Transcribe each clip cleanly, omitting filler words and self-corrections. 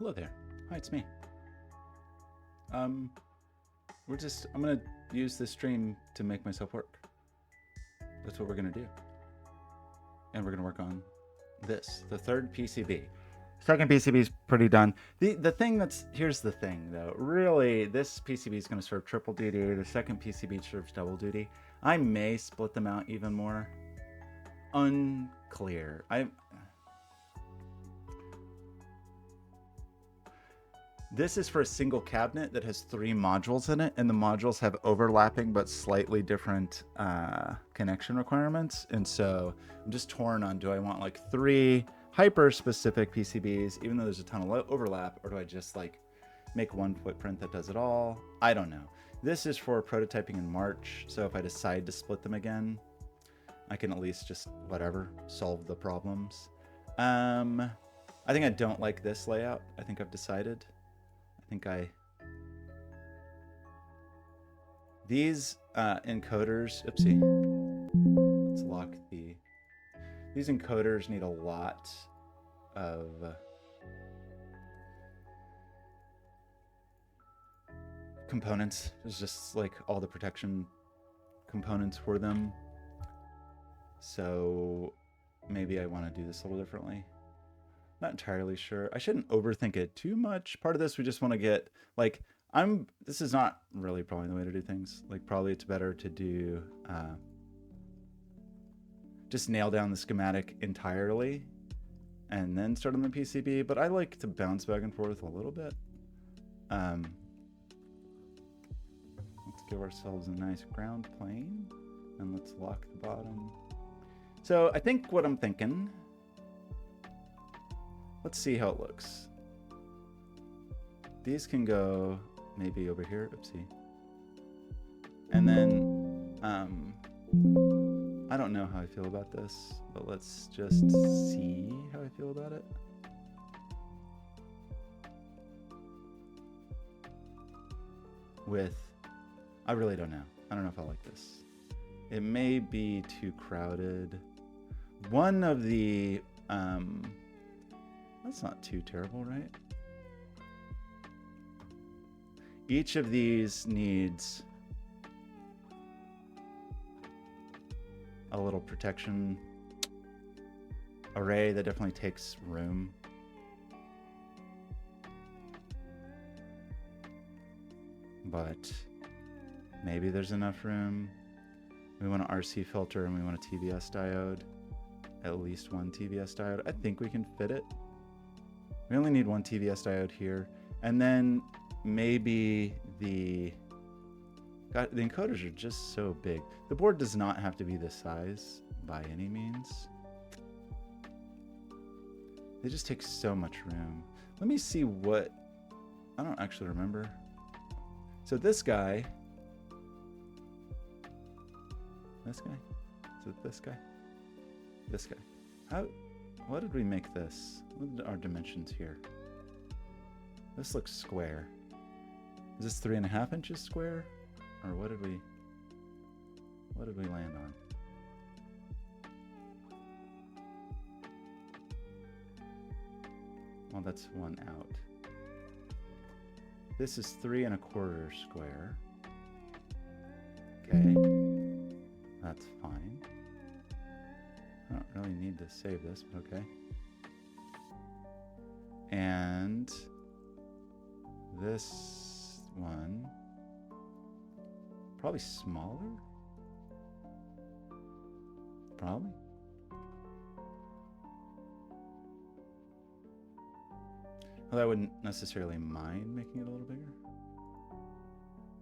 Hello there. Hi, it's me. I'm gonna use this stream to make myself work. That's what we're gonna do. And we're gonna work on this, the third PCB. Second PCB is pretty done. Here's the thing though. Really, this PCB is gonna serve triple duty. The second PCB serves double duty. I may split them out even more. Unclear. This is for a single cabinet that has 3 modules in it, and the modules have overlapping but slightly different connection requirements. And so I'm just torn on, do I want like 3 hyper-specific PCBs, even though there's a ton of overlap, or do I just like make one footprint that does it all? I don't know. This is for prototyping in March, so if I decide to split them again, I can at least just, whatever, solve the problems. I think I don't like this layout. I think I've decided. These encoders, let's lock these encoders need a lot of components. There's just like all the protection components for them. So maybe I want to do this a little differently. Not entirely sure. I shouldn't overthink it too much. Part of this, we just want to get, like, this is not really probably the way to do things. Like, probably it's better to do, just nail down the schematic entirely and then start on the PCB. But I like to bounce back and forth a little bit. Let's give ourselves a nice ground plane and let's lock the bottom. So I think what I'm thinking, let's see how it looks. These can go maybe over here, oopsie. And then, I don't know how I feel about this, but let's just see how I feel about it. I really don't know. I don't know if I like this. It may be too crowded. One of the, that's not too terrible, right? Each of these needs a little protection array that definitely takes room. But maybe there's enough room. We want an RC filter and we want a TVS diode. At least one TVS diode. I think we can fit it. We only need one TVS diode here. And then maybe the encoders are just so big. The board does not have to be this size by any means. They just take so much room. Let me see what, I don't actually remember. So this guy, is it this guy? This guy. What did we make this? What are our dimensions here? This looks square. Is this 3.5 inches square? Or what did we land on? Well, that's one out. This is 3.25 square. Okay. That's fine. I don't really need to save this, but okay. And this one, probably smaller? Probably. Although I wouldn't necessarily mind making it a little bigger.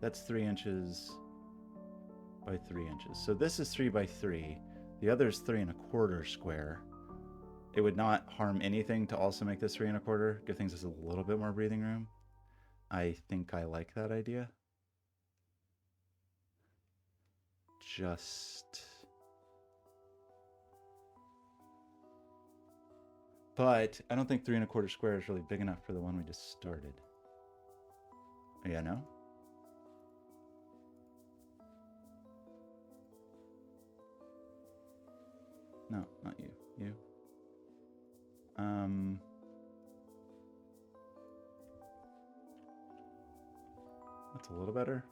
That's 3 inches by 3 inches. So this is 3 by 3. The other is 3.25 square. It would not harm anything to also make this 3.25, give things just a little bit more breathing room. I think I like that idea. But I don't think 3.25 square is really big enough for the one we just started. Yeah, no? No, not you. You. That's a little better.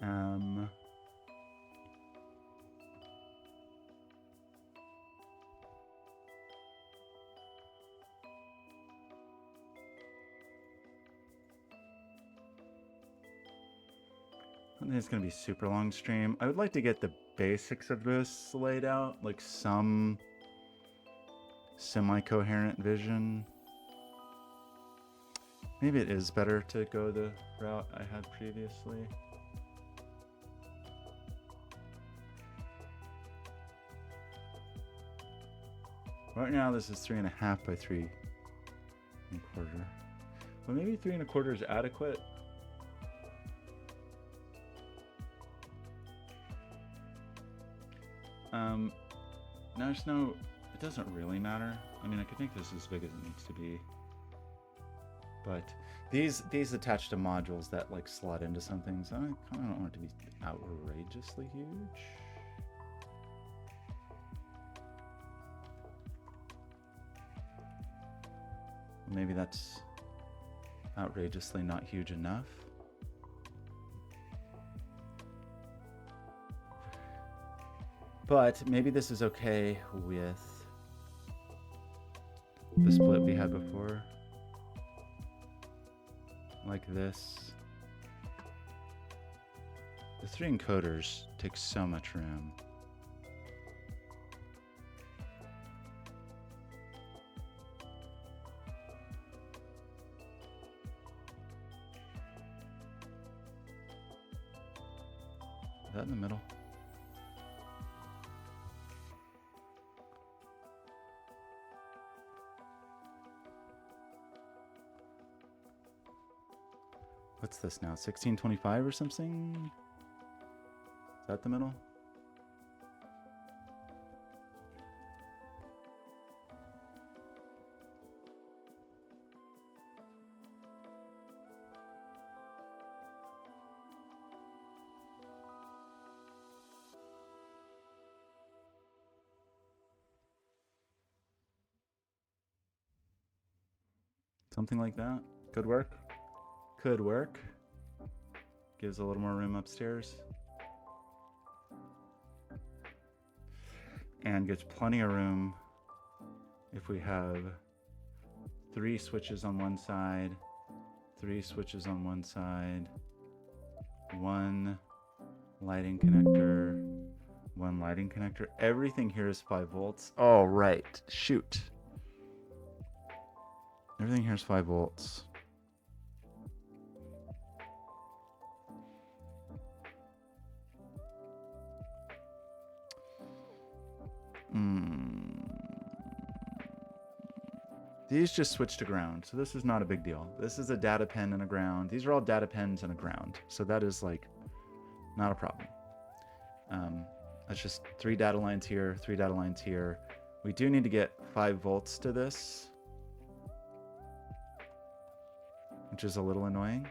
I don't think it's going to be super long stream. I would like to get the basics of this laid out, like some semi-coherent vision. Maybe it is better to go the route I had previously. Right now this is 3.5 by 3.25. Well, maybe 3.25 is adequate. Now there's no, it doesn't really matter. I mean, I could make this as big as it needs to be. But these attach to modules that like slot into something, so I kind of don't want it to be outrageously huge. Maybe that's outrageously not huge enough. But maybe this is okay with the split we had before. Like this. The 3 encoders take so much room. Is that in the middle? What's this now? 1625 or something? Is that the middle? Something like that. Could work. Could work. Gives a little more room upstairs. And gets plenty of room if we have 3 switches on one side, 3 switches on one side, 1 lighting connector, 1 lighting connector. Everything here is 5 volts. Oh, right. Shoot. Everything here is 5 volts. These just switch to ground, so this is not a big deal. This is a data pen and a ground. These are all data pens and a ground, so that is like not a problem. That's just 3 data lines here, 3 data lines here. We do need to get 5 volts to this, which is a little annoying.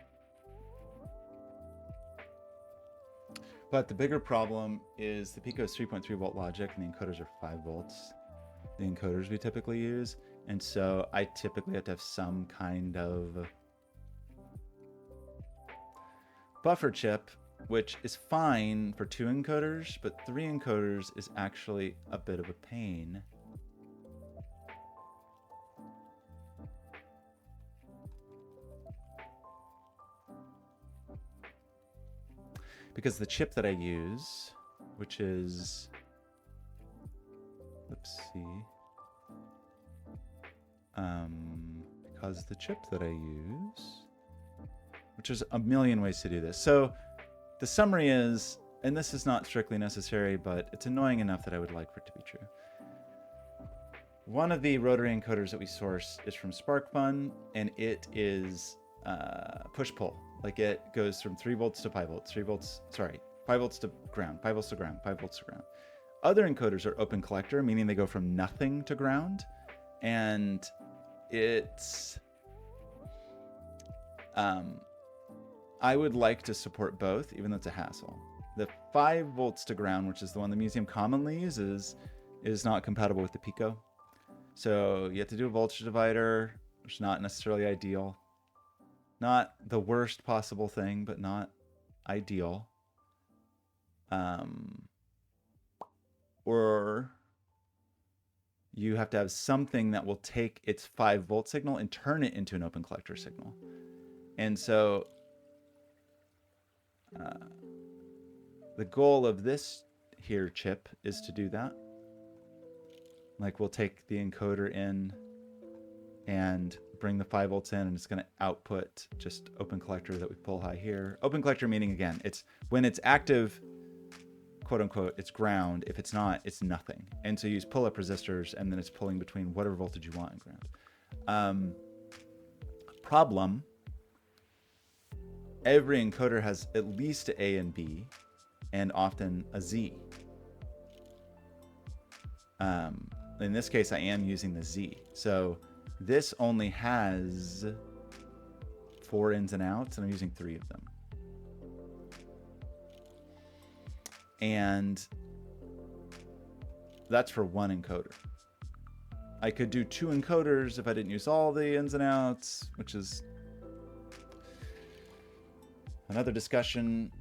But the bigger problem is the Pico is 3.3 volt logic and the encoders are 5 volts. The encoders we typically use. And so I typically have to have some kind of buffer chip, which is fine for 2 encoders, but 3 encoders is actually a bit of a pain. Because the chip that I use, which is, because the chip that I use, which is a million ways to do this. So the summary is, and this is not strictly necessary, but it's annoying enough that I would like for it to be true. One of the rotary encoders that we source is from SparkFun, and it is push-pull. Like it goes from 3 volts to 5 volts, 5 volts to ground, 5 volts to ground, 5 volts to ground. Other encoders are open collector, meaning they go from nothing to ground. And it's, I would like to support both, even though it's a hassle. The 5 volts to ground, which is the one the museum commonly uses, is not compatible with the Pico. So you have to do a voltage divider, which is not necessarily ideal. Not the worst possible thing, but not ideal. Or you have to have something that will take its 5-volt signal and turn it into an open collector signal. And so the goal of this here chip is to do that. Like we'll take the encoder in and bring the 5 volts in, and it's going to output just open collector that we pull high here. Open collector meaning, again, it's when it's active, quote unquote, it's ground. If it's not, it's nothing. And so you use pull-up resistors, and then it's pulling between whatever voltage you want and ground. Problem, every encoder has at least an A and B, and often a Z. In this case, I am using the Z. So this only has 4 ins and outs, and I'm using 3 of them. And that's for one encoder. I could do 2 encoders if I didn't use all the ins and outs, which is another discussion.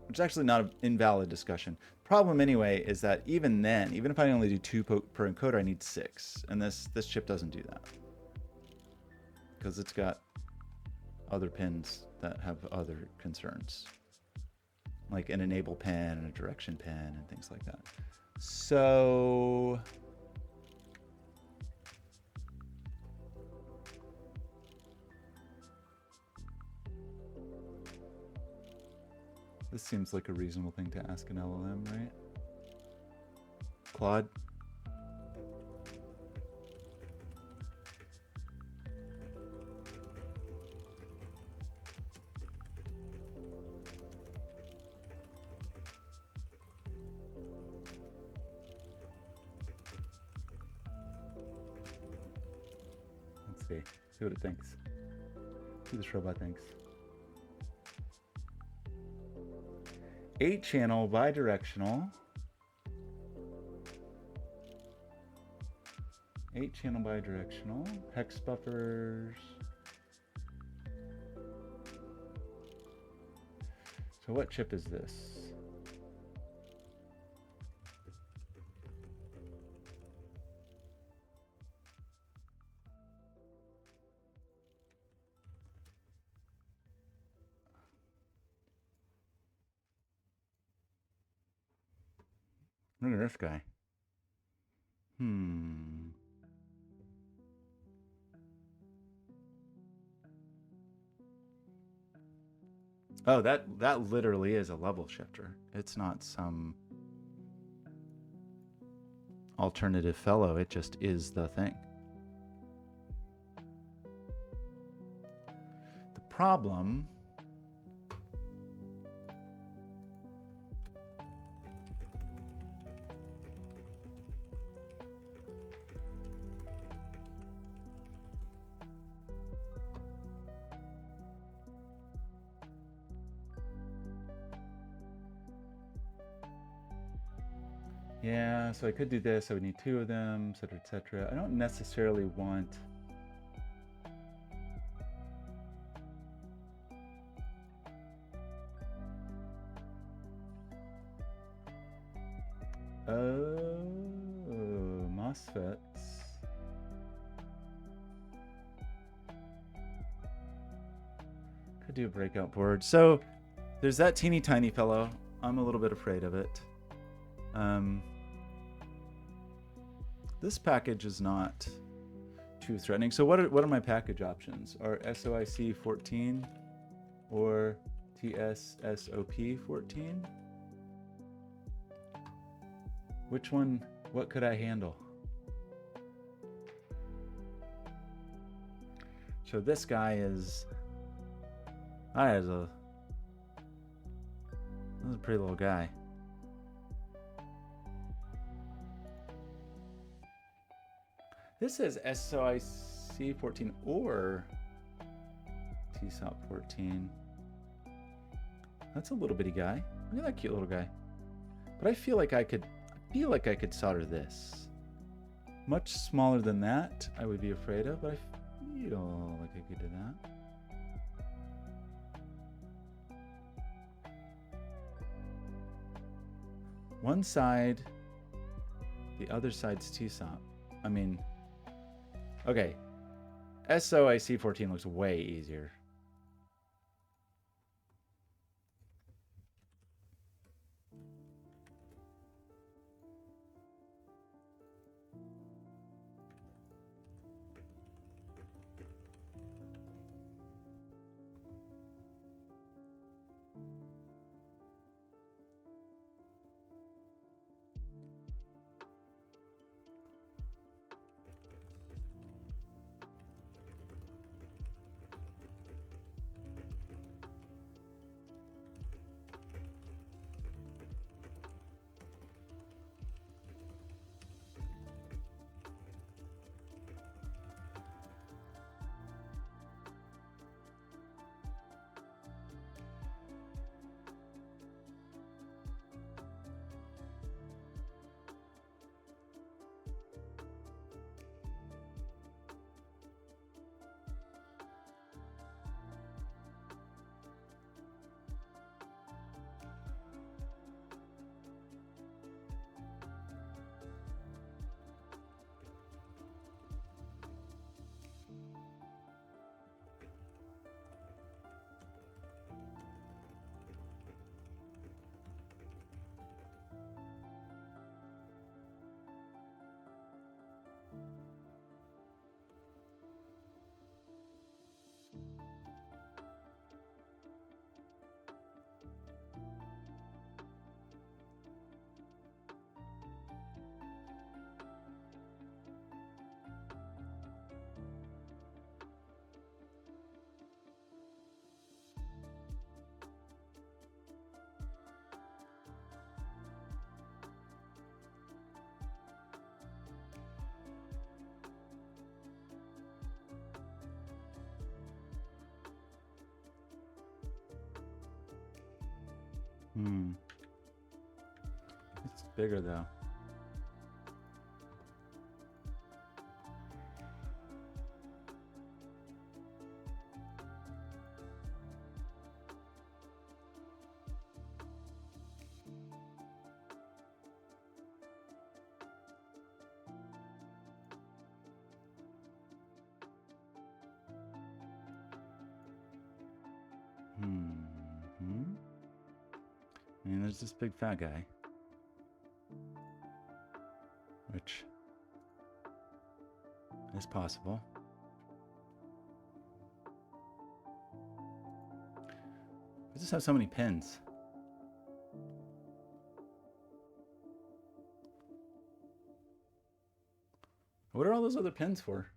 Which is actually not an invalid discussion. Problem anyway is that even then, even if I only do 2 per encoder, I need 6. And this chip doesn't do that. Because it's got other pins that have other concerns. Like an enable pin and a direction pin and things like that. So this seems like a reasonable thing to ask an LLM, right? Claude? Let's see what it thinks. See what this robot thinks. 8-channel bidirectional. 8-channel bidirectional. Hex buffers. So what chip is this? Look at this guy. Oh, that literally is a level shifter. It's not some alternative fellow. It just is the thing. The problem yeah, so I could do this. I would need 2 of them, etc., etc. I don't necessarily want MOSFETs. Could do a breakout board. So there's that teeny tiny fellow. I'm a little bit afraid of it. This package is not too threatening. So what are my package options? Are SOIC 14 or TSSOP 14? Which one, what could I handle? So this guy is, this is a pretty little guy. This says SOIC 14 or TSOP 14. That's a little bitty guy. Look at that cute little guy. But I feel like I could solder this. Much smaller than that, I would be afraid of, but I feel like I could do that. One side, the other side's TSOP. I mean, okay. SOIC14 looks way easier. It's bigger though. And there's this big fat guy, which is possible. I just have so many pins. What are all those other pins for?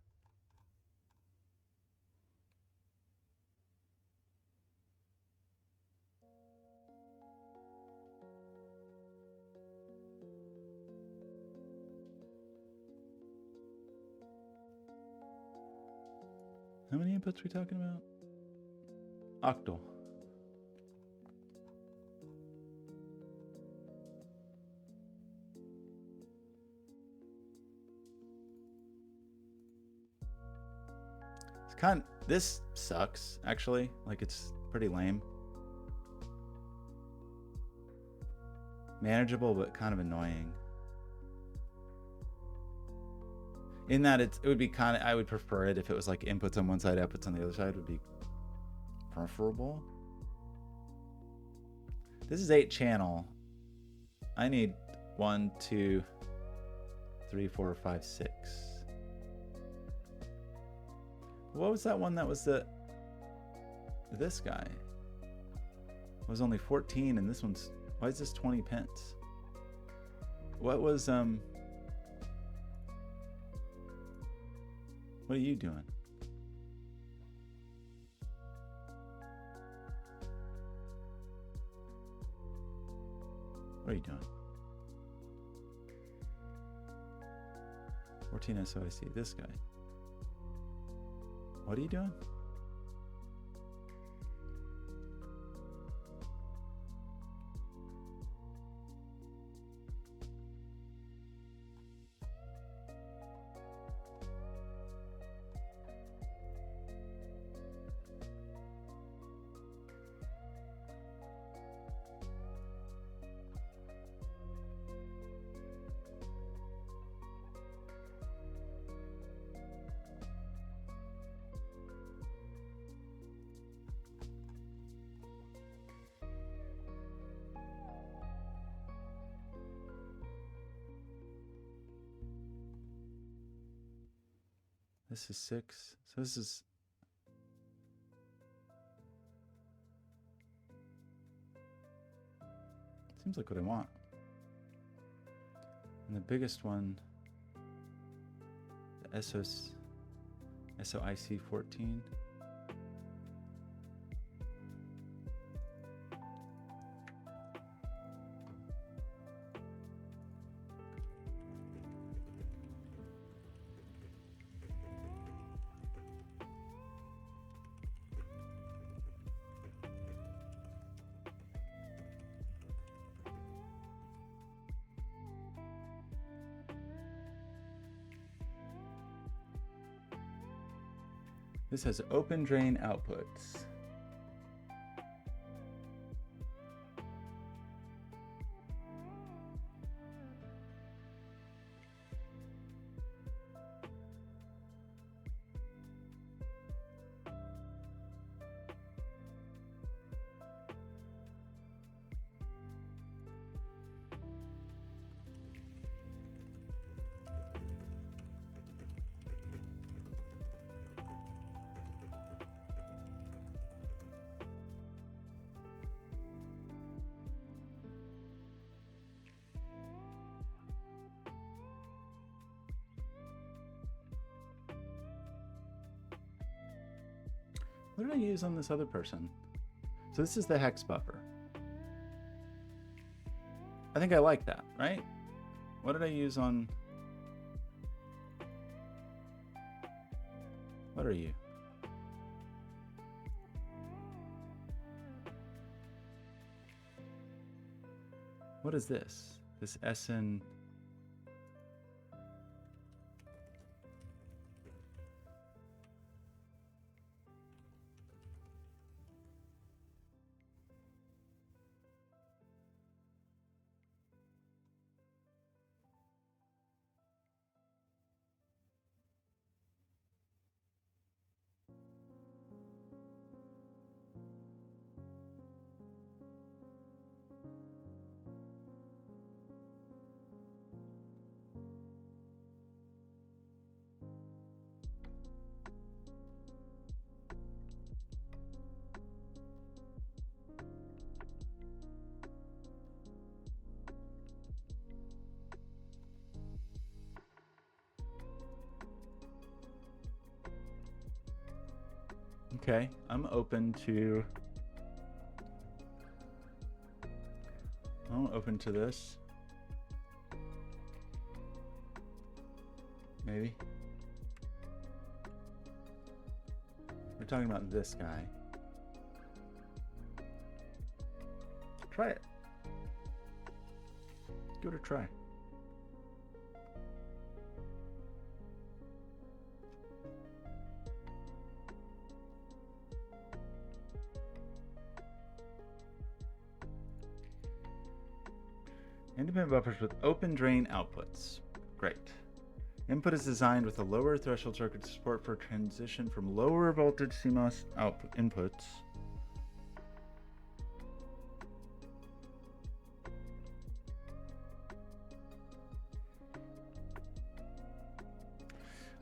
How many inputs are we talking about? Octal. It's this sucks, actually. Like, it's pretty lame. Manageable, but kind of annoying. In that it would be I would prefer it if it was like inputs on one side, outputs on the other side would be preferable. This is 8 channel. I need 1, 2, 3, 4, 5, 6. What was that one that was this guy? It was only 14 and this one's, why is this 20 pence? What was, what are you doing? What are you doing? 14 SOIC, this guy. What are you doing? This is 6. So this is... Seems like what I want. And the biggest one, the SOIC 14. This has open drain outputs. What did I use on this other person? So this is the hex buffer. I think I like that, right? What did I use on... What are you? What is this? This SN... Okay, I'm open to this. Maybe. We're talking about this guy. Try it. Give it a try. Independent buffers with open drain outputs. Great. Input is designed with a lower threshold circuit to support for transition from lower voltage CMOS output inputs.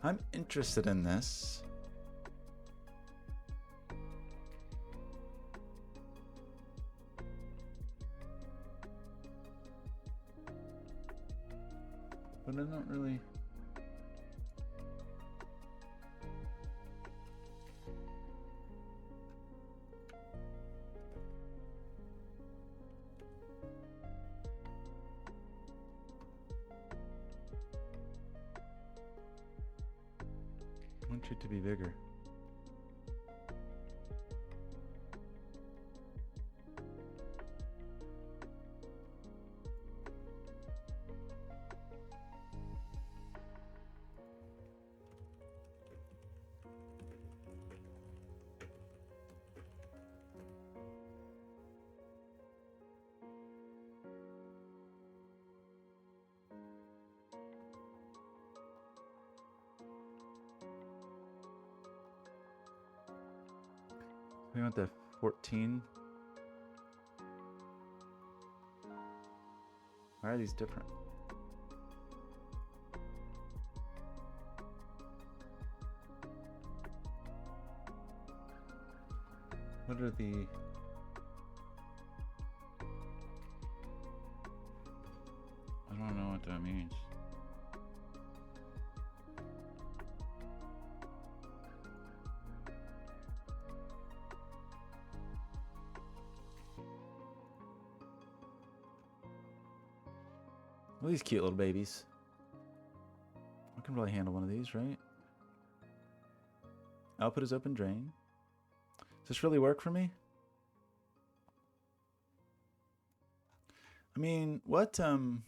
I'm interested in this. But I'm not really... I want you to be bigger. We want the 14. Why are these different? What are the... I don't know what that means. Well, these cute little babies. I can really handle one of these, right? Output is open drain. Does this really work for me? I mean, what, probably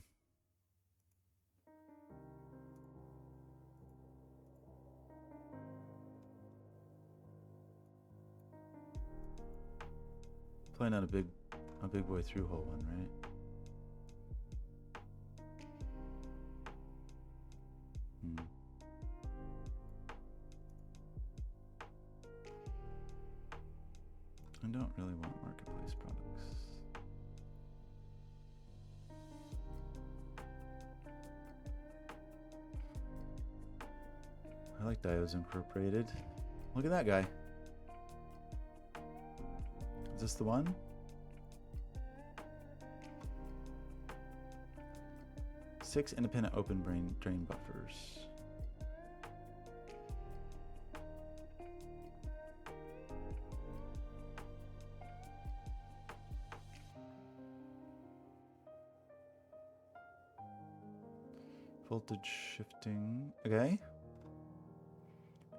not a big boy through hole one, right? I don't really want marketplace products. I like diodes incorporated. Look at that guy. Is this the one? Six independent open drain buffers. Voltage shifting. Okay.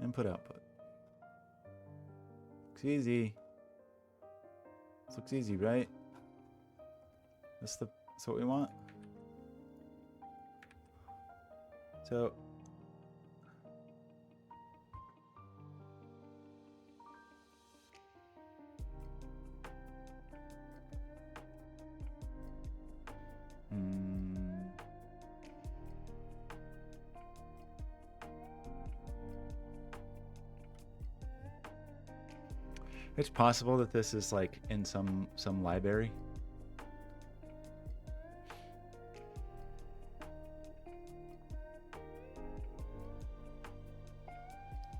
Input output. Looks easy. This looks easy, right? That's what we want. So it's possible that this is like in some library.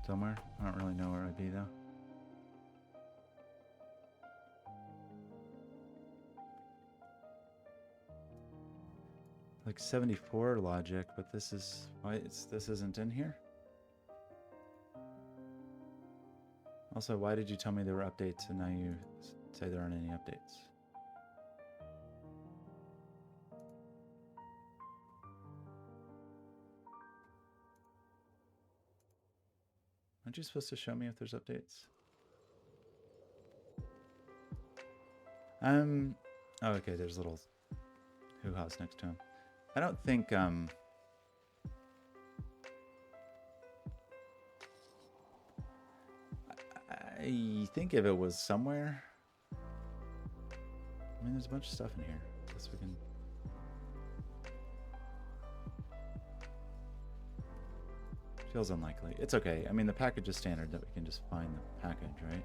Somewhere. I don't really know where I'd be though. Like 74 logic, but this is why this isn't in here. Also, why did you tell me there were updates and now you say there aren't any updates? Aren't you supposed to show me if there's updates? Oh, okay, there's little hoo-haws next to him. I don't think, I think if it was somewhere, I mean, there's a bunch of stuff in here. I guess we can. Feels unlikely. It's okay. I mean, the package is standard that we can just find the package, right?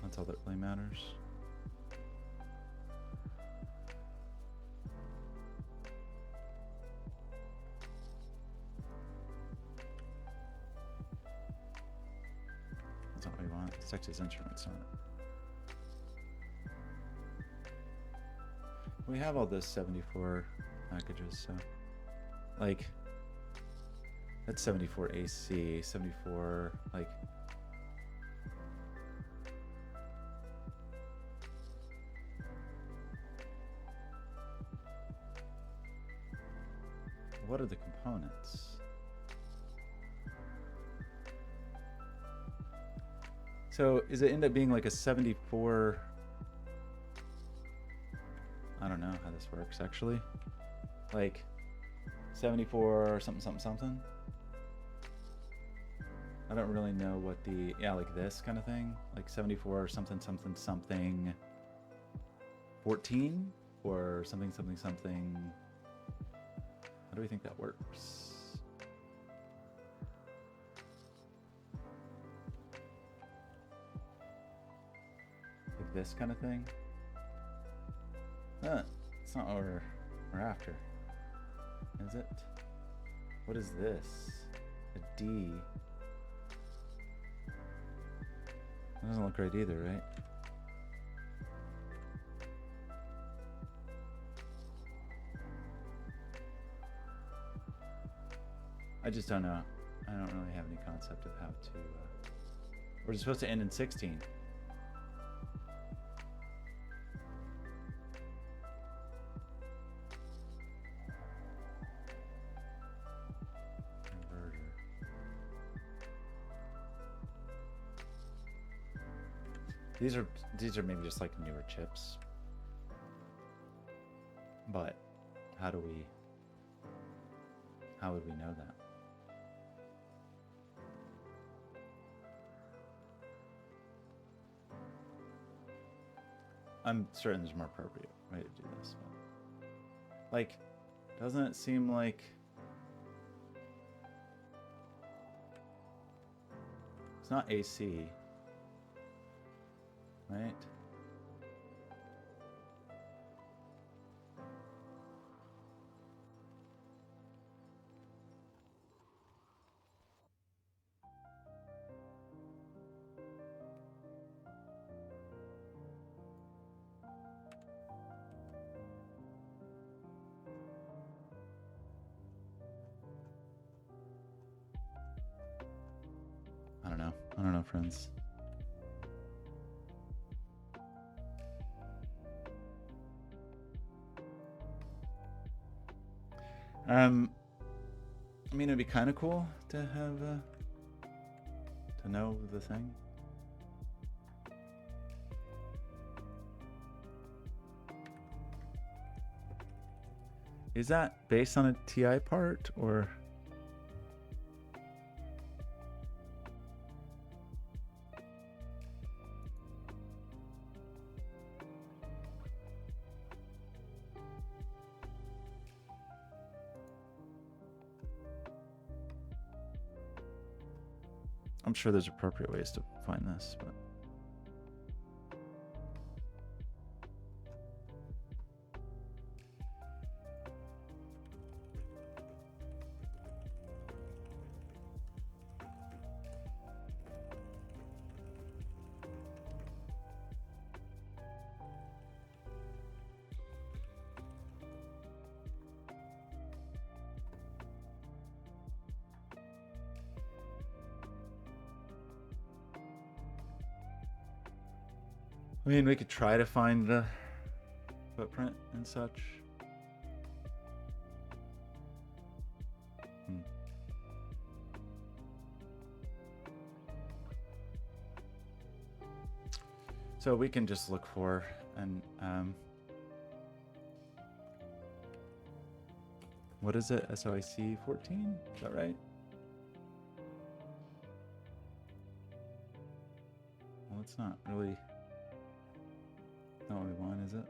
That's all that really matters. That's not what we want. It's Texas Instruments on it. We have all those 74 packages, so like that's 74 AC, 74 like what are the components? So is it end up being like a 74? I don't know how this works actually. Like 74 something something something. I don't really know what the, yeah, like this kind of thing. Like 74 something something something 14 or something something something. How do we think that works? Like this kind of thing? It's not what we're after. Is it? What is this? A D. That doesn't look right either, right? I just don't know. I don't really have any concept of how to... We're supposed to end in 16. Inverter. These are maybe just like newer chips. But how would we know that? I'm certain there's a more appropriate way to do this. But, like, doesn't it seem like it's not AC, right? I don't know, friends. I mean, it'd be kind of cool to have to know the thing. Is that based on a TI part or? I'm sure there's appropriate ways to find this, but. I mean, we could try to find the footprint and such. So we can just look for an what is it? SOIC 14? Is that right? Well, it's not really what we want, is it?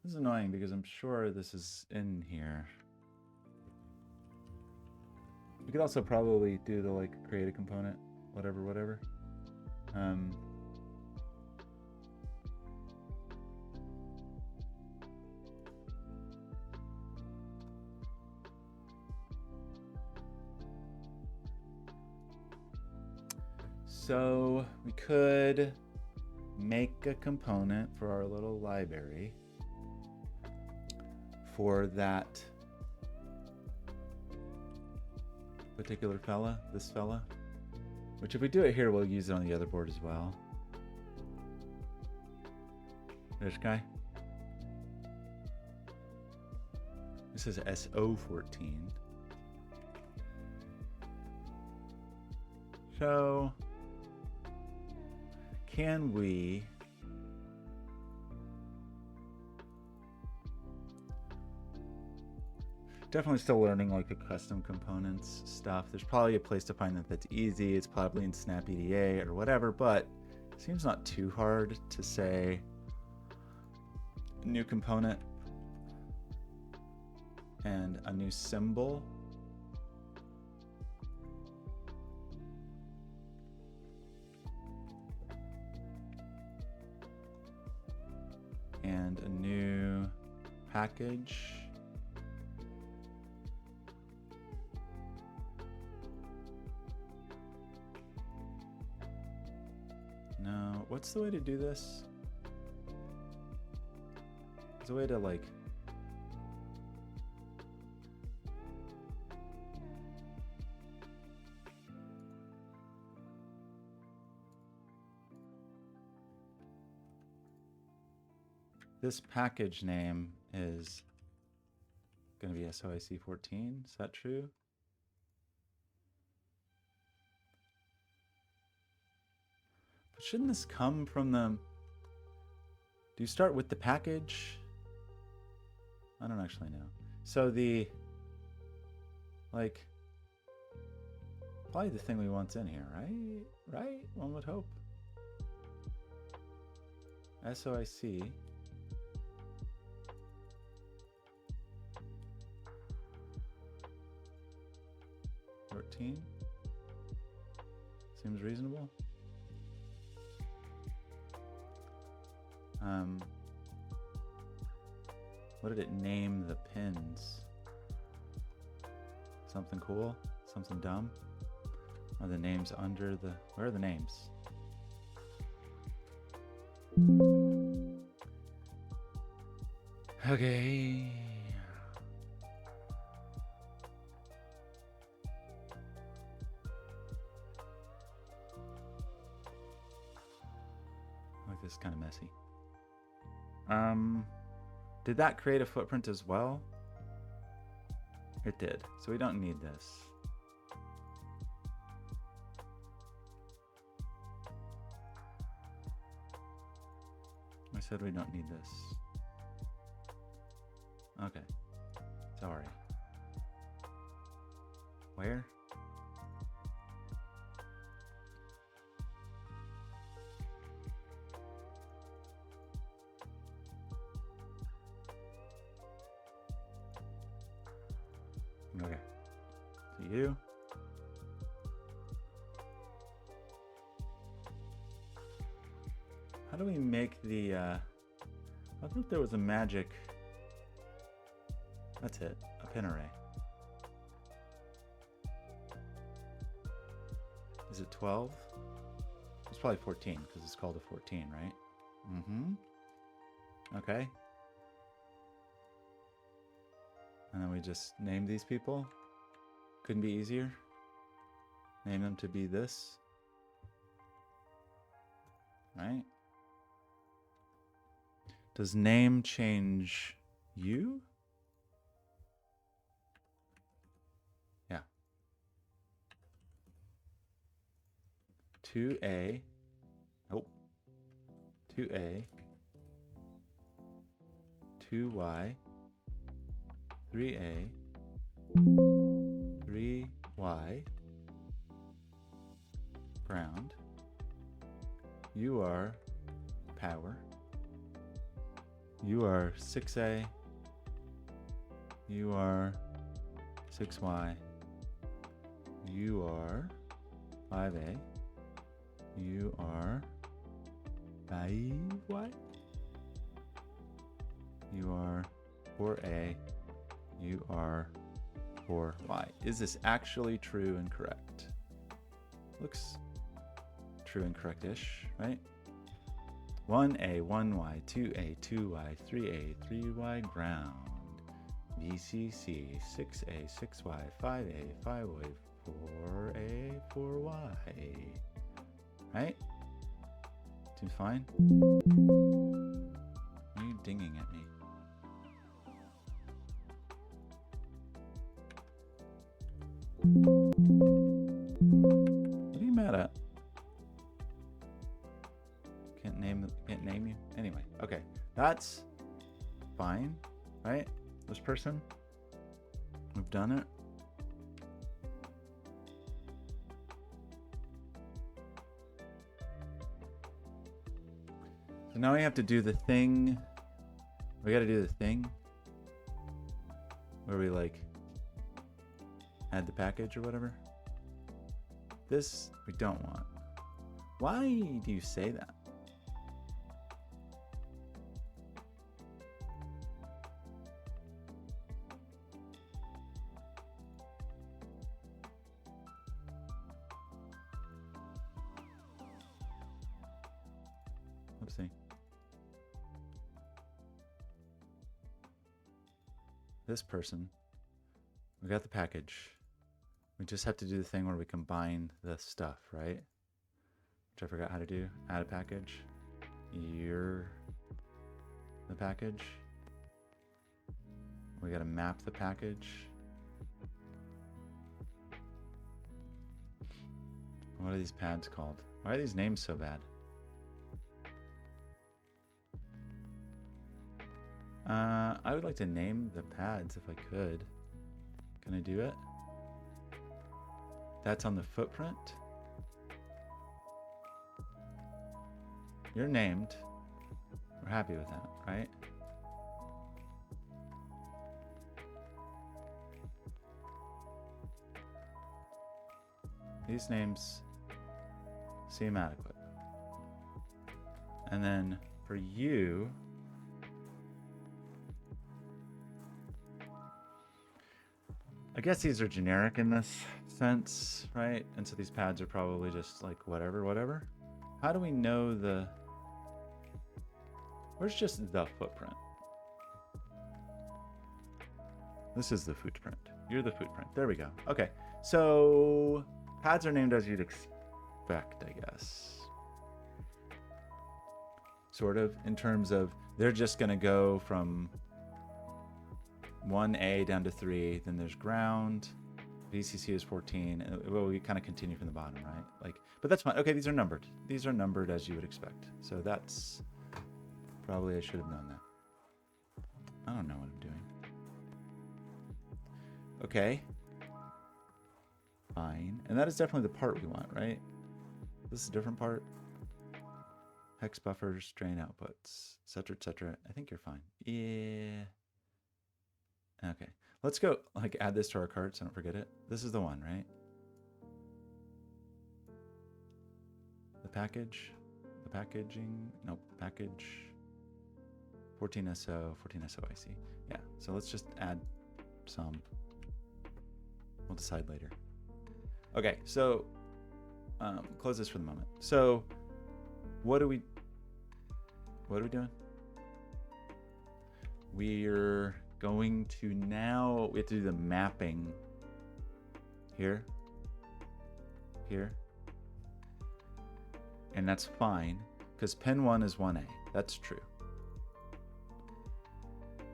This is annoying because I'm sure this is in here. We could also probably do the like create a component, whatever. So we could make a component for our little library for that particular fella, this fella, which if we do it here, we'll use it on the other board as well. This guy. This is SO14. So can we definitely still learning like the custom components stuff. There's probably a place to find that that's easy. It's probably in Snap EDA or whatever, but it seems not too hard to say new component and a new symbol. and a new package. No, what's the way to do this? There's a way to like... This package name is going to be SOIC 14. Is that true? But shouldn't this come from the... Do you start with the package? I don't actually know. So the... Like... Probably the thing we want's in here, right? Right? One would hope. SOIC. 14 seems reasonable. What did it name the pins? Something cool? Something dumb? Are the names under the... Where are the names? Okay. Like this is kind of messy. Did that create a footprint as well? It did. So we don't need this. I said we don't need this. Okay. Sorry. Where? Okay. To you. How do we make the, I thought there was a magic, that's it, a pin array. Is it 12? It's probably 14, because it's called a 14, right? Mm-hmm. Okay. And then we just name these people. Couldn't be easier. Name them to be this. Right? Does name change you? Yeah. 2A. Oh. 2A. 2Y. 3A. 3Y. Ground. You are power. You are 6A. You are 6Y. You are 5A. You are 5Y. You are 4A. You are 4Y. Is this actually true and correct? Looks true and correct-ish, right? 1A, 1Y, 2A, 2Y, 3A, 3Y ground. VCC, 6A, 6Y, 5A, 5Y, 4A, 4Y. Right? Seems fine. Why are you dinging at me? What are you mad at? Can't name you? Anyway, okay. That's fine, right? This person. We've done it. So now we have to do the thing. We got to do the thing where we like add the package or whatever. This we don't want. Why do you say that? Oopsie. This person, we got the package. We just have to do the thing where we combine the stuff, right? Which I forgot how to do. Add a package. You're the package. We gotta map the package. What are these pads called? Why are these names so bad? I would like to name the pads if I could. Can I do it? That's on the footprint. You're named. We're happy with that, right? These names seem adequate. And then for you, I guess these are generic in this sense, right? And so these pads are probably just like whatever. How do we know the... Where's just the footprint? This is the footprint. You're the footprint. There we go. Okay. So pads are named as you'd expect, I guess. Sort of, in terms of they're just going to go from 1A down to 3, then there's ground, VCC is 14, and well, we kind of continue from the bottom, right? Like, but that's fine. Okay, these are numbered. These are numbered as you would expect. So that's probably, I should have known that. I don't know what I'm doing. Okay. Fine. And that is definitely the part we want, right? This is a different part. Hex buffers, drain outputs, etc., etc. I think you're fine. Yeah. Okay. Let's go, like, add this to our cart so I don't forget it. This is the one, right? The package, the packaging, nope, package, 14SO, 14SO IC. Yeah, so let's just add some. We'll decide later. Okay, so close this for the moment. So what are we doing? We're going to now, we have to do the mapping here, and that's fine because pin 1 is 1A. That's true.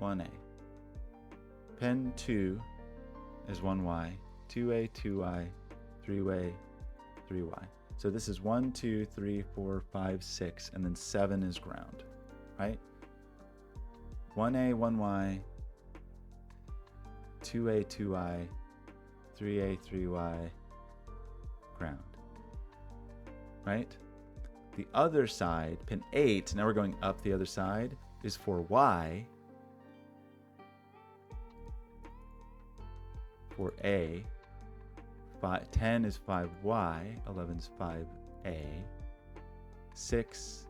1A. Pin 2 is 1Y, 2A, 2I, 3Y, 3Y. So this is 1, 2, 3, 4, 5, 6, and then 7 is ground, right? 1A, 1Y, 2A, 2I, 3A, 3Y, ground, right? The other side, pin 8, now we're going up the other side, is for Y, for A, 10 is 5Y, 11 is 5A, 6,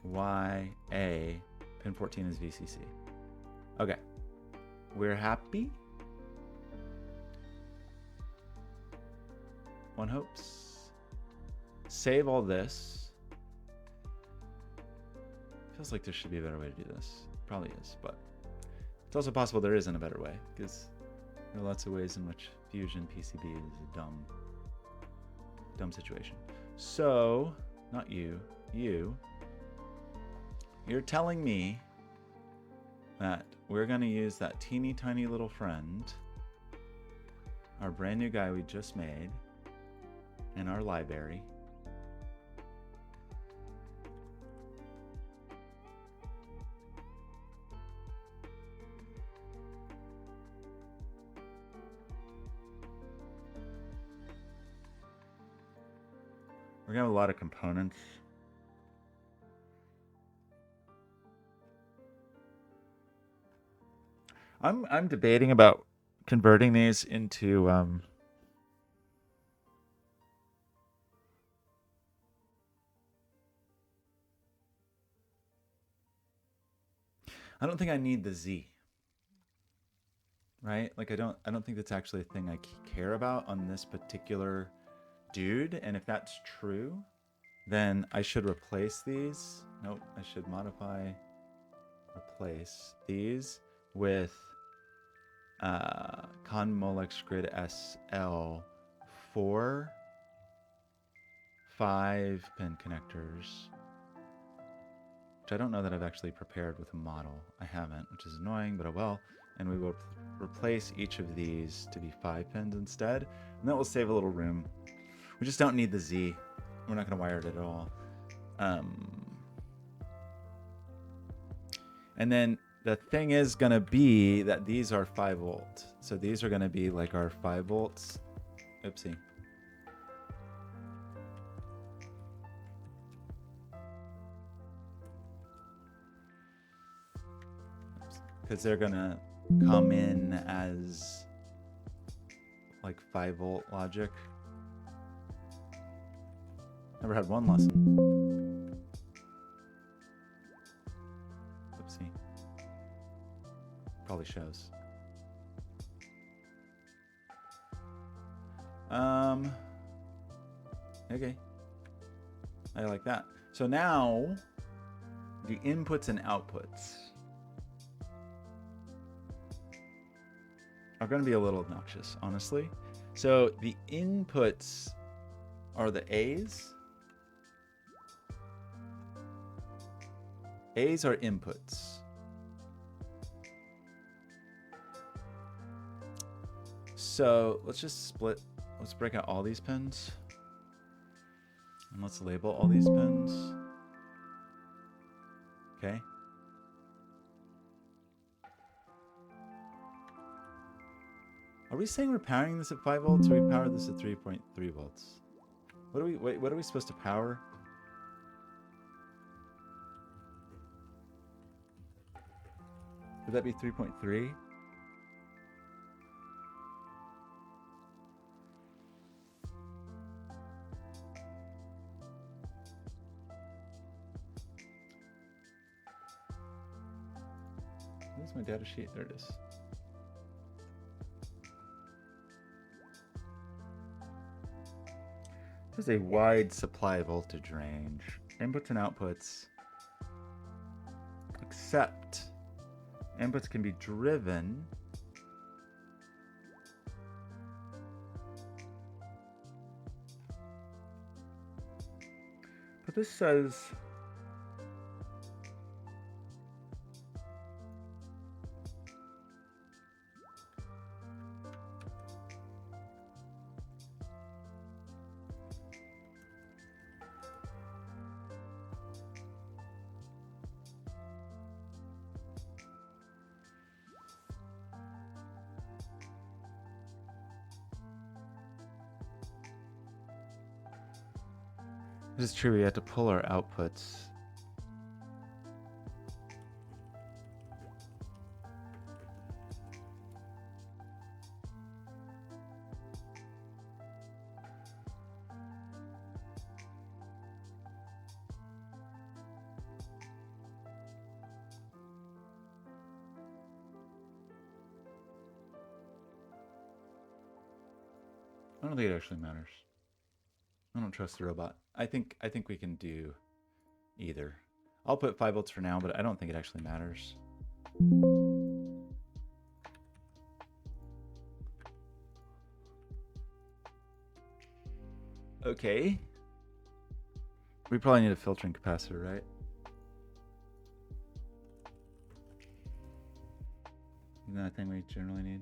YA, pin 14 is VCC. Okay, we're happy. One hopes. Save all this. Feels like there should be a better way to do this. Probably is, but it's also possible there isn't a better way because there are lots of ways in which Fusion PCB is a dumb situation. So, not you, you're telling me that we're going to use that teeny tiny little friend, our brand new guy we just made, in our library. We're going to have a lot of components. I'm debating about converting these into I don't think I need the Z. Right? Like I don't think that's actually a thing I care about on this particular dude, and if that's true, then I should replace these. Nope, I should replace these with Conmolex Grid SL 4 5-pin connectors, which I don't know that I've actually prepared with a model. I haven't, which is annoying, but oh well. And we will replace each of these to be 5 pins instead, and that will save a little room. We just don't need the Z. We're not going to wire it at all. And then the thing is going to be that these are 5 volt. So these are going to be like our 5 volts. Oopsie. Because they're going to come in as like 5 volt logic. Never had one lesson. Oopsie. Probably shows. Okay. I like that. So now the inputs and outputs are going to be a little obnoxious, honestly. So the inputs are the A's. A's are inputs. So let's just let's break out all these pins. And let's label all these pins. Okay. Are we saying we're powering this at 5 volts, or we power this at 3.3 volts? What are we supposed to power? Would that be 3.3? Where's my data sheet? There it is. There's a wide supply voltage range. Inputs and outputs. Except inputs can be driven but this says it is true, we have to pull our outputs. I don't think it actually matters. I don't trust the robot. I think we can do either. I'll put 5 volts for now, but I don't think it actually matters. Okay. We probably need a filtering capacitor, right? Isn't that a thing we generally need?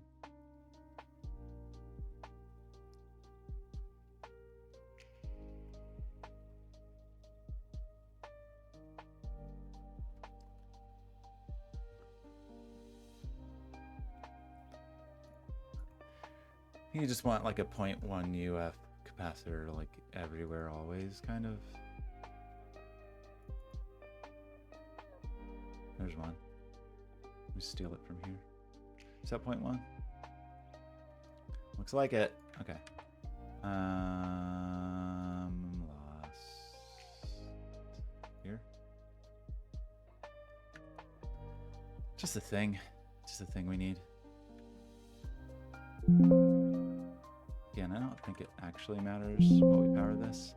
You just want like a 0.1 UF capacitor like everywhere always, kind of. There's one. Let me steal it from here. Is that 0.1? Looks like it. Okay. Lost. Here. Just a thing. Just a thing we need. Again, I don't think it actually matters what we power this.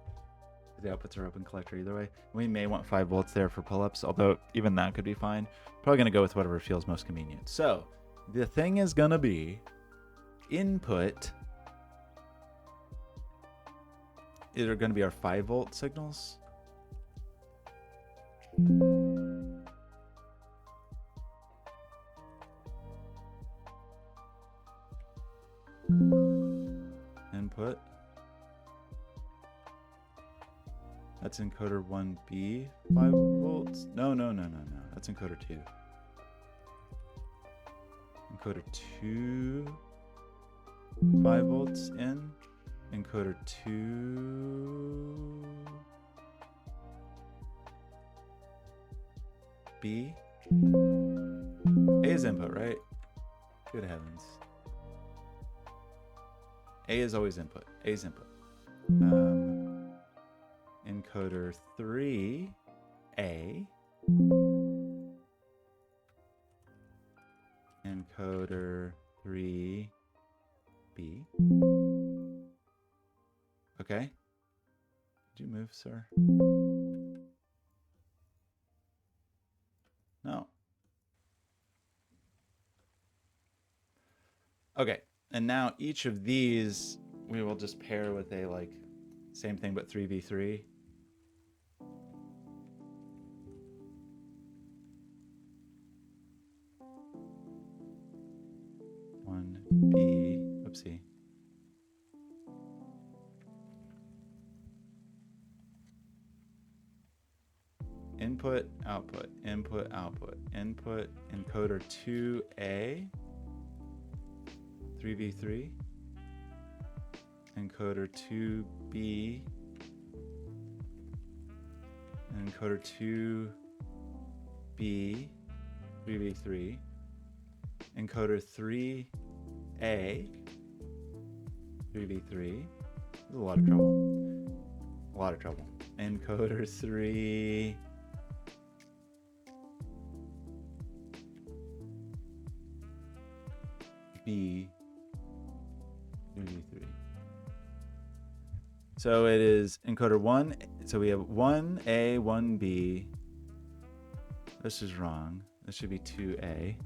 The outputs are open collector either way. We may want 5 volts there for pull-ups, although even that could be fine. Probably going to go with whatever feels most convenient. So the thing is going to be input. These are going to be our 5 volt signals. Input. That's encoder 1B, 5 volts. No. That's encoder 2. Encoder 2, 5 volts in. Encoder 2, B. A is input, right? Good heavens. A is always input. A is input. Encoder 3, A. Encoder 3, B. Okay. Did you move, sir? No. Okay. And now each of these we will just pair with a like same thing but 3v3. One B, oopsie. Input, output, input, output, input, encoder 2A, 3v3, encoder 2B, encoder 2B, 3v3, encoder 3A, 3v3. There's a lot of trouble. A lot of trouble. Encoder 3. B, 3v3. So it is encoder 1. So we have 1A, 1B. This is wrong. This should be 2A.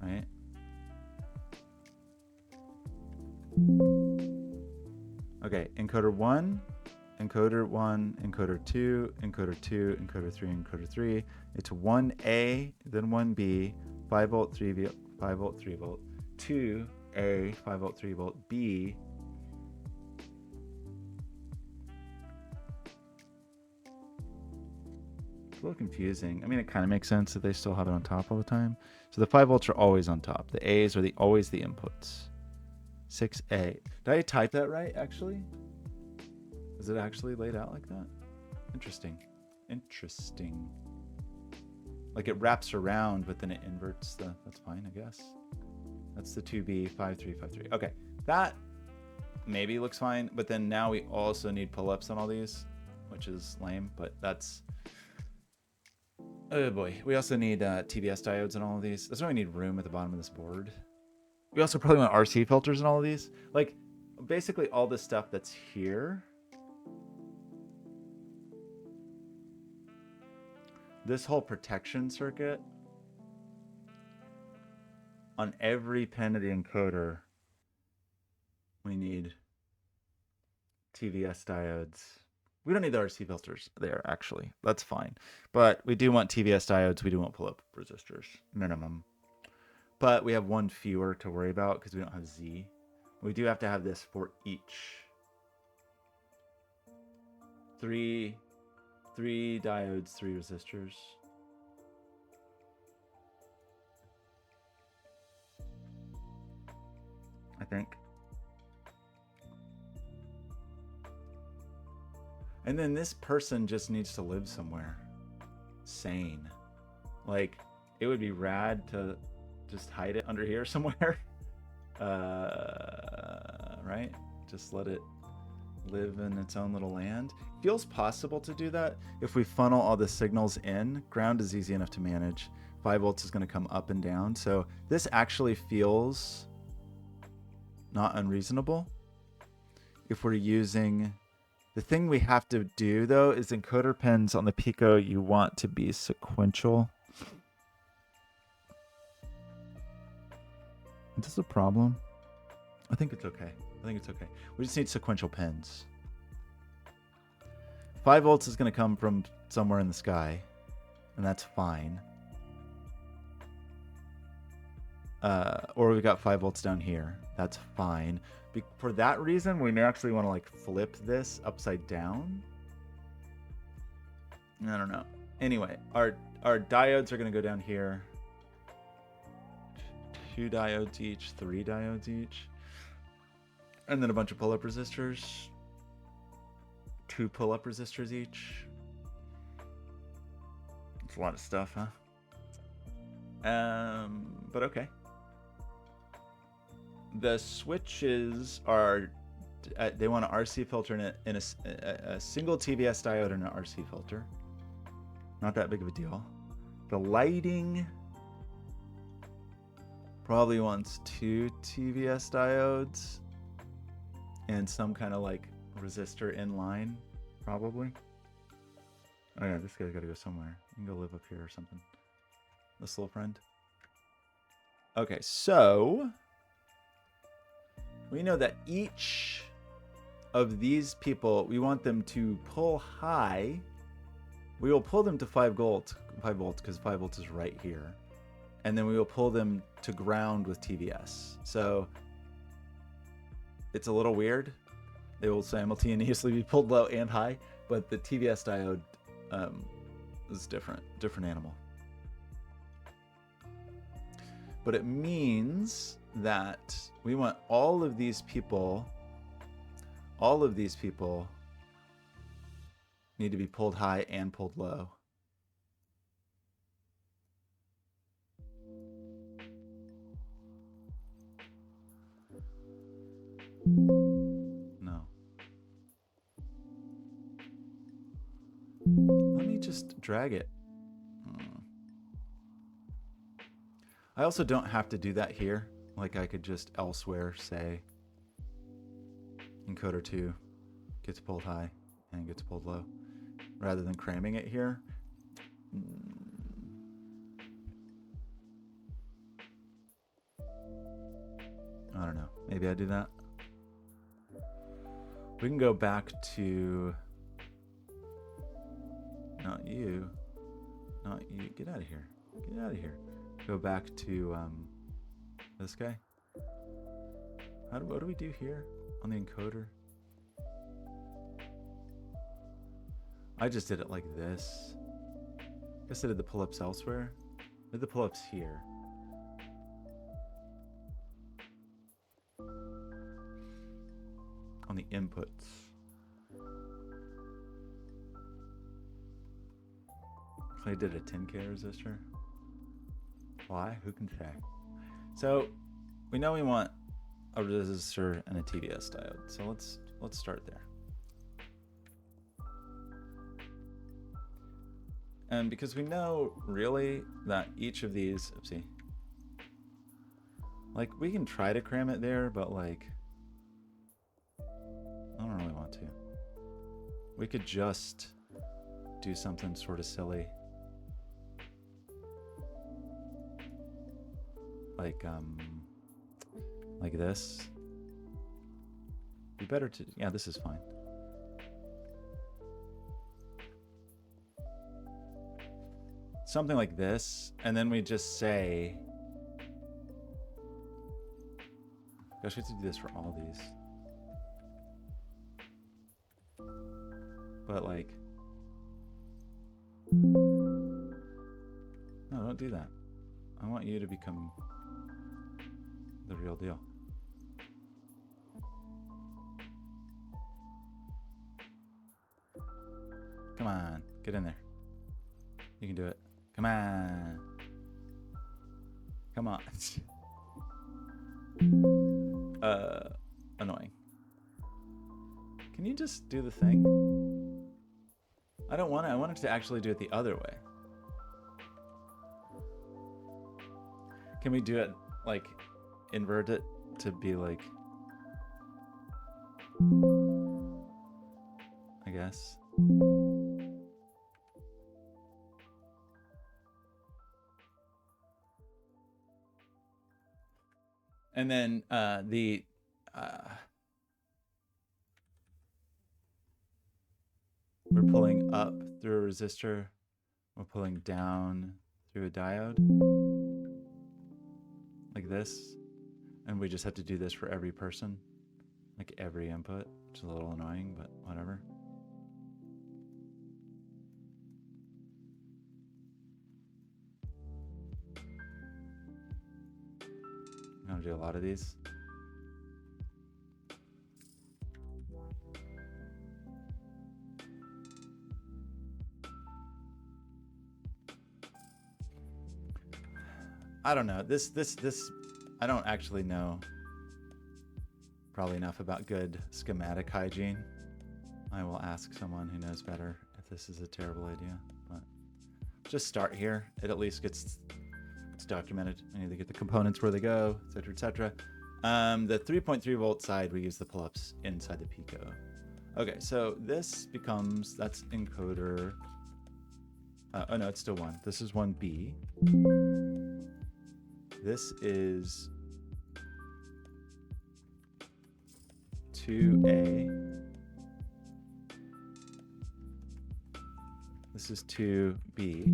Right? Okay, encoder 1, encoder 1, encoder 2, encoder 2, encoder 3, encoder 3. It's 1A, then 1B, 5 volt, 3 volt, 5 volt, 3 volt, 2A, 5 volt, 3 volt, B. It's a little confusing. I mean, it kind of makes sense that they still have it on top all the time. So the 5 volts are always on top. The A's are always the inputs. 6A. Did I type that right, actually? Is it actually laid out like that? Interesting. Interesting. Like it wraps around, but then it inverts the... That's fine, I guess. That's the 2B, 5353. Okay, that maybe looks fine, but then now we also need pull-ups on all these, which is lame, but that's... Oh boy. We also need TVS diodes in all of these. That's why we need room at the bottom of this board. We also probably want RC filters in all of these. Like, basically all this stuff that's here. This whole protection circuit. On every pin of the encoder, we need TVS diodes. We don't need the RC filters there, actually. That's fine. But we do want TVS diodes. We do want pull-up resistors, minimum. But we have one fewer to worry about because we don't have Z. We do have to have this for each. Three diodes, 3 resistors. I think. And then this person just needs to live somewhere sane. Like, it would be rad to just hide it under here somewhere. Right? Just let it live in its own little land. Feels possible to do that if we funnel all the signals in. Ground is easy enough to manage. 5 volts is going to come up and down. So this actually feels not unreasonable if we're using The thing we have to do, though, is encoder pins on the Pico, you want to be sequential. Is this a problem? I think it's okay. We just need sequential pins. 5 volts is going to come from somewhere in the sky, and that's fine. Or we've got 5 volts down here. That's fine. For that reason, we may actually want to like flip this upside down. I don't know. Anyway, our diodes are going to go down here. 2 diodes each, 3 diodes each. And then a bunch of pull-up resistors. 2 pull-up resistors each. It's a lot of stuff, huh? But okay. The switches are, they want an RC filter in a single TVS diode and an RC filter. Not that big of a deal. The lighting probably wants 2 TVS diodes and some kind of like resistor in line, probably. Oh yeah, this guy's got to go somewhere. You can go live up here or something. This little friend. Okay, so we know that each of these people, we want them to pull high. We will pull them to 5 volts because 5 volts is right here. And then we will pull them to ground with TVS. So it's a little weird. They will simultaneously be pulled low and high, but the TVS diode is different animal. But it means that we want all of these people need to be pulled high and pulled low. No. Let me just drag it. I also don't have to do that here. Like I could just elsewhere say encoder 2 gets pulled high and gets pulled low rather than cramming it here. I don't know. Maybe I do that. We can go back to not you. Get out of here. Get out of here. Go back to this guy. What do we do here on the encoder? I just did it like this. I guess I did the pull-ups elsewhere. I did the pull-ups here. On the inputs. So I did a 10K resistor. Why? Who can say? So we know we want a resistor and a TVS diode. So let's start there. And because we know really that each of these, oopsie, like we can try to cram it there, but like I don't really want to. We could just do something sort of silly. Like this. Be better to, yeah, this is fine. Something like this, and then we just say, gosh, we have to do this for all these. But like, no, don't do that. I want you to become the real deal. Come on, get in there. You can do it. Come on. Come on. Annoying. Can you just do the thing? I don't want it. I want it to actually do it the other way. Can we do it like invert it to be like guess. And then we're pulling up through a resistor. We're pulling down through a diode, like this. And we just have to do this for every person, like every input, which is a little annoying, but whatever. I'm gonna do a lot of these. I don't know. This I don't actually know probably enough about good schematic hygiene. I will ask someone who knows better if this is a terrible idea, but just start here. It at least gets it's documented. I need to get the components where they go, etc., etc. The 3.3 volt side, we use the pull-ups inside the Pico. Okay, so this becomes, that's encoder. Oh no, it's still one. This is 1B. This is 2A. This is 2B.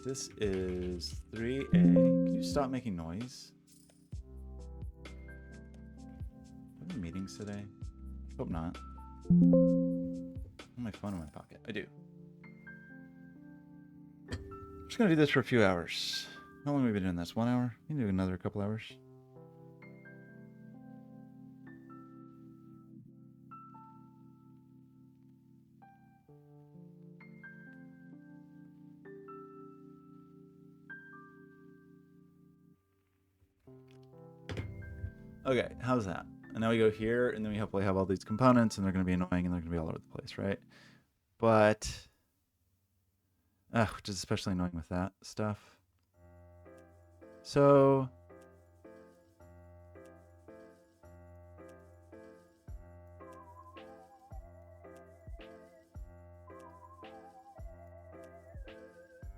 This is 3A. Can you stop making noise? Do I have any meetings today? Hope not. I have my phone in my pocket. I do. I'm just gonna do this for a few hours. How long have we been doing this? 1 hour? You can do another couple hours. Okay, how's that? And now we go here, and then we hopefully have all these components, and they're going to be annoying, and they're going to be all over the place, right? But, which is especially annoying with that stuff. So,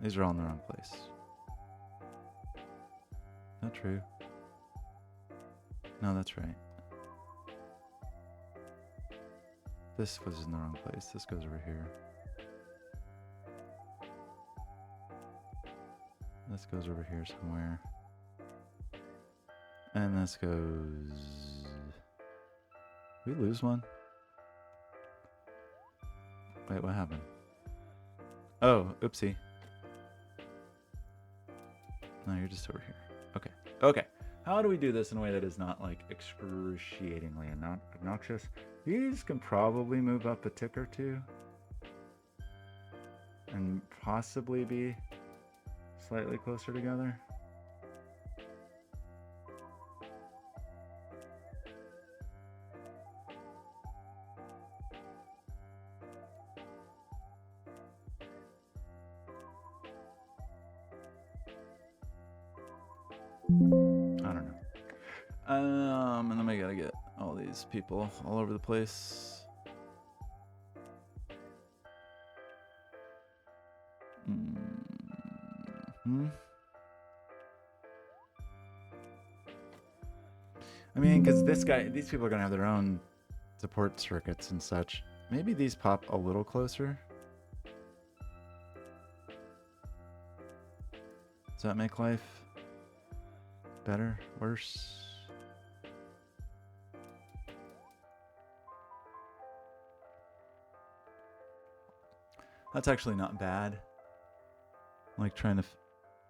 these are all in the wrong place. Not true. No, that's right. This was in the wrong place. This goes over here. This goes over here somewhere. And this goes... Did we lose one? Wait, what happened? Oh, oopsie. No, you're just over here. Okay. Okay. How do we do this in a way that is not like excruciatingly obnoxious? These can probably move up a tick or two. And possibly be slightly closer together. I don't know. And then we gotta get all these people all over the place. I mean, because these people are gonna have their own support circuits and such. Maybe these pop a little closer. Does that make life better? Worse? That's actually not bad. I like trying to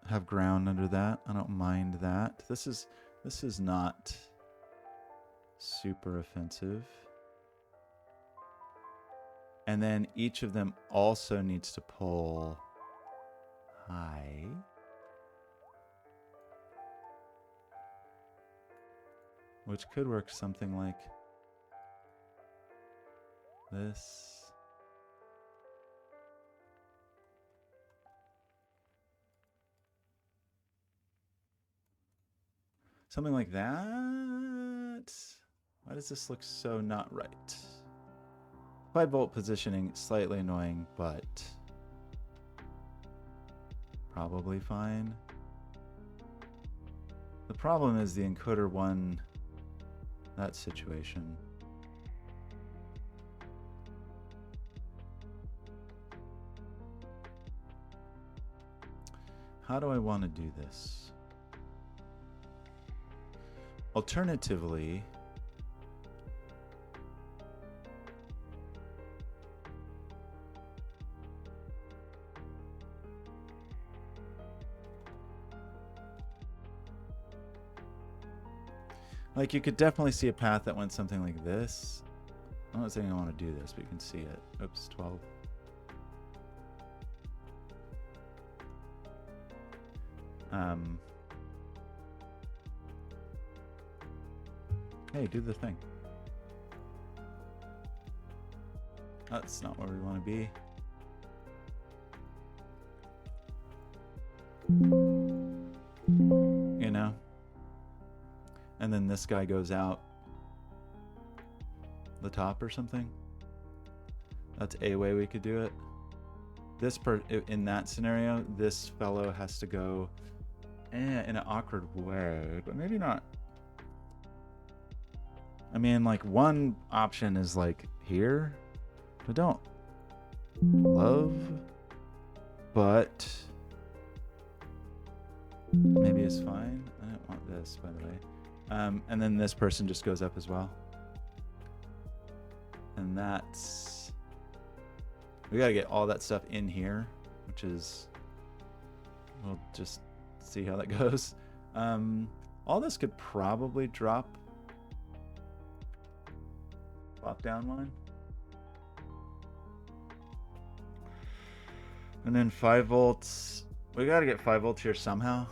have ground under that. I don't mind that. This is not super offensive. And then each of them also needs to pull high. Which could work something like this. Something like that. Why does this look so not right? 5-volt positioning, slightly annoying, but probably fine. The problem is the encoder won that situation. How do I want to do this? Alternatively, like you could definitely see a path that went something like this. I'm not saying I want to do this, but you can see it. Oops, 12. Hey, do the thing. That's not where we want to be. You know? And then this guy goes out the top or something. That's a way we could do it. In that scenario, this fellow has to go in an awkward way, but maybe not. I mean, like, one option is like here. I don't love, but maybe it's fine. I don't want this, by the way. And then this person just goes up as well. And that's, we gotta get all that stuff in here, which is, we'll just see how that goes. All this could probably drop down one. And then 5 volts. We gotta get 5 volts here somehow.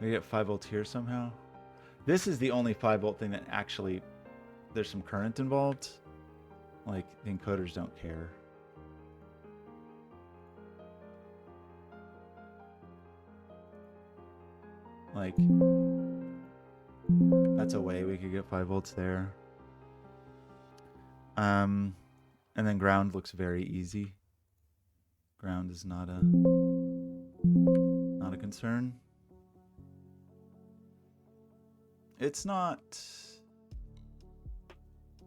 We get 5 volts here somehow. This is the only 5-volt thing that actually there's some current involved. Like, the encoders don't care. Like, that's a way we could get 5 volts there. And then ground looks very easy. Ground is not a concern. It's not.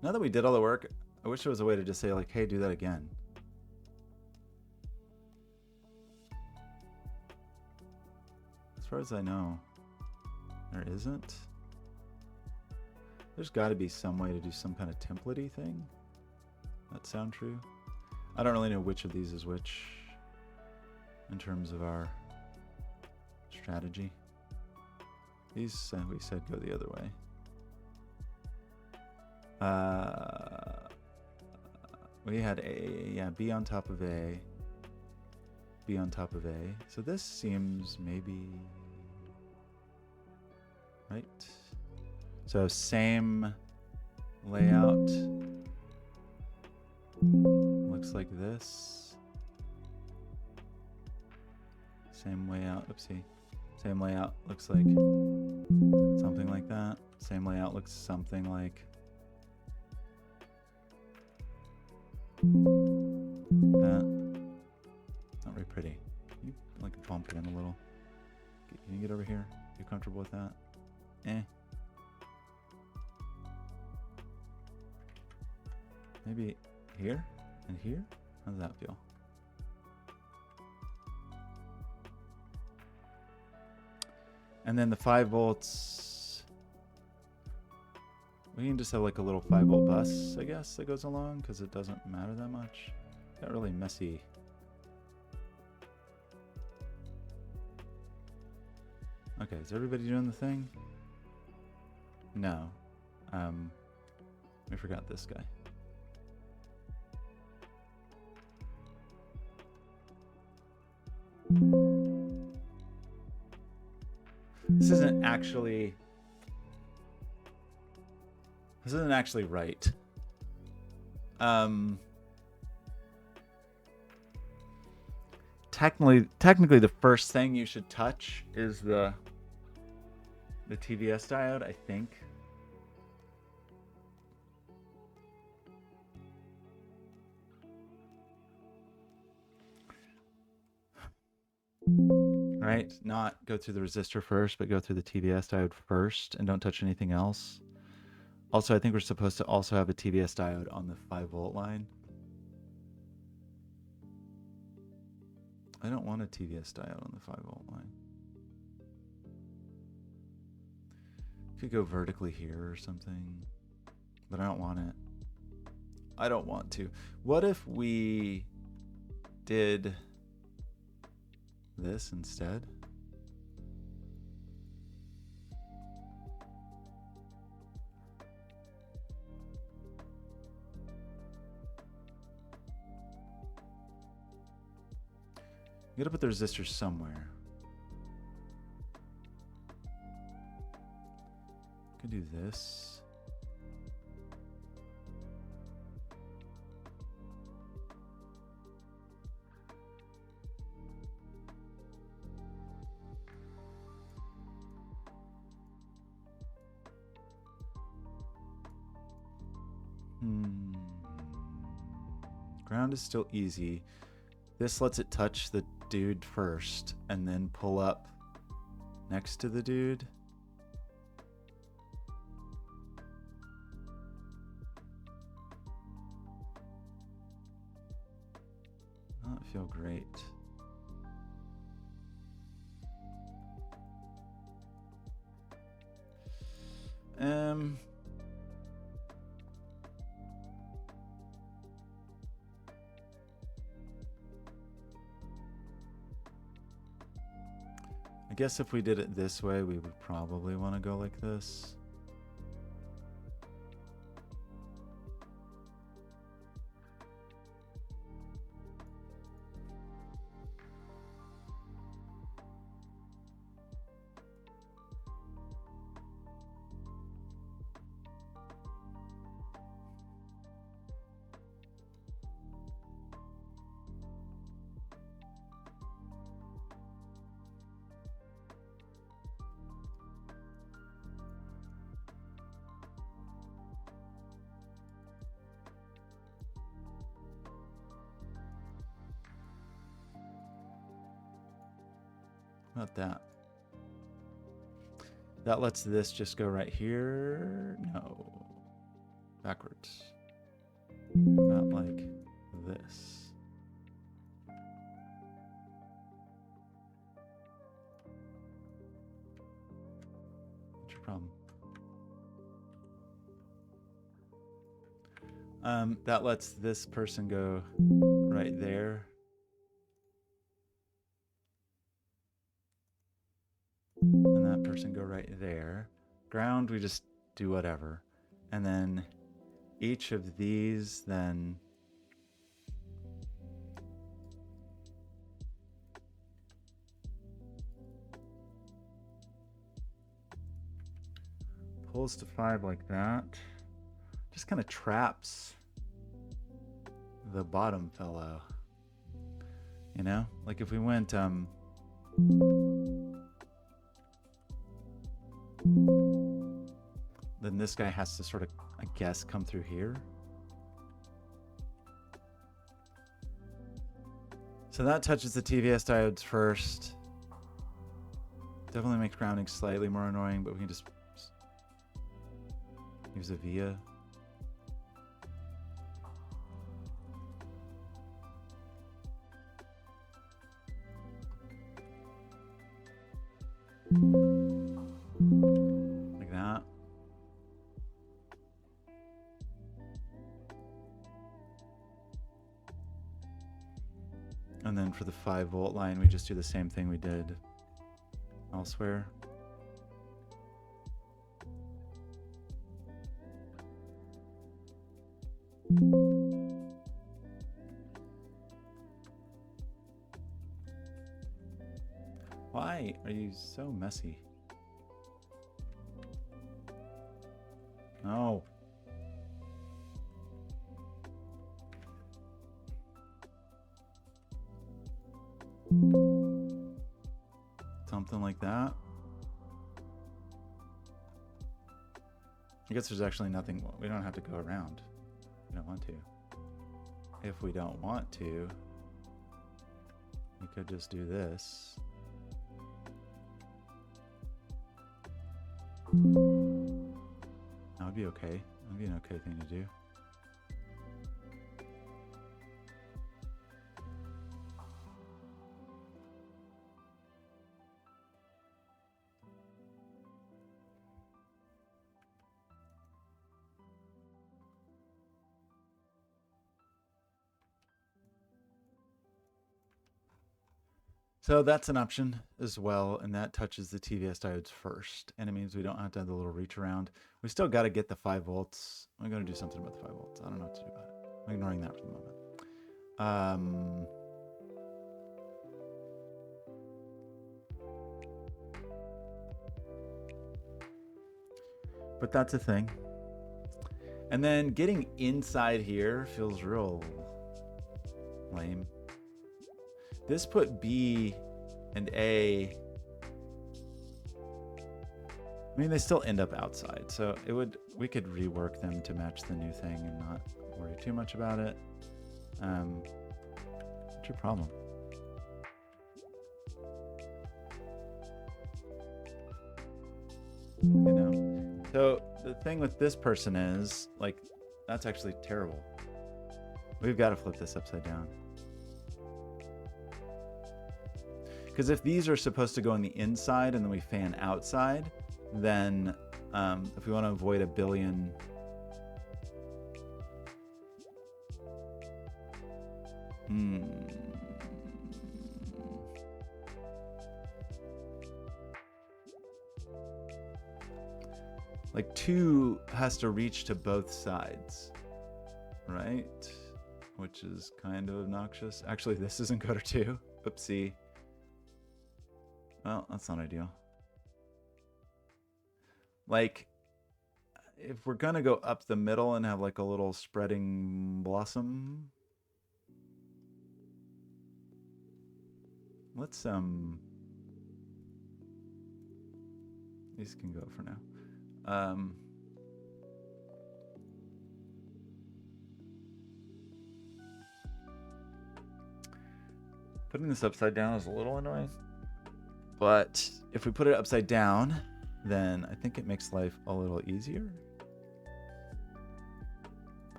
Now that we did all the work, I wish there was a way to just say, like, hey, do that again. As far as I know, there isn't. There's got to be some way to do some kind of template-y thing. That sound true? I don't really know which of these is which in terms of our strategy. These we said go the other way. We had A, yeah, B on top of A, B on top of A. So this seems maybe right. So same layout. Looks like this. Same layout. Oopsie. Same layout looks like something like that. Same layout looks something like that. Not very pretty. Can you like bump it in a little? Can you get over here? You comfortable with that? Eh. Maybe here and here? How does that feel? And then the 5 volts, we can just have like a little 5-volt bus, I guess, that goes along because it doesn't matter that much. Got really messy. Okay, is everybody doing the thing? No. We forgot this guy. This isn't actually right. technically the first thing you should touch is the TVS diode, I think. Right? Not go through the resistor first, but go through the TVS diode first and don't touch anything else. Also, I think we're supposed to also have a TVS diode on the 5-volt line. I don't want a TVS diode on the 5-volt line. Could go vertically here or something, but I don't want it. I don't want to. What if we did this instead? You gotta put the resistor somewhere. Could do this. Ground is still easy. This lets it touch the dude first and then pull up next to the dude. That feel great. I guess if we did it this way, we would probably want to go like this. About that. That lets this just go right here. No. Backwards. About like this. What's your problem? That lets this person go right there. And that person go right there. Ground, we just do whatever. And then each of these then pulls to 5 like that. Just kind of traps the bottom fellow. You know? Like if we went then this guy has to sort of, I guess, come through here. So that touches the TVS diodes first. Definitely makes grounding slightly more annoying, but we can just use a via. Like that. And then for the 5-volt line, we just do the same thing we did elsewhere. Why are you so messy? No. Something like that. I guess there's actually nothing, we don't have to go around. We don't want to. If we don't want to, we could just do this. That would be okay. That would be an okay thing to do. So that's an option as well, and that touches the TVS diodes first, and it means we don't have to have the little reach around. We still got to get the 5 volts. I'm going to do something about the 5 volts. I don't know what to do about it. I'm ignoring that for the moment. But that's a thing. And then getting inside here feels real lame. This put B and A. I mean, they still end up outside, so we could rework them to match the new thing and not worry too much about it. What's your problem? You know? So the thing with this person is, like, that's actually terrible. We've got to flip this upside down. Because if these are supposed to go on the inside and then we fan outside, then if we want to avoid a billion... Like 2 has to reach to both sides, right? Which is kind of obnoxious. Actually, this is encoder 2. Oopsie. Well, that's not ideal. Like, if we're gonna go up the middle and have like a little spreading blossom, let's these can go for now. Putting this upside down is a little annoying. But if we put it upside down, then I think it makes life a little easier.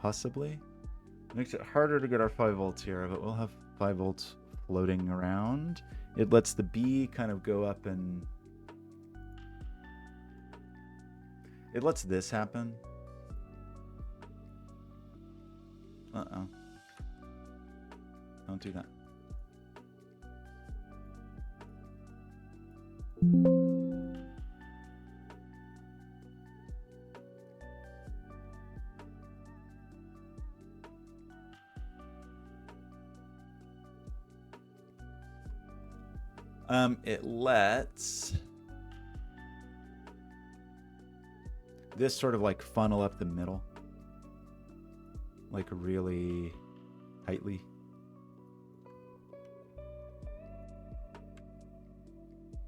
Possibly. It makes it harder to get our 5 volts here, but we'll have 5 volts floating around. It lets the B kind of go up and... It lets this happen. Uh-oh. Don't do that. It lets this sort of like funnel up the middle, like really tightly.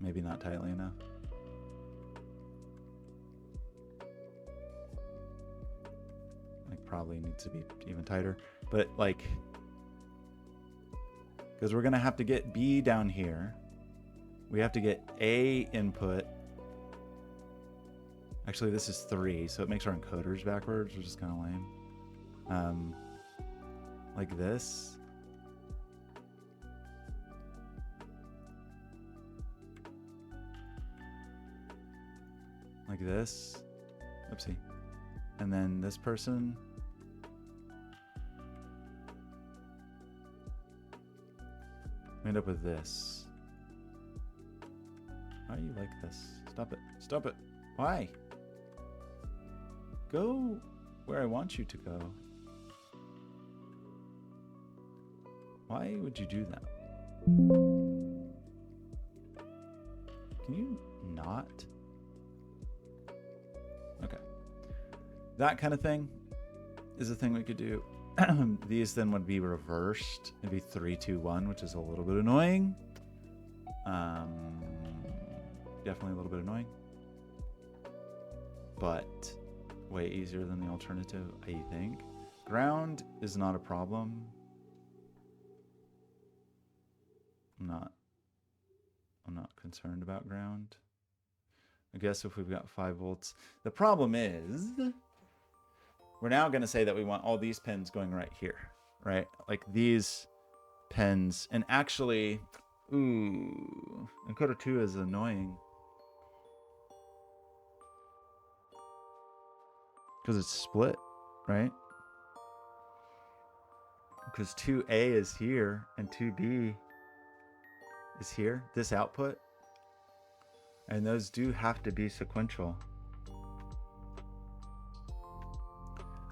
Maybe not tightly enough. Like probably needs to be even tighter, but like, because we're gonna have to get B down here. We have to get A input. Actually, this is 3, so it makes our encoders backwards, which is kind of lame. Like this. Like this. Oopsie. And then this person. We end up with this. Why are you like this? Stop it. Stop it. Why? Go where I want you to go. Why would you do that? Can you not? Okay. That kind of thing is a thing we could do. These then would be reversed. It'd be 3, 2, 1, which is a little bit annoying. Definitely a little bit annoying, but way easier than the alternative, I think. Ground is not a problem. I'm not concerned about ground. I guess if we've got 5 volts. The problem is we're now going to say that we want all these pins going right here, right? Like these pins. And actually, encoder 2 is annoying because it's split, right? Because 2A is here and 2B is here, this output. And those do have to be sequential.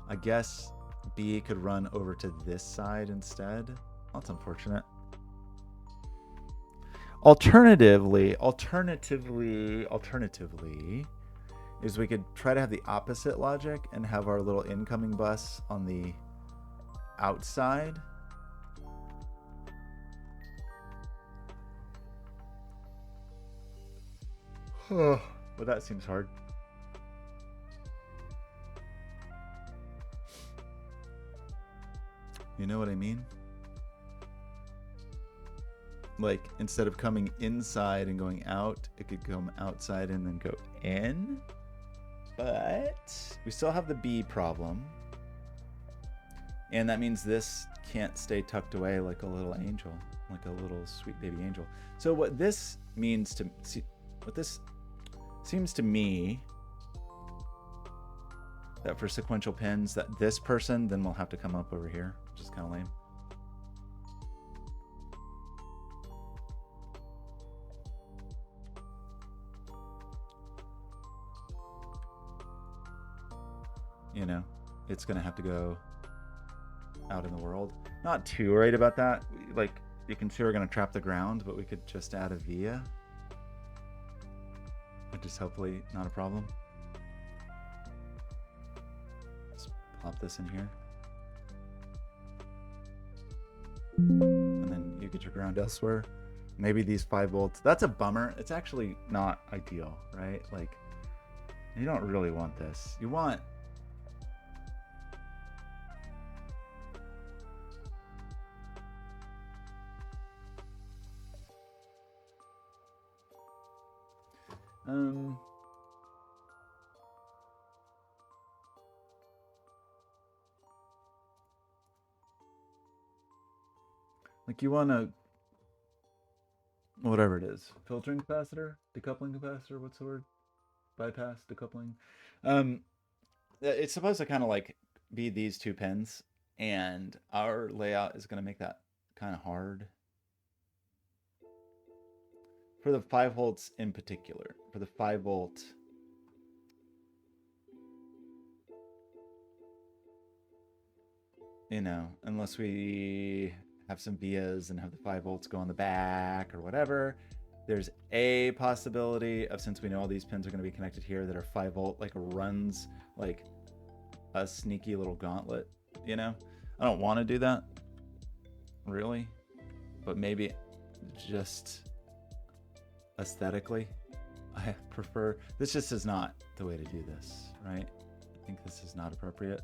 I guess B could run over to this side instead. That's unfortunate. Alternatively, is we could try to have the opposite logic and have our little incoming bus on the outside. But that seems hard. You know what I mean? Like, instead of coming inside and going out, it could come outside and then go in. But we still have the B problem. And that means this can't stay tucked away like a little angel, like a little sweet baby angel. So what this means to see, what this seems to me, that for sequential pins, that this person then will have to come up over here, which is kind of lame. You know, it's going to have to go out in the world. Not too worried about that. Like, you can see we're going to trap the ground, but we could just add a via, which is hopefully not a problem. Let's plop this in here. And then you get your ground elsewhere. Maybe these 5 volts. That's a bummer. It's actually not ideal, right? Like, you don't really want this. You want... like you want to, whatever it is, filtering capacitor, decoupling capacitor, what's the word? Bypass, decoupling. It's supposed to kind of like be these 2 pins, and our layout is going to make that kind of hard. For the 5 volts in particular, for the 5 volt, you know, unless we have some vias and have the 5 volts go on the back or whatever, there's a possibility of, since we know all these pins are going to be connected here, that our 5 volt like runs like a sneaky little gauntlet, you know? I don't want to do that, really, but maybe just aesthetically, I prefer, this just is not the way to do this, right? I think this is not appropriate.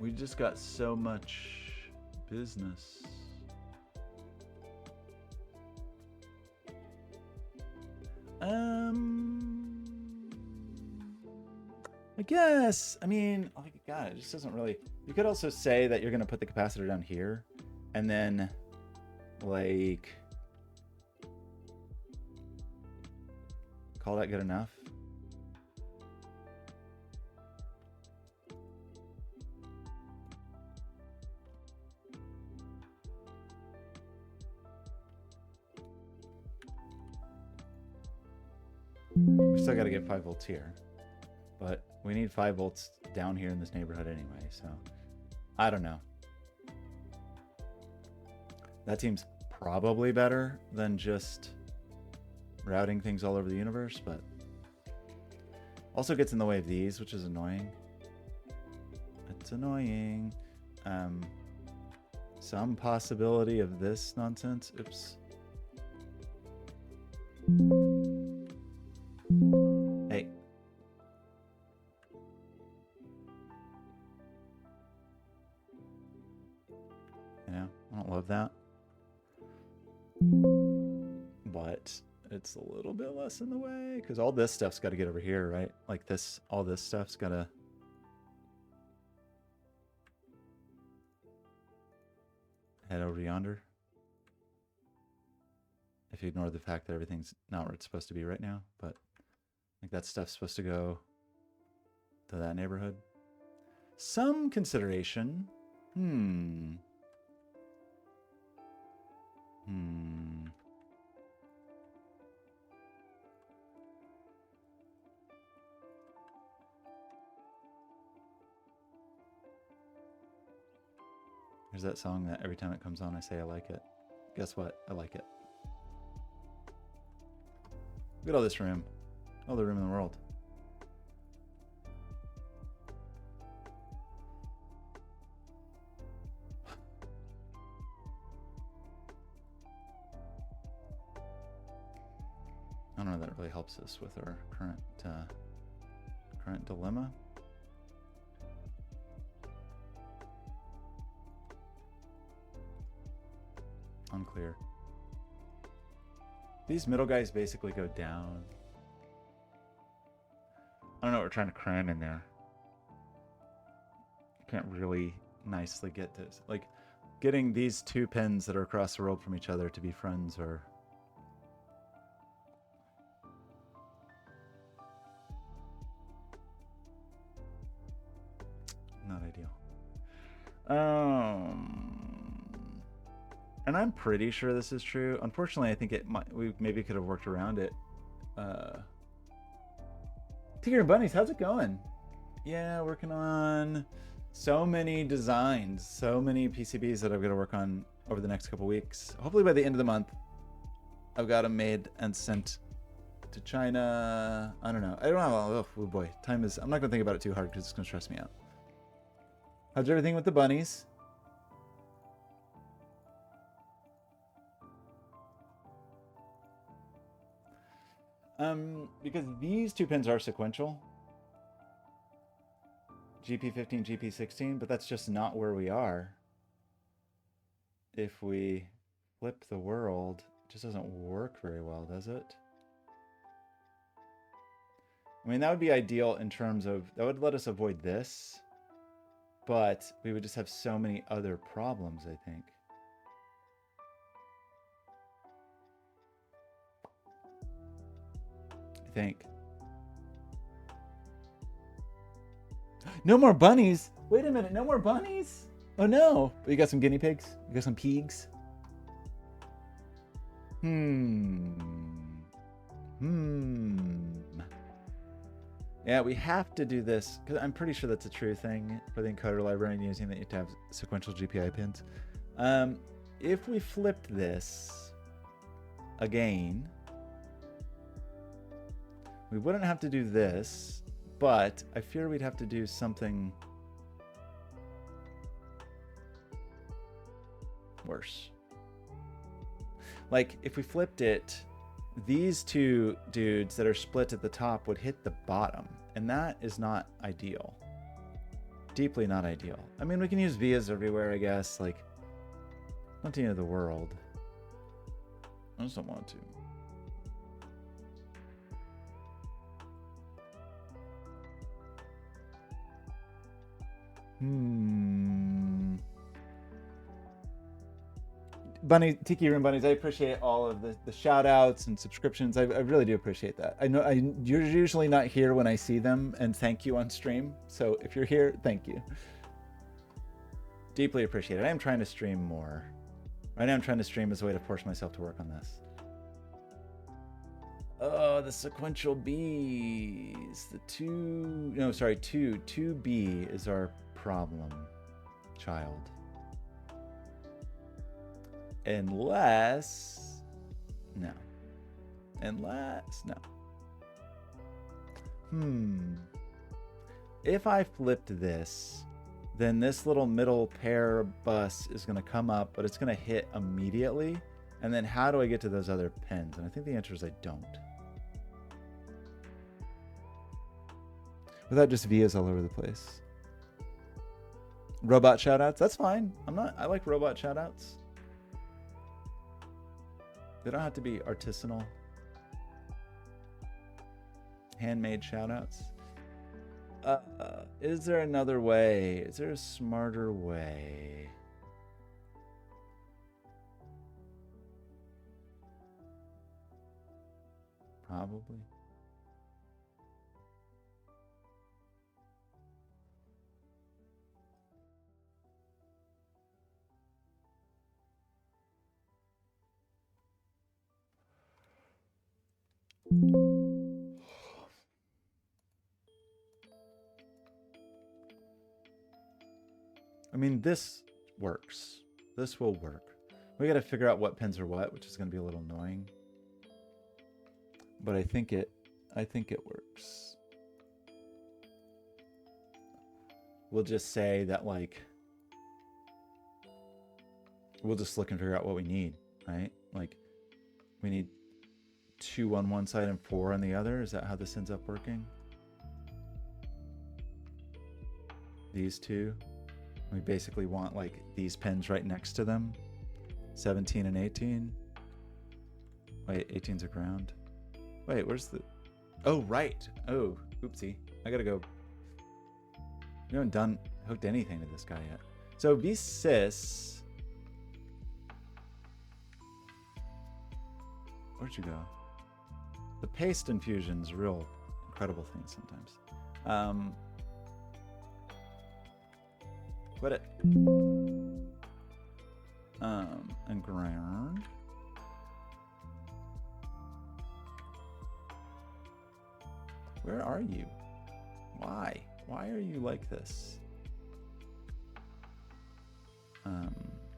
We just got so much business. I guess, I mean, oh my God, it just doesn't really, you could also say that you're going to put the capacitor down here and then like, call that good enough. We still got to get 5 volts here, but we need 5 volts down here in this neighborhood anyway, so I don't know. That seems probably better than just routing things all over the universe, but also gets in the way of these, which is annoying. It's annoying. Some possibility of this nonsense. Oops. Hey. You know, I don't love that. But it's a little bit less in the way because all this stuff's got to get over here, right? Like this, all this stuff's got to head over yonder. If you ignore the fact that everything's not where it's supposed to be right now, but like that stuff's supposed to go to that neighborhood. Some consideration. There's that song that every time it comes on, I say I like it. Guess what? I like it. Look at all this room. All the room in the world. I don't know if that really helps us with our current dilemma. Unclear. These middle guys basically go down. I don't know what we're trying to cram in there. Can't really nicely get this. Like, getting these two pins that are across the world from each other to be friends or... not ideal. And I'm pretty sure this is true. Unfortunately, I think it might, we maybe could have worked around it. Tigger and Bunnies, how's it going? Yeah, working on so many designs, so many PCBs that I've got to work on over the next couple weeks. Hopefully by the end of the month, I've got them made and sent to China. I don't know. I don't know. Oh boy, time is, I'm not going to think about it too hard because it's going to stress me out. How's everything with the bunnies? Because these two pins are sequential. GP15, GP16, but that's just not where we are. If we flip the world, it just doesn't work very well, does it? I mean, that would be ideal in terms of, that would let us avoid this, but we would just have so many other problems, I think. No more bunnies. Wait a minute, no more bunnies? Oh no. But you got some guinea pigs? You got some pigs? Yeah, we have to do this because I'm pretty sure that's a true thing for the encoder library and using that you have to have sequential GPI pins. If we flipped this again, we wouldn't have to do this, but I fear we'd have to do something worse. Like, if we flipped it, these two dudes that are split at the top would hit the bottom, and that is not ideal. Deeply not ideal. I mean, we can use vias everywhere, I guess, like, not the end of the world. I just don't want to. Bunny, Tiki Room Bunnies, I appreciate all of the shout outs and subscriptions. I really do appreciate that. I know you're usually not here when I see them, and thank you on stream. So if you're here, thank you. Deeply appreciate it. I am trying to stream more. Right now I'm trying to stream as a way to force myself to work on this. Oh, the sequential Bs. The 2B is our problem child. Unless, no. If I flipped this then this little middle pair bus is going to come up, but it's going to hit immediately. And then how do I get to those other pins? And I think the answer is I don't. Without just Vias all over the place. Robot shoutouts, that's fine. I like robot shoutouts. They don't have to be artisanal. Handmade shoutouts. Is there another way? Is there a smarter way? Probably. I mean, this works. This will work. We got to figure out what pins are what, which is going to be a little annoying. But I think it works. We'll just say that, like, we'll just look and figure out what we need, right? Like, we need 2 on one side and 4 on the other. Is that how this ends up working? These two. We basically want, like, these pins right next to them. 17 and 18. Wait, 18's a ground. Wait, where's the... Oh, right. Oh, oopsie. I gotta go... We haven't hooked anything to this guy yet. So V-sys... Where'd you go? The paste infusion's a real incredible thing sometimes. Quit it. And ground. Where are you? Why? Why are you like this?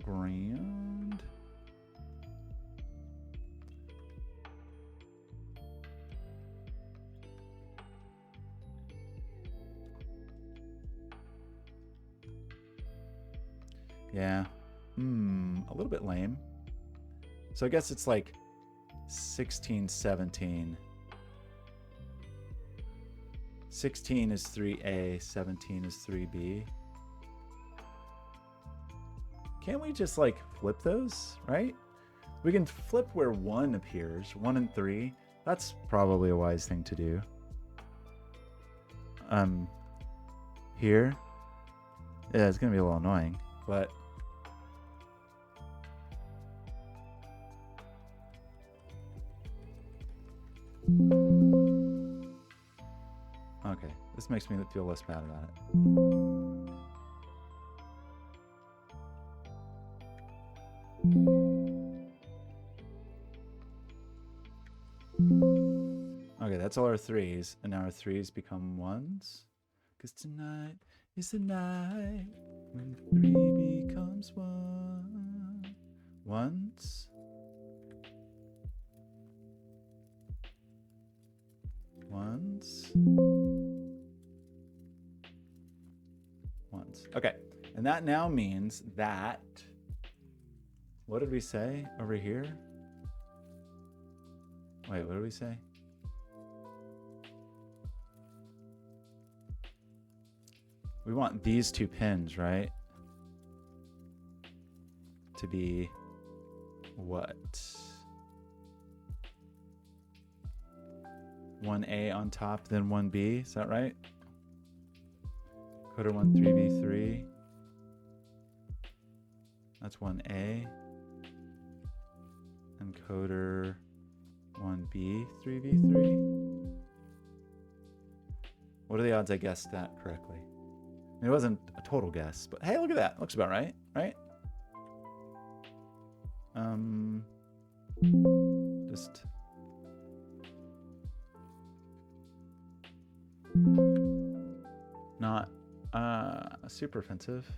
Ground. Yeah. A little bit lame. So I guess it's like 16, 17. 16 is 3A, 17 is 3B. Can't we just like flip those, right? We can flip where 1 appears, 1 and 3. That's probably a wise thing to do. Here. Yeah, it's gonna be a little annoying, but okay, this makes me feel less bad about it. Okay, that's all our 3s, and now our 3s become 1s. Because tonight is the night when 3 becomes 1. 1s. 1s. 1s. Okay, and that now means that, what did we say over here? Wait, what did we say? We want these 2 pins, right? To be what? 1A on top, then 1B, is that right? Coder 1, 3B3. That's 1A. And coder 1B, 3B3. What are the odds I guessed that correctly? It wasn't a total guess, but hey, look at that. Looks about right, right? Just not super offensive.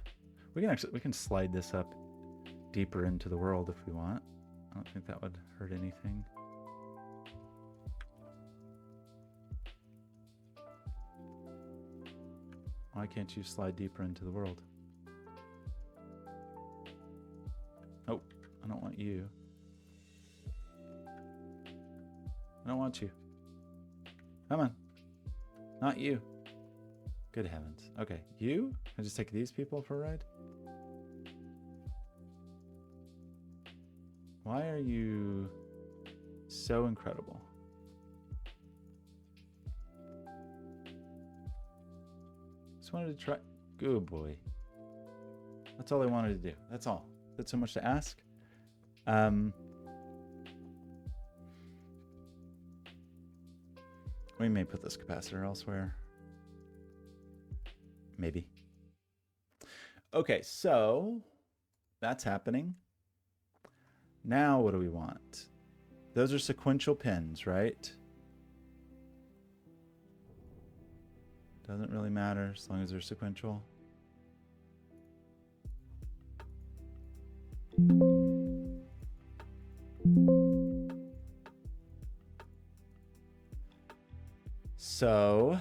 We can slide this up deeper into the world if we want. I don't think that would hurt anything. Why can't you slide deeper into the world? Oh, I don't want you. I don't want you. Come on. Not you. Good heavens. Okay, you? I just take these people for a ride? Why are you so incredible? Just wanted to try. Good boy. That's all I wanted to do. That's all. That's so much to ask. We may put this capacitor elsewhere. Maybe. Okay, so that's happening. Now what do we want? Those are sequential pins, right? Doesn't really matter as long as they're sequential. So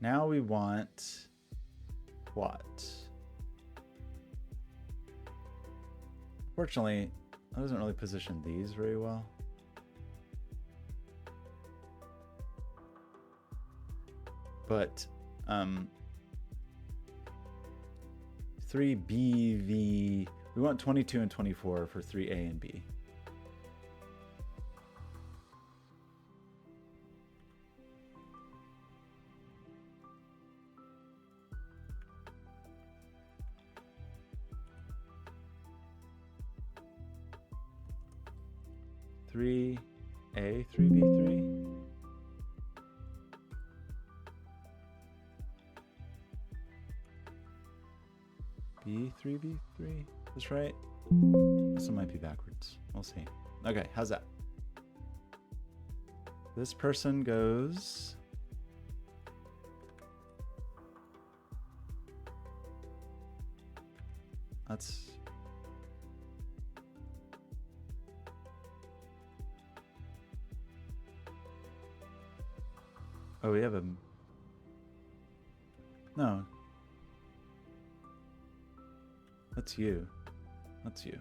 now we want what? Fortunately, that doesn't really position these very well. But 3BV, we want 22 and 24 for 3A and B. Three A, 3B3. B, 3B3. That's right. This one might be backwards. We'll see. Okay, how's that? This person goes. That's. Oh, we have a. No. That's you. That's you.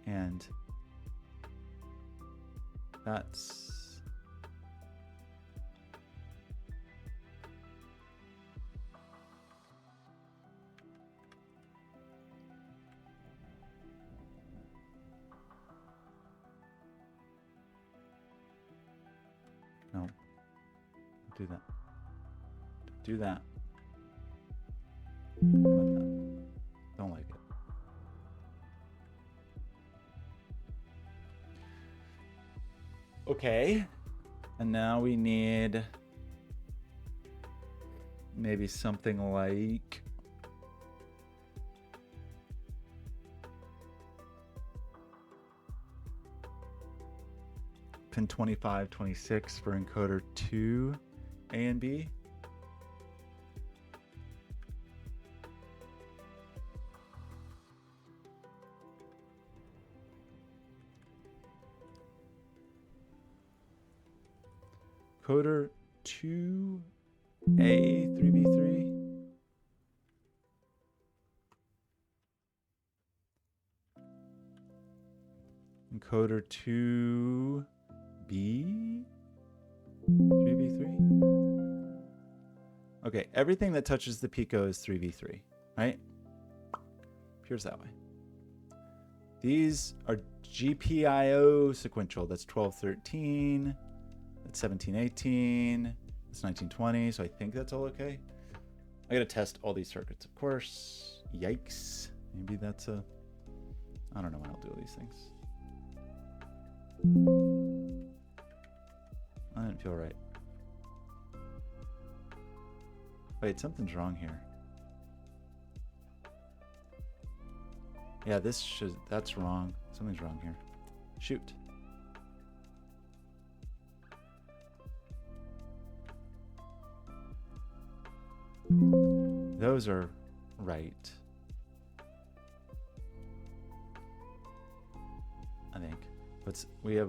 And that's. No. Don't do that. Don't do that. Don't like it. Okay. And now we need maybe something like pin 25, 26 for encoder 2, A and B. Encoder 2, A, 3B3. Encoder 2, B, 3B3. Okay, everything that touches the Pico is 3B3, right? Appears that way. These are GPIO sequential. That's 12, 13. That's 17, 18. That's 19, 20. So I think that's all okay. I gotta test all these circuits, of course. Yikes. Maybe that's a. I don't know when I'll do all these things. I didn't feel right. Wait, something's wrong here. Yeah, that's wrong. Something's wrong here. Shoot. Those are right. I think. But we have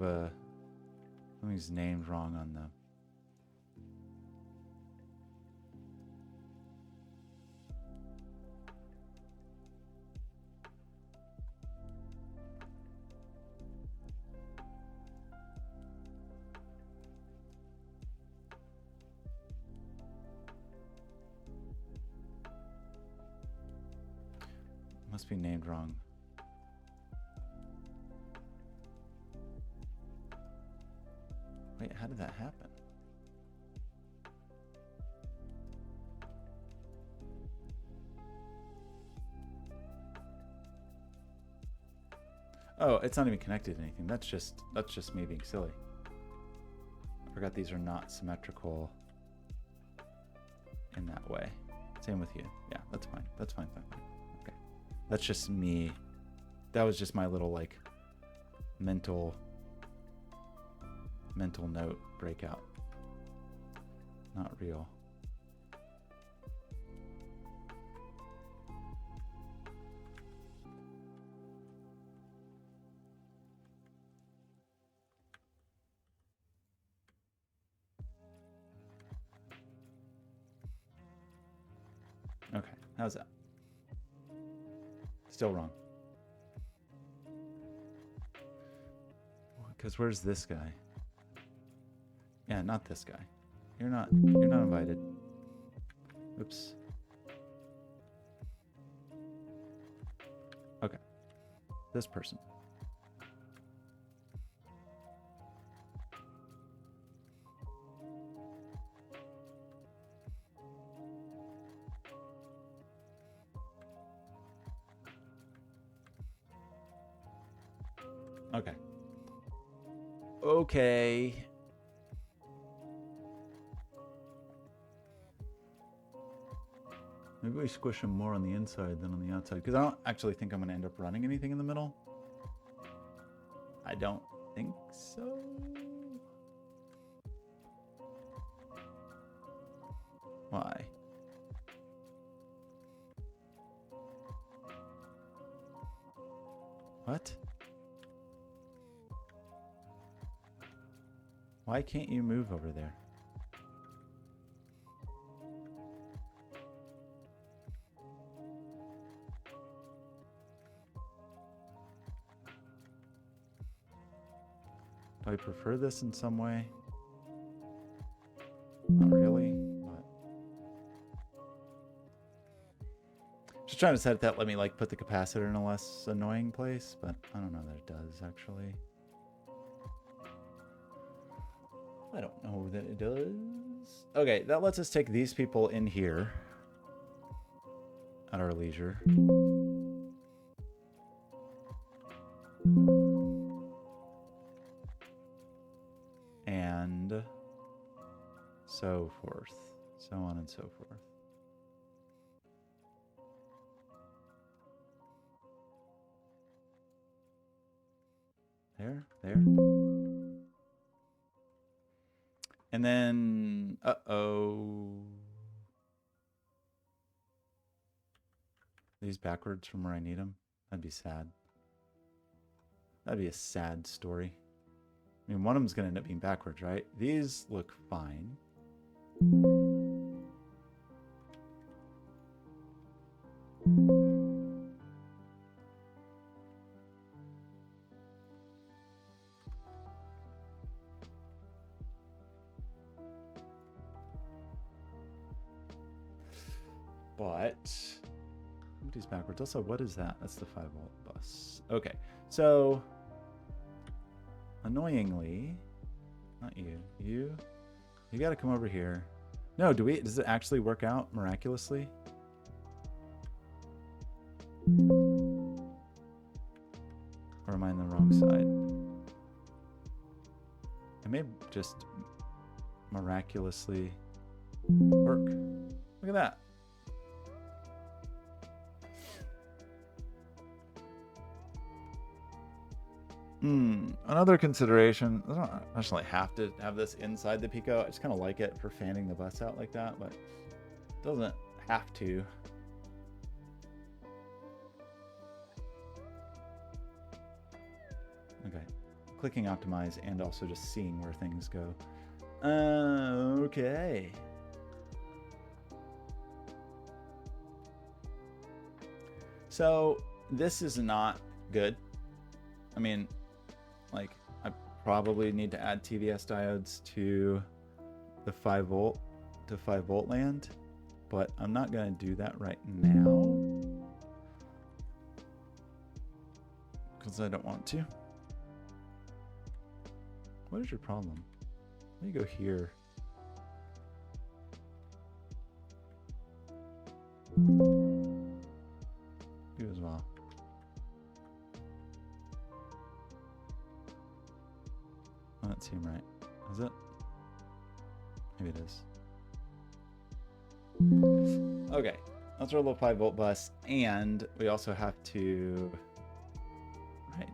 something's named wrong on the. Must be named wrong. Wait, how did that happen? Oh, it's not even connected to anything. That's just me being silly. I forgot these are not symmetrical in that way. Same with you. Yeah, that's fine. That's fine. Okay. That's just me. That was just my little like mental note breakout. Not real. Okay, how's that? Still wrong. Because where's this guy? Yeah, not this guy. You're not invited. Oops. Okay. This person. Okay. Okay. Maybe we squish them more on the inside than on the outside, because I don't actually think I'm going to end up running anything in the middle. I don't think so. Why? What? Why can't you move over there? Do I prefer this in some way? Not really, but just trying to set it that let me like put the capacitor in a less annoying place, but I don't know that it does actually. I don't know that it does. Okay, that lets us take these people in here at our leisure. And so forth. So on and so forth. There. And then, these backwards from where I need them. That'd be sad. That'd be a sad story. I mean, one of them's going to end up being backwards, right? These look fine. But somebody's backwards. Also, what is that? That's the 5-volt bus. Okay, so annoyingly, not you. You got to come over here. No, does it actually work out miraculously? Or am I on the wrong side? It may just miraculously work. Look at that. Another consideration, I don't actually have to have this inside the Pico. I just kind of like it for fanning the bus out like that, but it doesn't have to. Okay, clicking optimize and also just seeing where things go. Okay. So this is not good. I mean, like, I probably need to add TVS diodes to the 5-volt to 5-volt land, but I'm not going to do that right now. because I don't want to. What is your problem? Let me go here. You as well. Oh, that seemed right. Is it? Maybe it is. Okay, that's our little 5-volt bus, and we also have to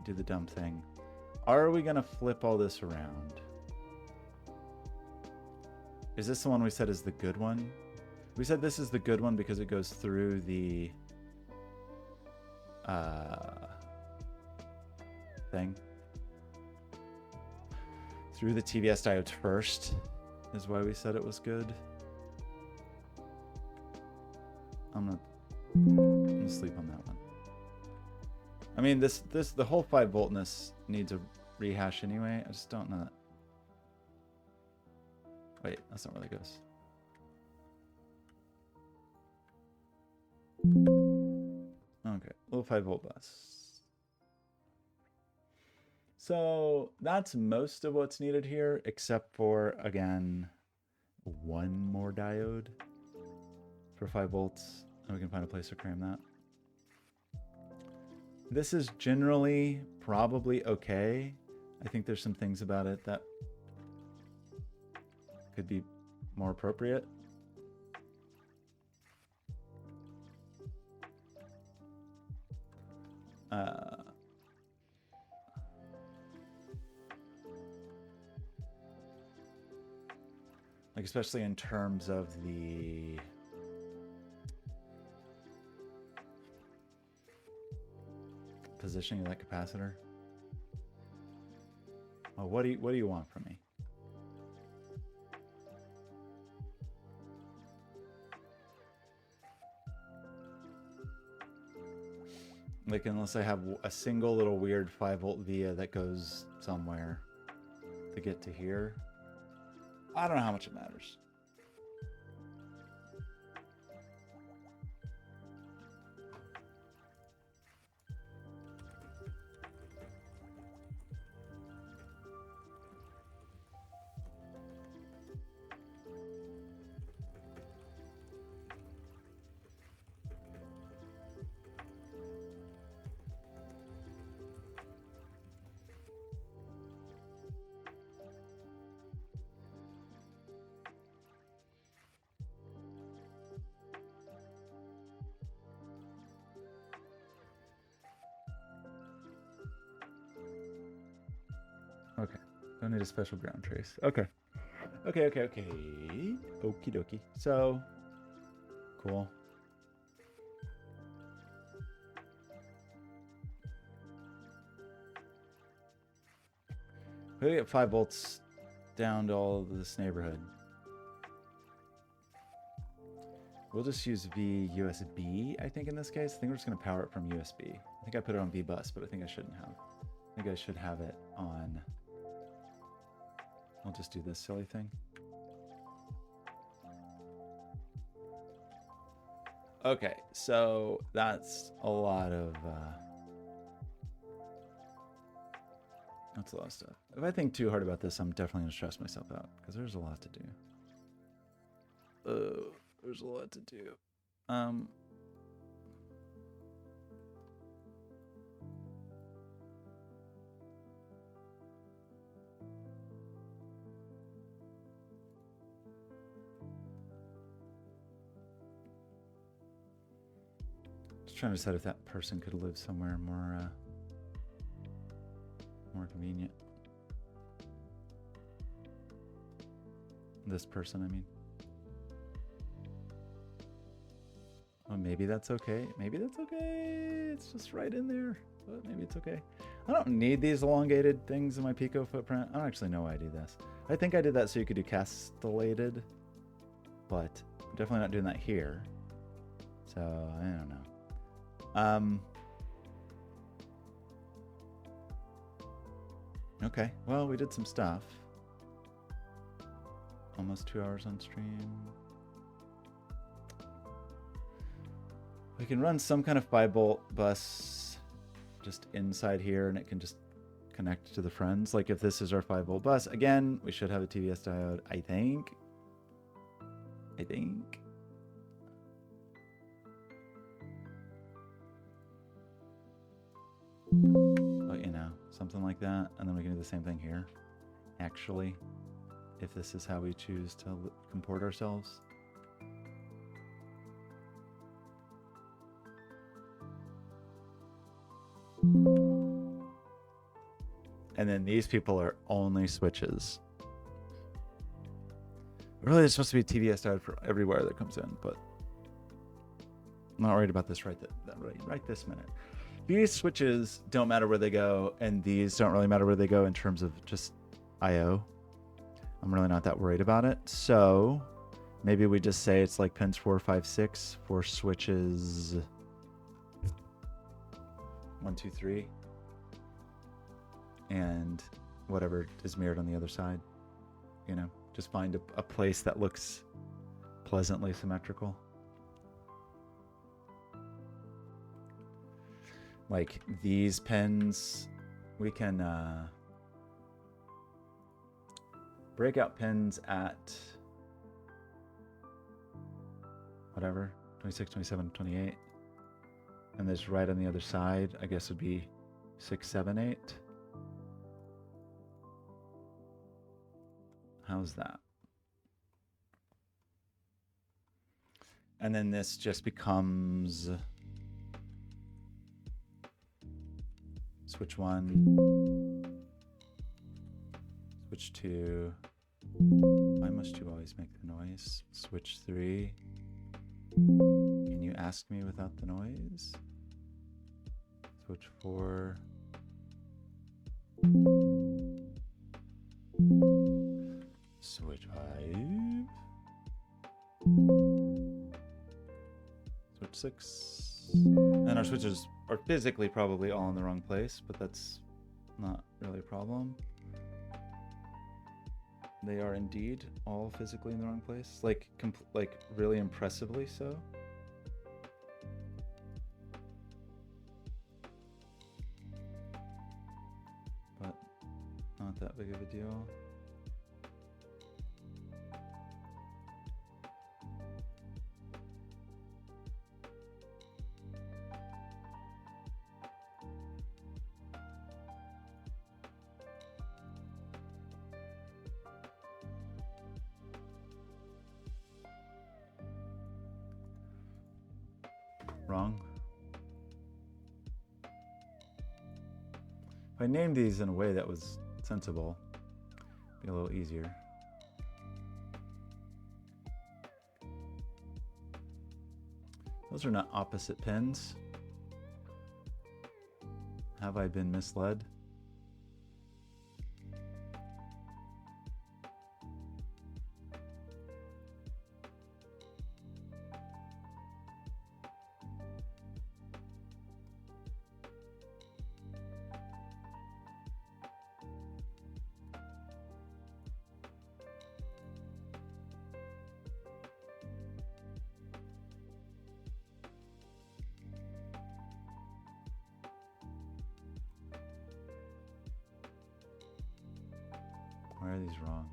do the dumb thing. Are we gonna flip all this around? Is this the one we said is the good one? We said this is the good one because it goes through the thing. Through the TVS diodes first is why we said it was good. I'm gonna sleep on that one. I mean, the whole 5-voltness needs a rehash anyway. I just don't know that. Wait, that's not where that goes. Okay, little 5-volt bus. So that's most of what's needed here, except for, again, one more diode for 5 volts, and we can find a place to cram that. This is generally probably okay. I think there's some things about it that could be more appropriate. Like especially in terms of the positioning of that capacitor. Oh, what do you want from me? Like unless I have a single little weird 5-volt via that goes somewhere to get to here, I don't know how much it matters. Okay, don't need a special ground trace. Okay. Okay. Okie dokie. So, cool. We get 5 volts down to all of this neighborhood. We'll just use VUSB, I think, in this case. I think we're just going to power it from USB. I think I put it on VBus, but I think I shouldn't have. I think I should have it on... I'll just do this silly thing. Okay, so that's a lot of... that's a lot of stuff. If I think too hard about this, I'm definitely going to stress myself out, because there's a lot to do. There's a lot to do. Just trying to decide if that person could live somewhere more convenient. This person, I mean. Well, maybe that's okay. Maybe that's okay. It's just right in there, but maybe it's okay. I don't need these elongated things in my Pico footprint. I don't actually know why I do this. I think I did that so you could do castellated, but I'm definitely not doing that here. So I don't know. Okay, well, we did some stuff. Almost 2 hours on stream. We can run some kind of 5-volt bus just inside here, and it can just connect to the friends. Like if this is our 5-volt bus, again, we should have a TVS diode, I think. But you know, something like that. And then we can do the same thing here, actually, if this is how we choose to comport ourselves. And then these people are only switches. Really, there's supposed to be a TVS diode for every wire that comes in, but I'm not worried about this right this minute. These switches don't matter where they go, and these don't really matter where they go in terms of just I/O. I'm really not that worried about it. So maybe we just say it's like pins 4, 5, 6 for switches 1, 2, 3. And whatever is mirrored on the other side, you know, just find a place that looks pleasantly symmetrical. Like these pins, we can break out pins at whatever, 26, 27, 28. And this right on the other side, I guess would be 6, 7, 8. How's that? And then this just becomes switch 1, switch 2. Why must you always make the noise? Switch 3. Can you ask me without the noise? Switch 4. Switch 5. Switch 6. And our switches are physically probably all in the wrong place, but that's not really a problem. They are indeed all physically in the wrong place, like really impressively so. But not that big of a deal. Wrong. If I named these in a way that was sensible, it'd be a little easier. Those are not opposite pins. Have I been misled? Why are these wrong?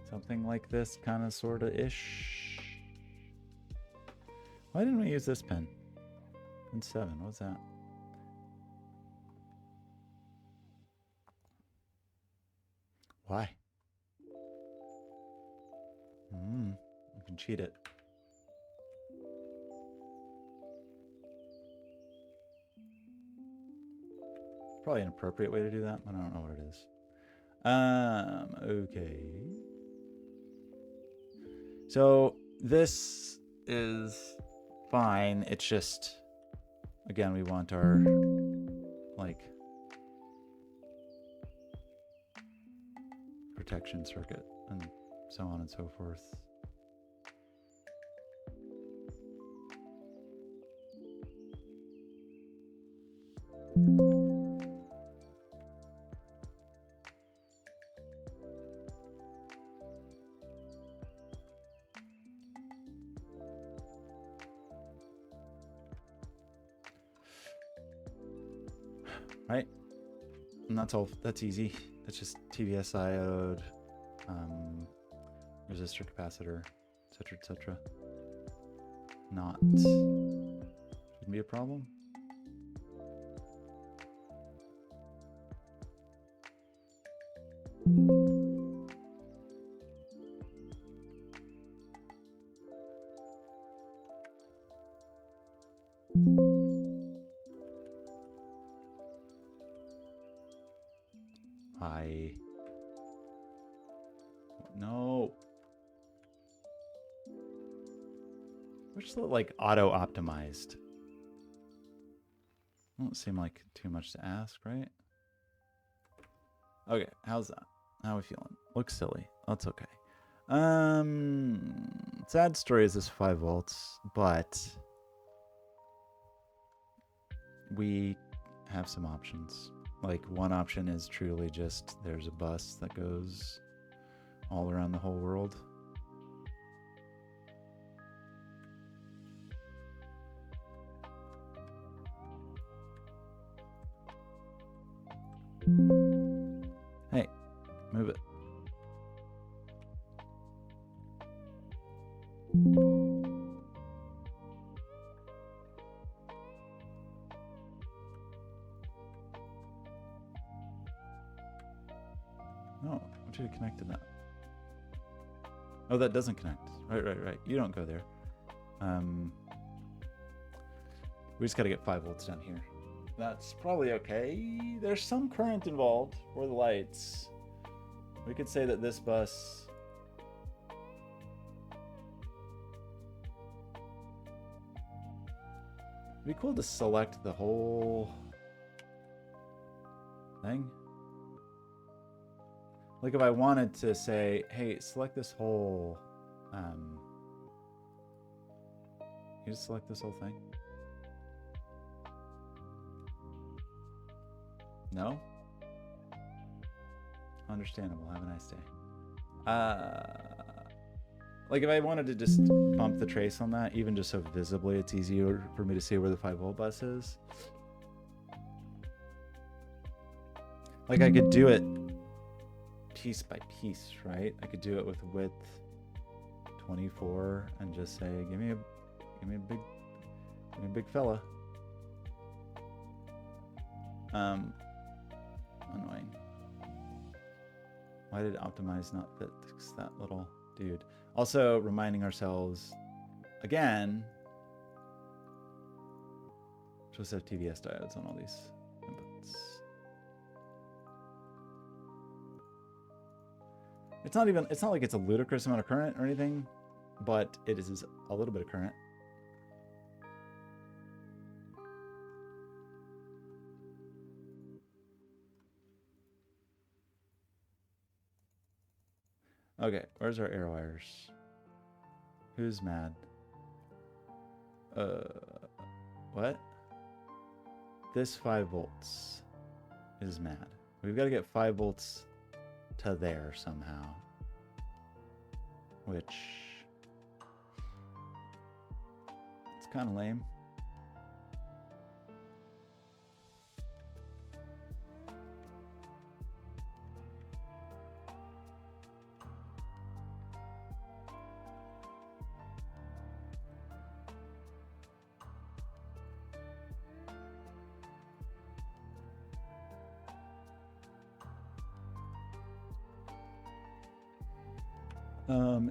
Something like this, kind of, sort of ish. Why didn't we use this pen? Pin 7, what's that? Why? You can cheat it. Probably an appropriate way to do that, but I don't know what it is. Okay. So this is fine. It's just, again, we want our, like, protection circuit and so on and so forth. Right? And that's all. That's easy. That's just TVS diode, resistor, capacitor, etc., etc. Not shouldn't be a problem. No. Which look like auto-optimized. Don't seem like too much to ask, right? Okay, how's that? How are we feeling? Looks silly. That's okay. Sad story is this 5 volts, but we have some options. Like, one option is truly just there's a bus that goes all around the whole world. Hey, move it. No, I want you to connect to that. Oh, that doesn't connect. Right. You don't go there. We just got to get 5 volts down here. That's probably okay. There's some current involved for the lights. We could say that this bus it'd be cool to select the whole thing. Like if I wanted to say, hey, select this whole, you just select this whole thing? No? Understandable. Have a nice day. Like if I wanted to just bump the trace on that, even just so visibly it's easier for me to see where the 5 volt bus is. Like I could do it piece by piece, right? I could do it with width 24 and just say, give me a big fella. Annoying. Why did optimize not fix that little dude? Also reminding ourselves again, supposed to have TVS diodes on all these inputs. It's not like it's a ludicrous amount of current or anything, but it is a little bit of current. Okay, where's our air wires? Who's mad? What? This 5 volts is mad. We've got to get 5 volts to there somehow. Which it's kind of lame.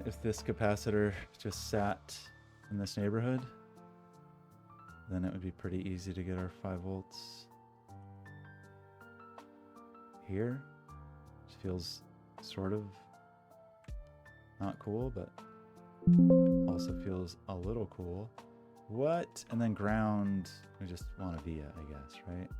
If this capacitor just sat in this neighborhood, then it would be pretty easy to get our 5 volts here. Which feels sort of not cool, but also feels a little cool. What? And then ground, we just want a via, I guess, right?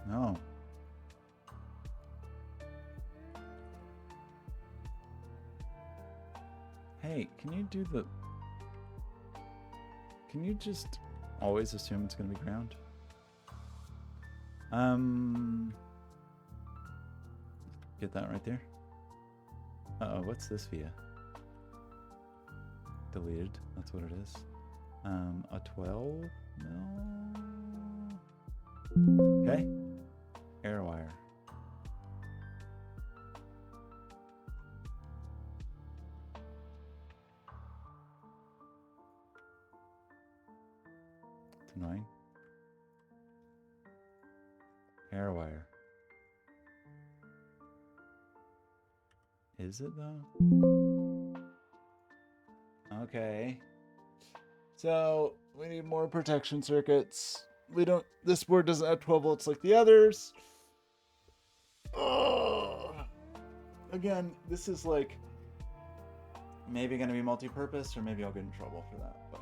No. Hey, can you do the... Can you just always assume it's going to be ground? Get that right there. Uh-oh, what's this via? Deleted, that's what it is. A 12? No. Okay. Air wire. It's annoying. Air wire. Is it though? Okay. So we need more protection circuits. This board doesn't have 12 volts like the others. Oh. Again, this is like maybe going to be multi-purpose, or maybe I'll get in trouble for that. But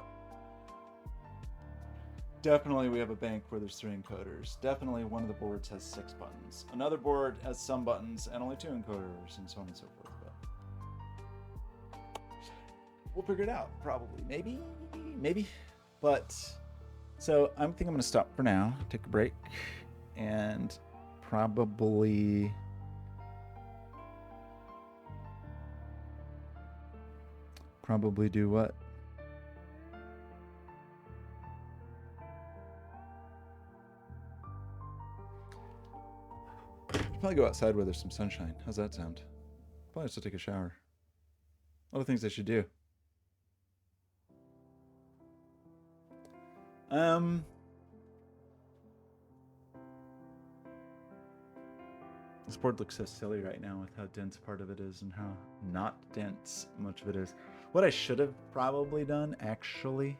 definitely we have a bank where there's 3 encoders. Definitely one of the boards has 6 buttons. Another board has some buttons and only 2 encoders, and so on and so forth. But we'll figure it out, probably. Maybe. But so I think I'm going to stop for now, take a break, and probably do what? Probably go outside where there's some sunshine. How's that sound? Probably still take a shower. Other things I should do. This board looks so silly right now with how dense part of it is and how not dense much of it is. What I should have probably done, actually,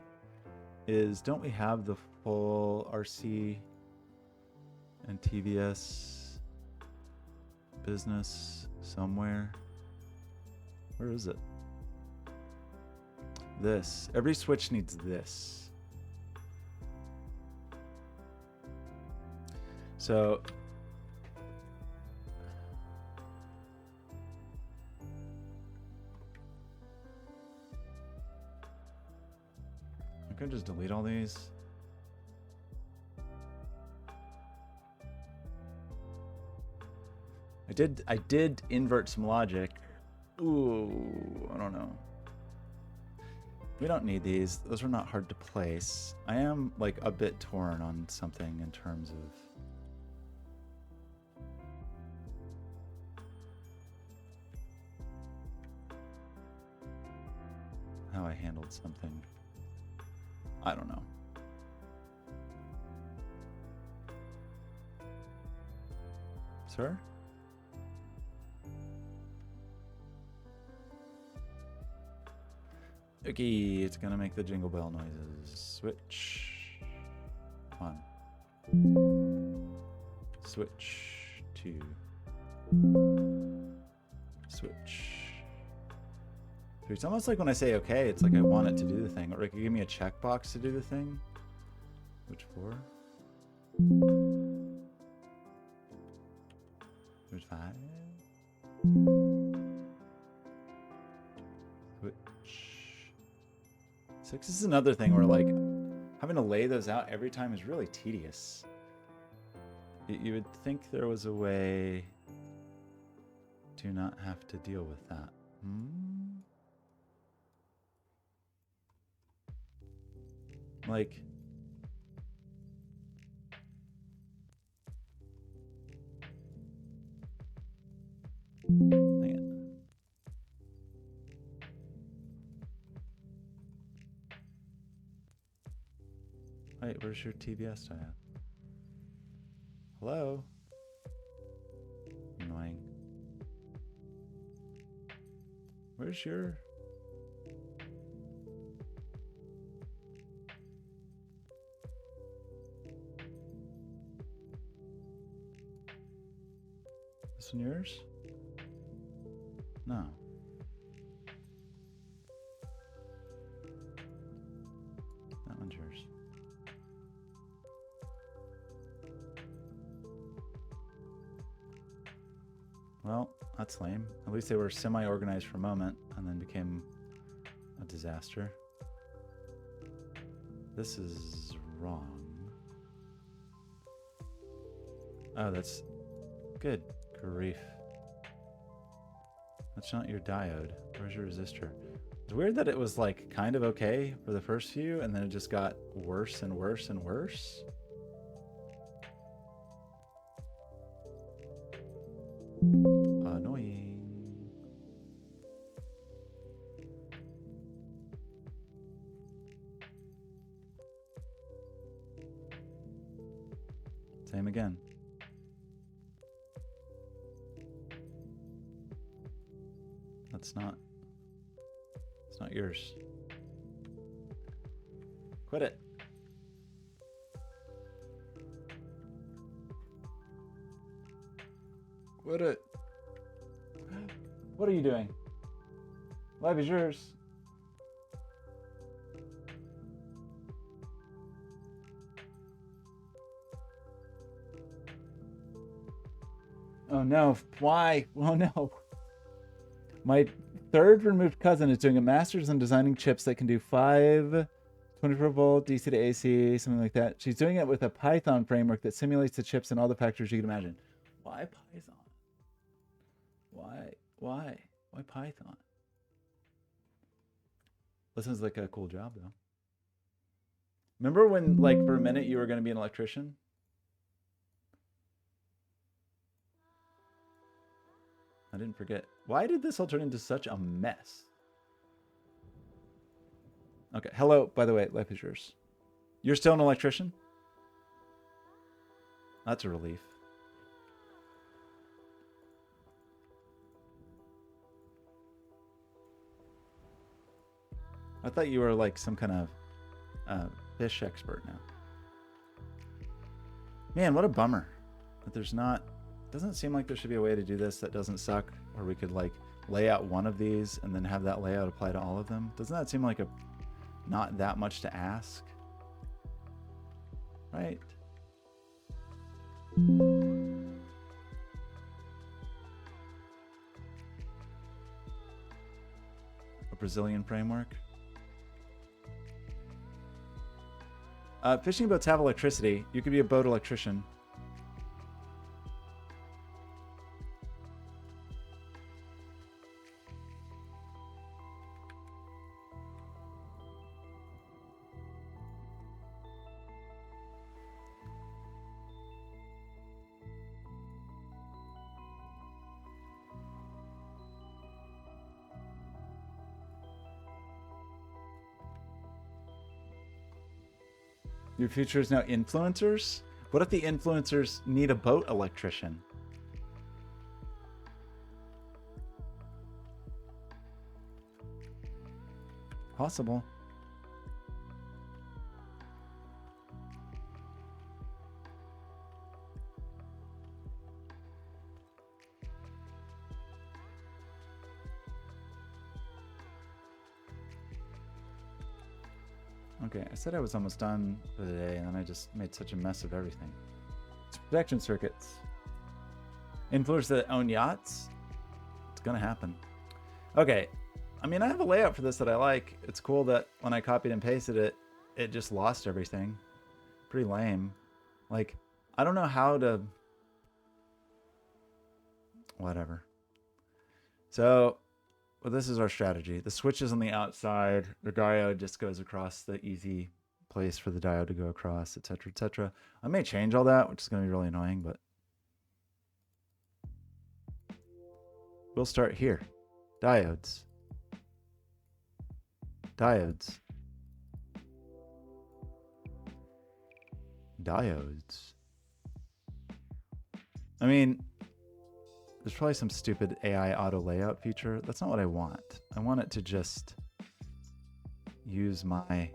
is don't we have the full RC and TVS business somewhere? Where is it? This. Every switch needs this. So I could just delete all these. I did invert some logic. Ooh, I don't know. We don't need these. Those are not hard to place. I am like a bit torn on something in terms of how I handled something. I don't know. Sir? Okay, it's gonna make the jingle bell noises. Switch. On. Switch. 2. Switch. It's almost like when I say okay, it's like I want it to do the thing. Or it could give me a checkbox to do the thing. Switch 4. Switch 5. Switch 6 is another thing where like having to lay those out every time is really tedious. You would think there was a way to not have to deal with that. Like, dang it. Wait, where's your TBS tie at? Hello? Annoying. Where's your... This one yours? No. That one's yours. Well, that's lame. At least they were semi-organized for a moment and then became a disaster. This is wrong. Oh, that's good grief. That's not your diode. Where's your resistor? It's weird that it was like kind of okay for the first few and then it just got worse and worse and worse. Annoying. Same again. It's not yours. Quit it. Quit it. What are you doing? Life is yours. Oh no, why? Oh no. My third removed cousin is doing a master's in designing chips that can do 24-volt DC to AC, something like that. She's doing it with a Python framework that simulates the chips and all the factors you can imagine. Why Python? Why Python? This is like a cool job though. Remember when like for a minute you were going to be an electrician? I didn't forget. Why did this all turn into such a mess? Okay. Hello, by the way, life is yours. You're still an electrician? That's a relief. I thought you were like some kind of fish expert now. Man, what a bummer that there's not. Doesn't seem like there should be a way to do this that doesn't suck, or we could like lay out one of these and then have that layout apply to all of them. Doesn't that seem like a not that much to ask? Right? A Brazilian framework. Fishing boats have electricity. You could be a boat electrician. Your future is now influencers? What if the influencers need a boat electrician? Possible. Okay, I said I was almost done for the day, and then I just made such a mess of everything. It's protection circuits. Influencers that own yachts? It's gonna happen. Okay, I mean, I have a layout for this that I like. It's cool that when I copied and pasted it, it just lost everything. Pretty lame. Like, I don't know how to... Whatever. So... Well, this is our strategy. The switch is on the outside. The diode just goes across the easy place for the diode to go across, etc., etc. I may change all that, which is going to be really annoying, but we'll start here. Diodes. Diodes. Diodes. I mean... There's probably some stupid AI auto layout feature. That's not what I want. I want it to just use my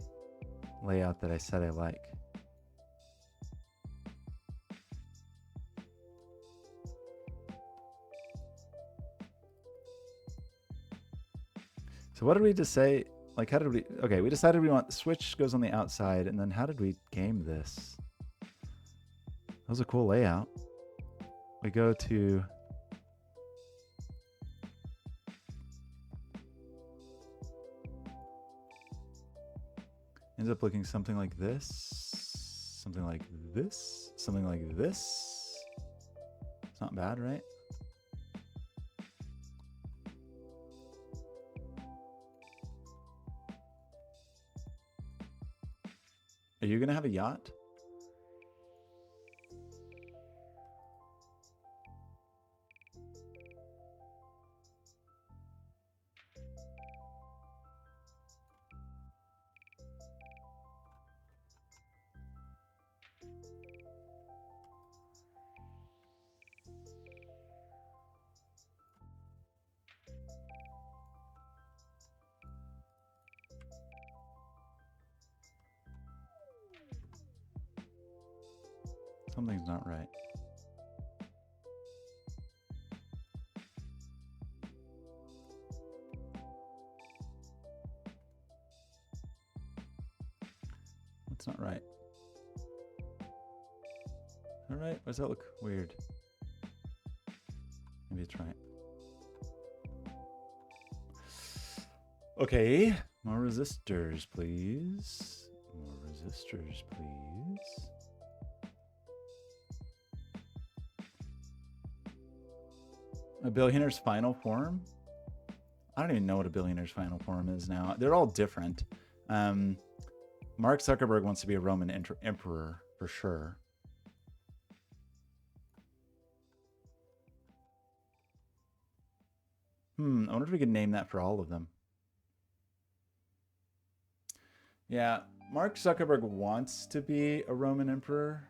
layout that I said I like. So what did we just say? Like, how did we... Okay, we decided we want... The switch goes on the outside, and then how did we game this? That was a cool layout. We go to... Ends up looking something like this. Something like this. Something like this. It's not bad, right? Are you gonna have a yacht? Something's not right. That's not right. All right, why does that look weird? Maybe it's right. Okay, more resistors, please. More resistors, please. A billionaire's final form? I don't even know what a billionaire's final form is now. They're all different. Mark Zuckerberg wants to be a Roman emperor for sure. I wonder if we could name that for all of them. Yeah, Mark Zuckerberg wants to be a Roman emperor.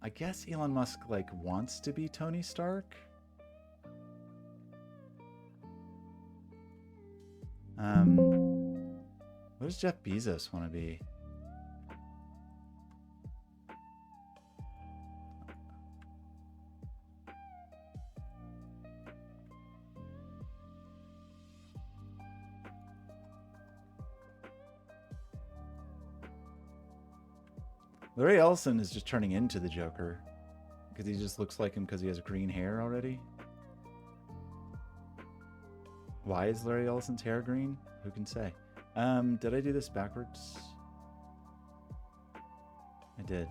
I guess Elon Musk like wants to be Tony Stark. What does Jeff Bezos want to be? Larry Ellison is just turning into the Joker because he just looks like him because he has green hair already. Why is Larry Ellison's hair green? Who can say? Did I do this backwards? I did.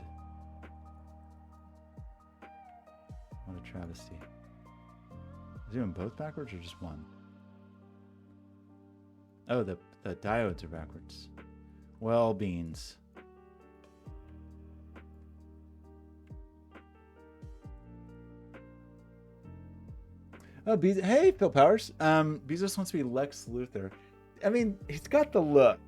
What a travesty. Is he doing both backwards or just one? Oh, the diodes are backwards. Well, beans. Oh, hey, Phil Powers. Bezos wants to be Lex Luthor. I mean, he's got the look.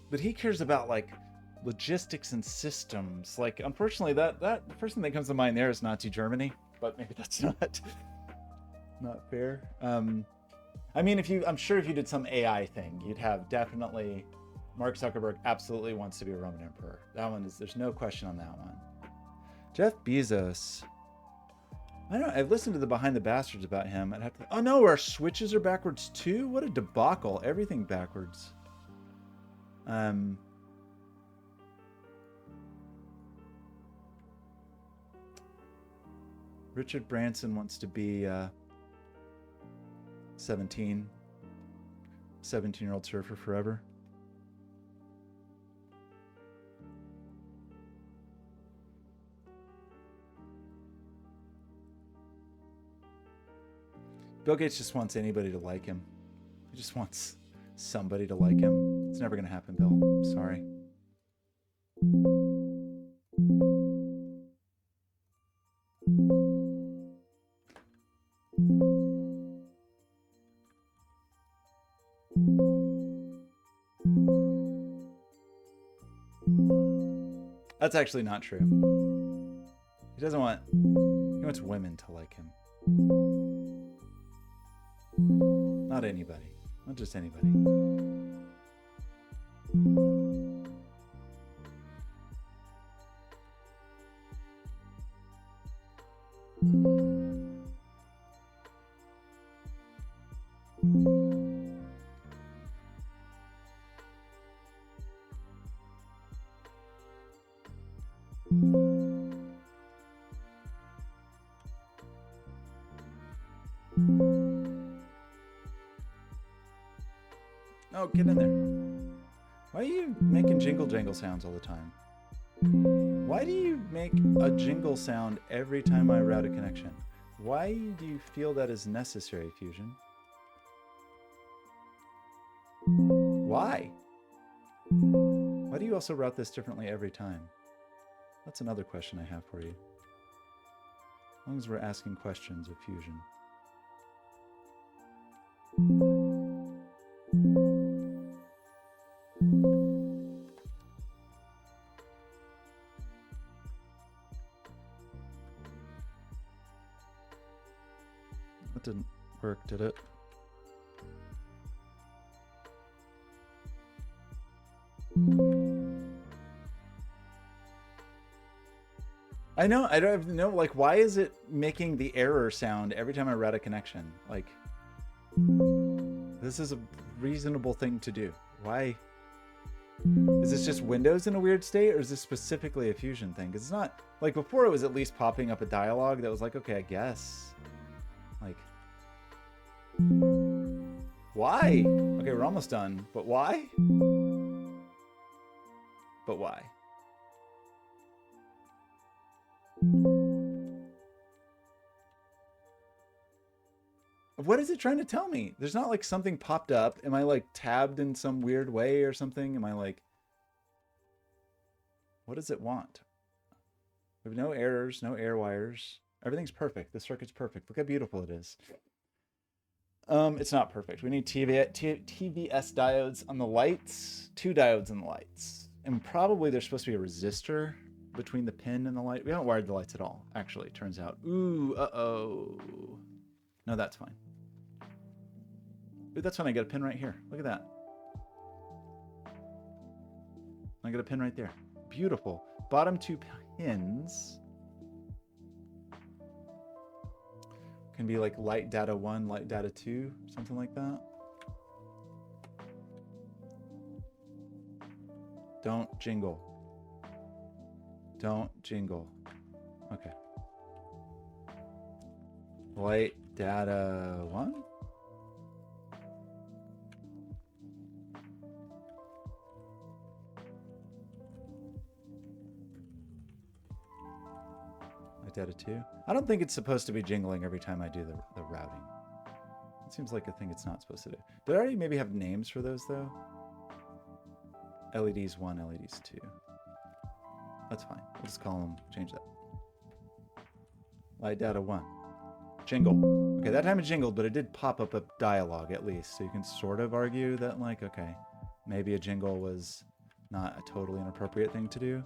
But he cares about like logistics and systems. Like, unfortunately, that the first thing that comes to mind there is Nazi Germany. But maybe that's not fair. I mean, I'm sure if you did some AI thing, you'd have definitely. Mark Zuckerberg absolutely wants to be a Roman emperor. That one is, there's no question on that one. Jeff Bezos. I don't know. I've listened to the Behind the Bastards about him. I'd have to. Oh no, our switches are backwards too. What a debacle! Everything backwards. Richard Branson wants to be 17-year-old surfer forever. Bill Gates just wants anybody to like him. He just wants somebody to like him. It's never going to happen, Bill. I'm sorry. That's actually not true. He doesn't want... He wants women to like him. Not anybody. Not just anybody. Oh, get in there. Why are you making jingle jangle sounds all the time? Why do you make a jingle sound every time I route a connection? Why do you feel that is necessary, Fusion? Why? Why do you also route this differently every time? That's another question I have for you. As long as we're asking questions of Fusion. That didn't work, did it? I know, I don't know, like, why is it making the error sound every time I route a connection? Like, this is a reasonable thing to do. Why? Is this just Windows in a weird state, or is this specifically a Fusion thing? Because it's not, like, before it was at least popping up a dialogue that was like, okay, I guess. Like, why? Okay, we're almost done, but why? But why? What is it trying to tell me? There's not like something popped up. Am I like tabbed in some weird way or something? Am I like, what does it want? We have no errors, no air wires. Everything's perfect. The circuit's perfect. Look how beautiful it is. It's not perfect. We need TVS diodes on the lights, 2 diodes on the lights. And probably there's supposed to be a resistor between the pin and the light. We haven't wired the lights at all, actually, it turns out. Ooh, uh-oh. No, that's fine. Ooh, that's fine. I got a pin right here. Look at that. I got a pin right there. Beautiful. Bottom 2 pins can be like light data 1, light data 2, something like that. Don't jingle. Don't jingle. Okay. Light data 1? Light data 2? I don't think it's supposed to be jingling every time I do the routing. It seems like a thing it's not supposed to do. Did I already maybe have names for those though? LEDs 1, LEDs 2. That's fine. We'll just call them, change that. Light data 1. Jingle. Okay, that time it jingled, but it did pop up a dialogue at least. So you can sort of argue that, like, okay, maybe a jingle was not a totally inappropriate thing to do.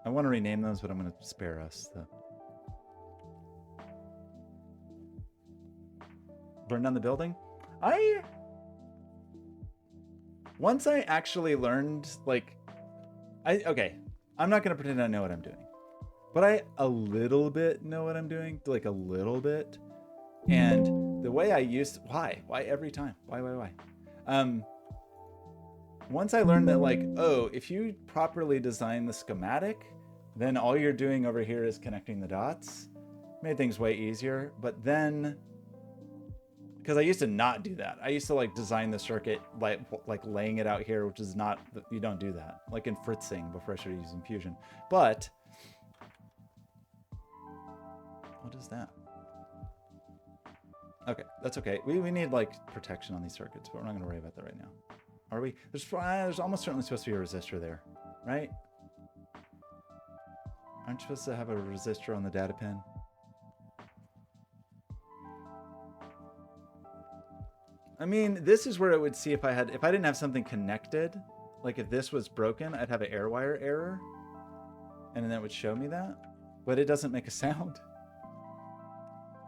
I want to rename those, but I'm going to spare us the... Burn down the building? Once I actually learned, like, okay, I'm not going to pretend I know what I'm doing, but I a little bit know what I'm doing, like a little bit. And the way I used, why every time? Why? Once I learned that, like, oh, if you properly design the schematic, then all you're doing over here is connecting the dots. Made things way easier, but then, because I used to not do that. I used to like design the circuit like laying it out here, which is not, you don't do that. Like in fritzing before I started using Fusion. But what is that? Okay, that's okay. We need like protection on these circuits, but we're not going to worry about that right now. Are we? There's almost certainly supposed to be a resistor there, right? Aren't you supposed to have a resistor on the data pin? I mean, this is where it would see if I didn't have something connected, like if this was broken, I'd have an air wire error, and then that would show me that, but it doesn't make a sound.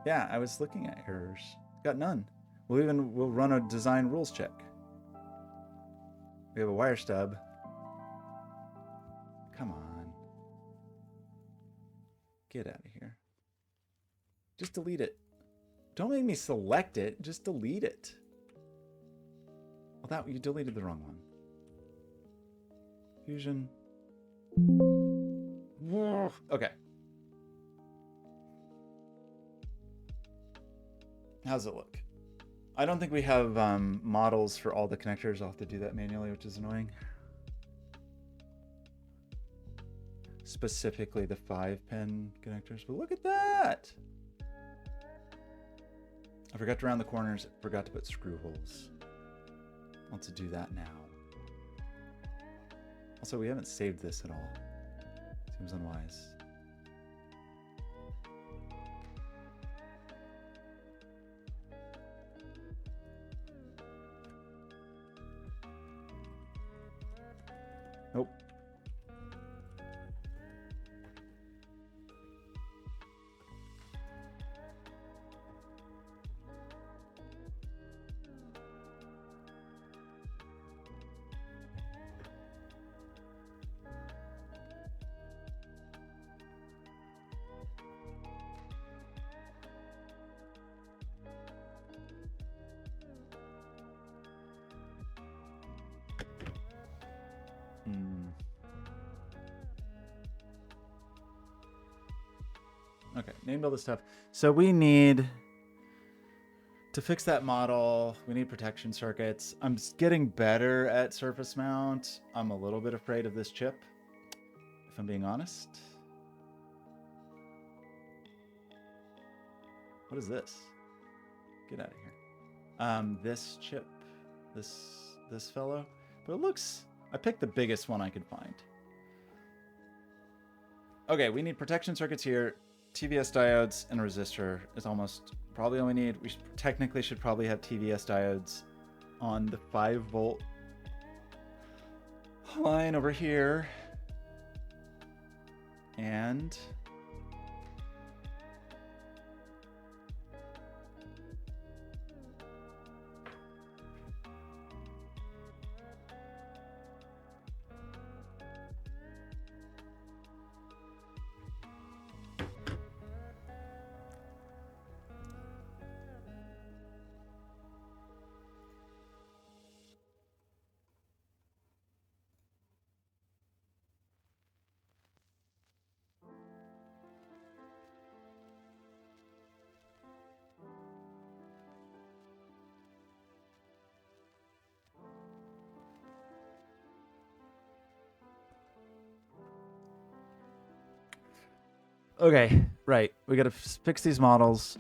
Yeah, I was looking at errors. Got none. We'll run a design rules check. We have a wire stub. Come on. Get out of here. Just delete it. Don't make me select it. Just delete it. Well, you deleted the wrong one. Fusion. Okay. How's it look? I don't think we have models for all the connectors. I'll have to do that manually, which is annoying. Specifically the 5-pin connectors, but look at that. I forgot to round the corners, forgot to put screw holes. Let's do that now. Also, we haven't saved this at all. Seems unwise. Nope. Okay, named all this stuff. So we need to fix that model. We need protection circuits. I'm getting better at surface mount. I'm a little bit afraid of this chip, if I'm being honest. What is this? Get out of here. This chip, this fellow. But it looks, I picked the biggest one I could find. Okay, we need protection circuits here. TVS diodes and a resistor is almost probably all we need. We technically should probably have TVS diodes on the 5-volt line over here. And okay, right. We got to fix these models.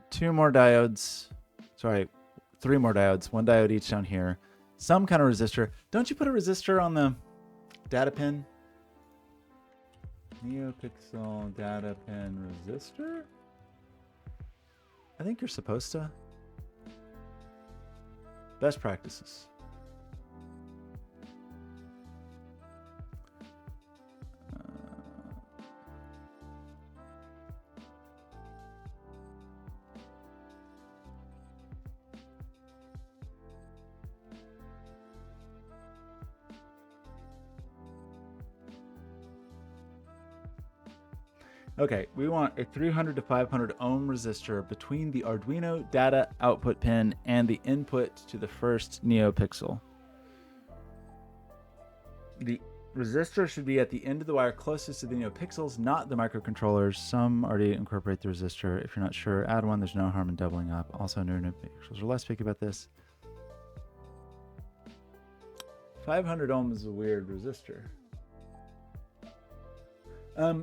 2 more diodes. Sorry, 3 more diodes. 1 diode each down here. Some kind of resistor. Don't you put a resistor on the data pin? NeoPixel data pin resistor? I think you're supposed to. Best practices. Okay, we want a 300 to 500 ohm resistor between the Arduino data output pin and the input to the first NeoPixel. The resistor should be at the end of the wire closest to the NeoPixels, not the microcontrollers. Some already incorporate the resistor. If you're not sure, add one. There's no harm in doubling up. Also, newer NeoPixels are less picky about this. 500 ohm is a weird resistor.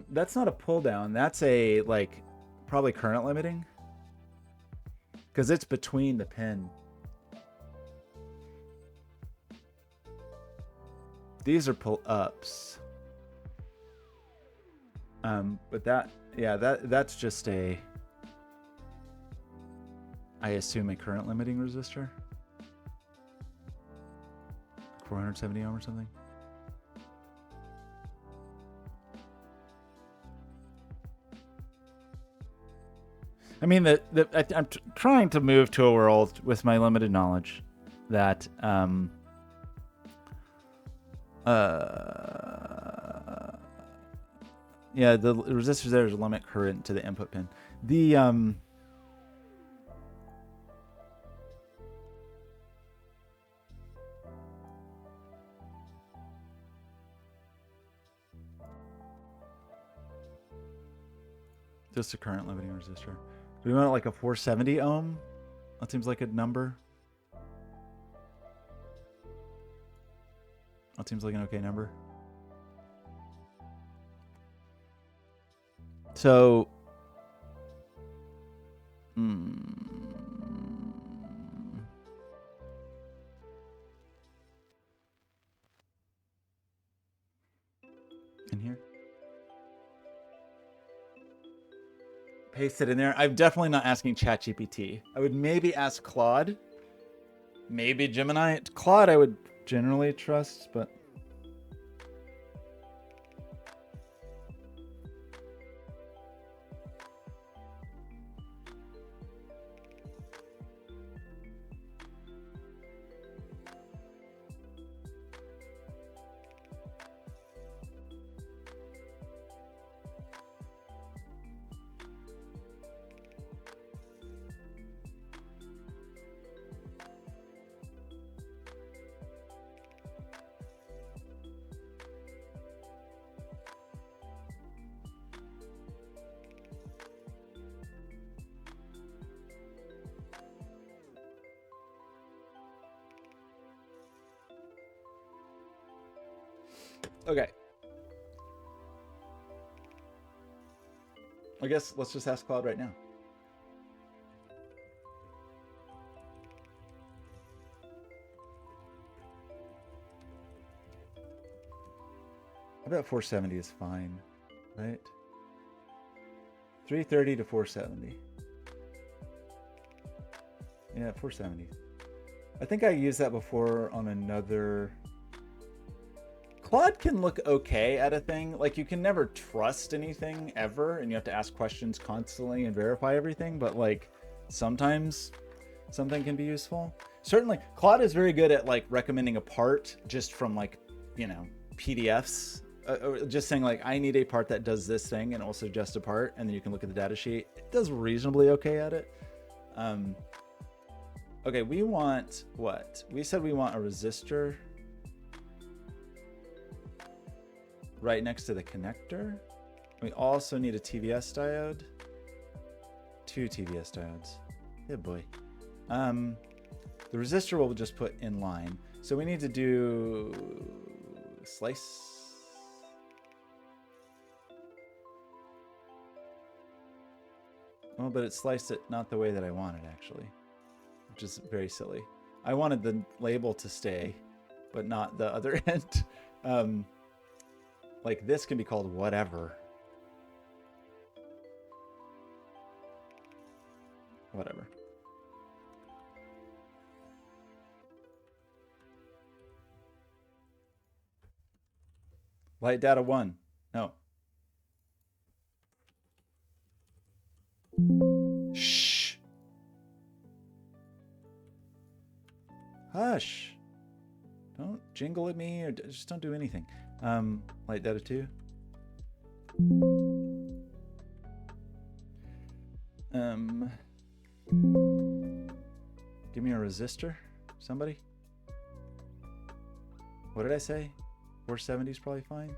That's not a pull down. That's a, like, probably current limiting. Because it's between the pin. These are pull ups. But that, yeah, that's just a, I assume, a current limiting resistor. 470 ohm or something. I mean, I'm trying to move to a world with my limited knowledge that Yeah, the resistors there is limit current to the input pin. The just a current limiting resistor. Do we want it like a 470 ohm? That seems like a number. That seems like an okay number. So, in here, paste it in there. I'm definitely not asking ChatGPT. I would maybe ask Claude, maybe Gemini. Claude, I would generally trust, but. Okay. I guess let's just ask Claude right now. I bet 470 is fine, right? 330 to 470. Yeah, 470. I think I used that before on another. Claude can look okay at a thing. Like, you can never trust anything ever, and you have to ask questions constantly and verify everything, but like sometimes something can be useful. Certainly, Claude is very good at like recommending a part just from like, you know, PDFs. Or just saying like, I need a part that does this thing, and also suggest a part, and then you can look at the data sheet. It does reasonably okay at it. Okay, we want what? We said we want a resistor right next to the connector. We also need a TVS diode. 2 TVS diodes. Good boy. The resistor we'll just put in line. So we need to do slice. Oh, but it sliced it not the way that I wanted, actually, which is very silly. I wanted the label to stay, but not the other end. Like, this can be called whatever. Whatever. Light data 1. No. Shh. Hush. Don't jingle at me, or just don't do anything. Light data 2. Give me a resistor, somebody. What did I say? 470 is probably fine.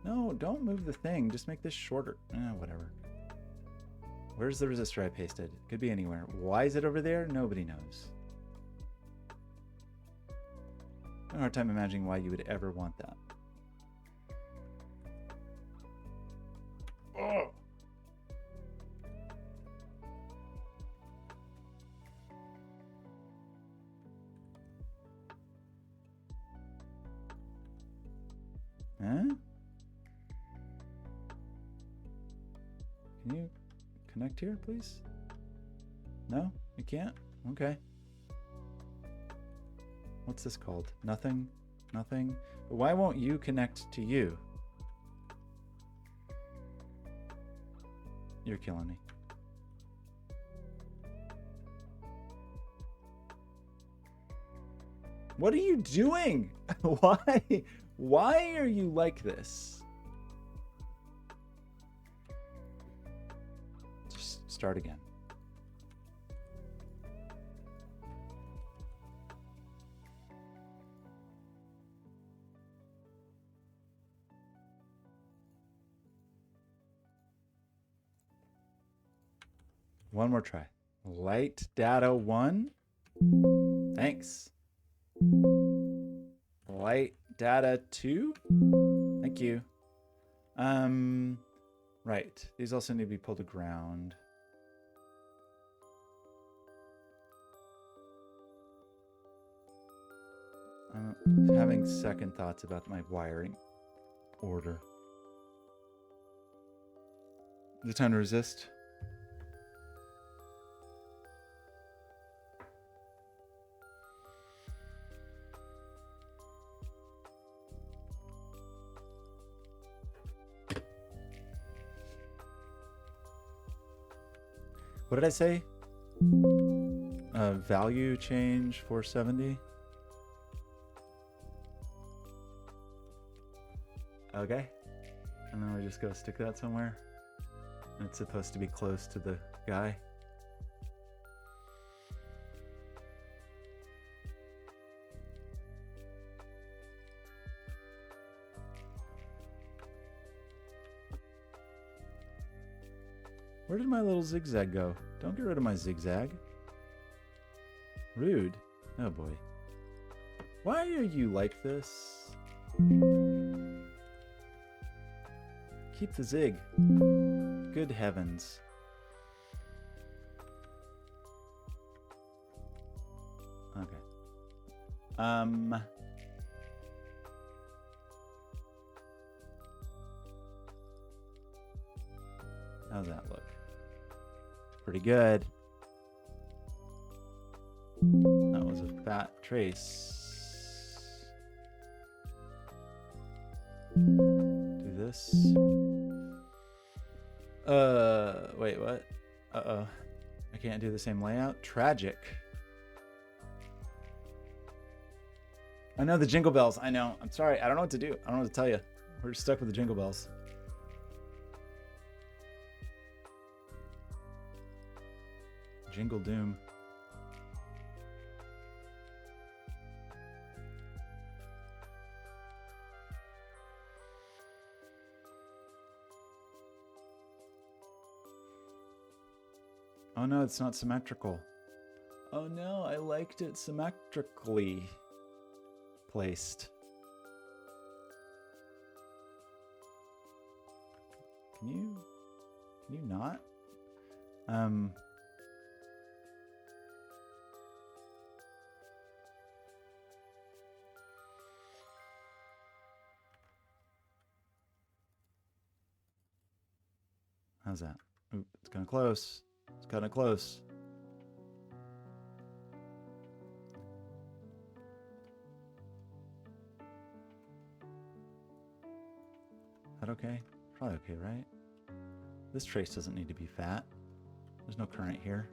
No, don't move the thing. Just make this shorter. Whatever. Where's the resistor I pasted? Could be anywhere. Why is it over there? Nobody knows. I have a hard time imagining why you would ever want that. Oh. Huh? Can you connect here, please? No? You can't? Okay. What's this called? Nothing? Nothing? But why won't you connect to you? You're killing me. What are you doing? Why? Why are you like this? Start again. One more try. Light data 1. Thanks. Light data 2. Thank you. Right. These also need to be pulled to ground. I'm having second thoughts about my wiring order. Is it time to resist? What did I say? Value change 470. Okay. And then we just go stick that somewhere. And it's supposed to be close to the guy. Where did my little zigzag go? Don't get rid of my zigzag. Rude. Oh boy. Why are you like this? Keep the zig. Good heavens. Okay. How's that look? Pretty good. That was a fat trace. Do this. Wait, what? Uh-oh. I can't do the same layout? Tragic. I know the jingle bells. I know. I'm sorry. I don't know what to do. I don't know what to tell you. We're stuck with the jingle bells. Jingle doom. Oh no, it's not symmetrical. Oh no, I liked it symmetrically placed. Can you not? How's that? Ooh, it's kind of close. It's kind of close. Is that okay? Probably okay, right? This trace doesn't need to be fat. There's no current here.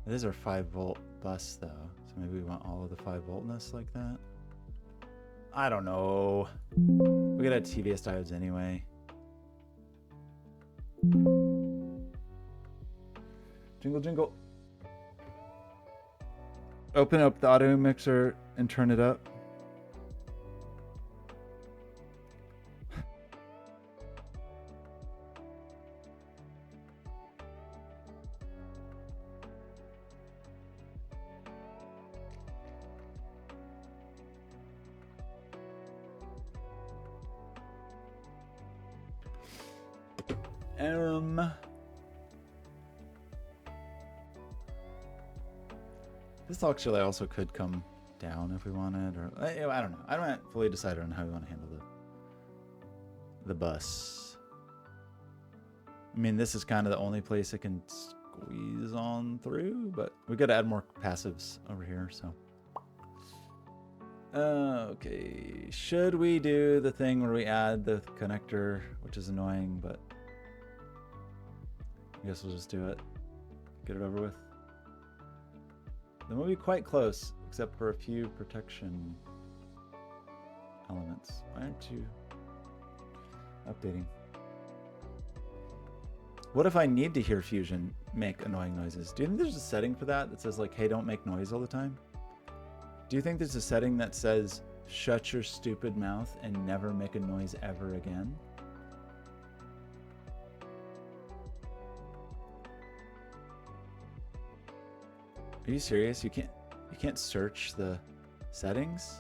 It is our 5-volt bus though, so maybe we want all of the 5-voltness like that. I don't know. We gotta have TVS diodes anyway. Jingle, jingle. Open up the audio mixer and turn it up. This actually also could come down if we wanted, or I don't know. I don't fully decided on how we want to handle the bus. I mean, this is kind of the only place it can squeeze on through, but we got to add more passives over here, so. Okay, should we do the thing where we add the connector, which is annoying, but I guess we'll just do it. Get it over with. Then we'll be quite close, except for a few protection elements. Why aren't you updating? What if I need to hear Fusion make annoying noises? Do you think there's a setting for that that says like, hey, don't make noise all the time? Do you think there's a setting that says, shut your stupid mouth and never make a noise ever again? Are you serious? You can't search the settings?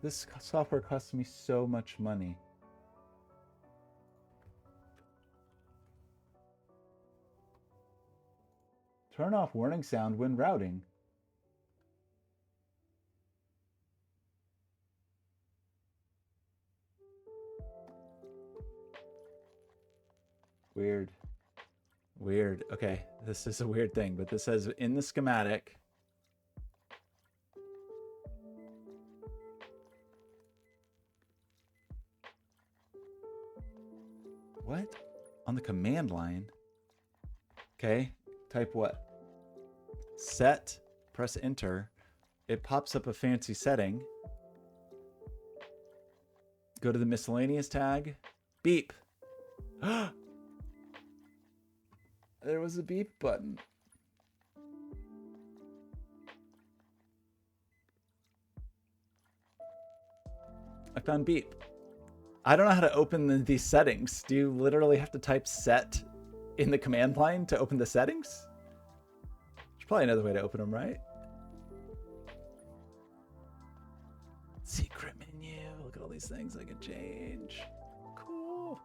This software costs me so much money. Turn off warning sound when routing. Weird. Weird. Okay, this is a weird thing, but this says in the schematic. What? On the command line? Okay, type what? Set, press enter. It pops up a fancy setting. Go to the miscellaneous tag. Beep. There was a beep button. I found beep. I don't know how to open these settings. Do you literally have to type set in the command line to open the settings? There's probably another way to open them, right? Secret menu. Look at all these things I can change. Cool.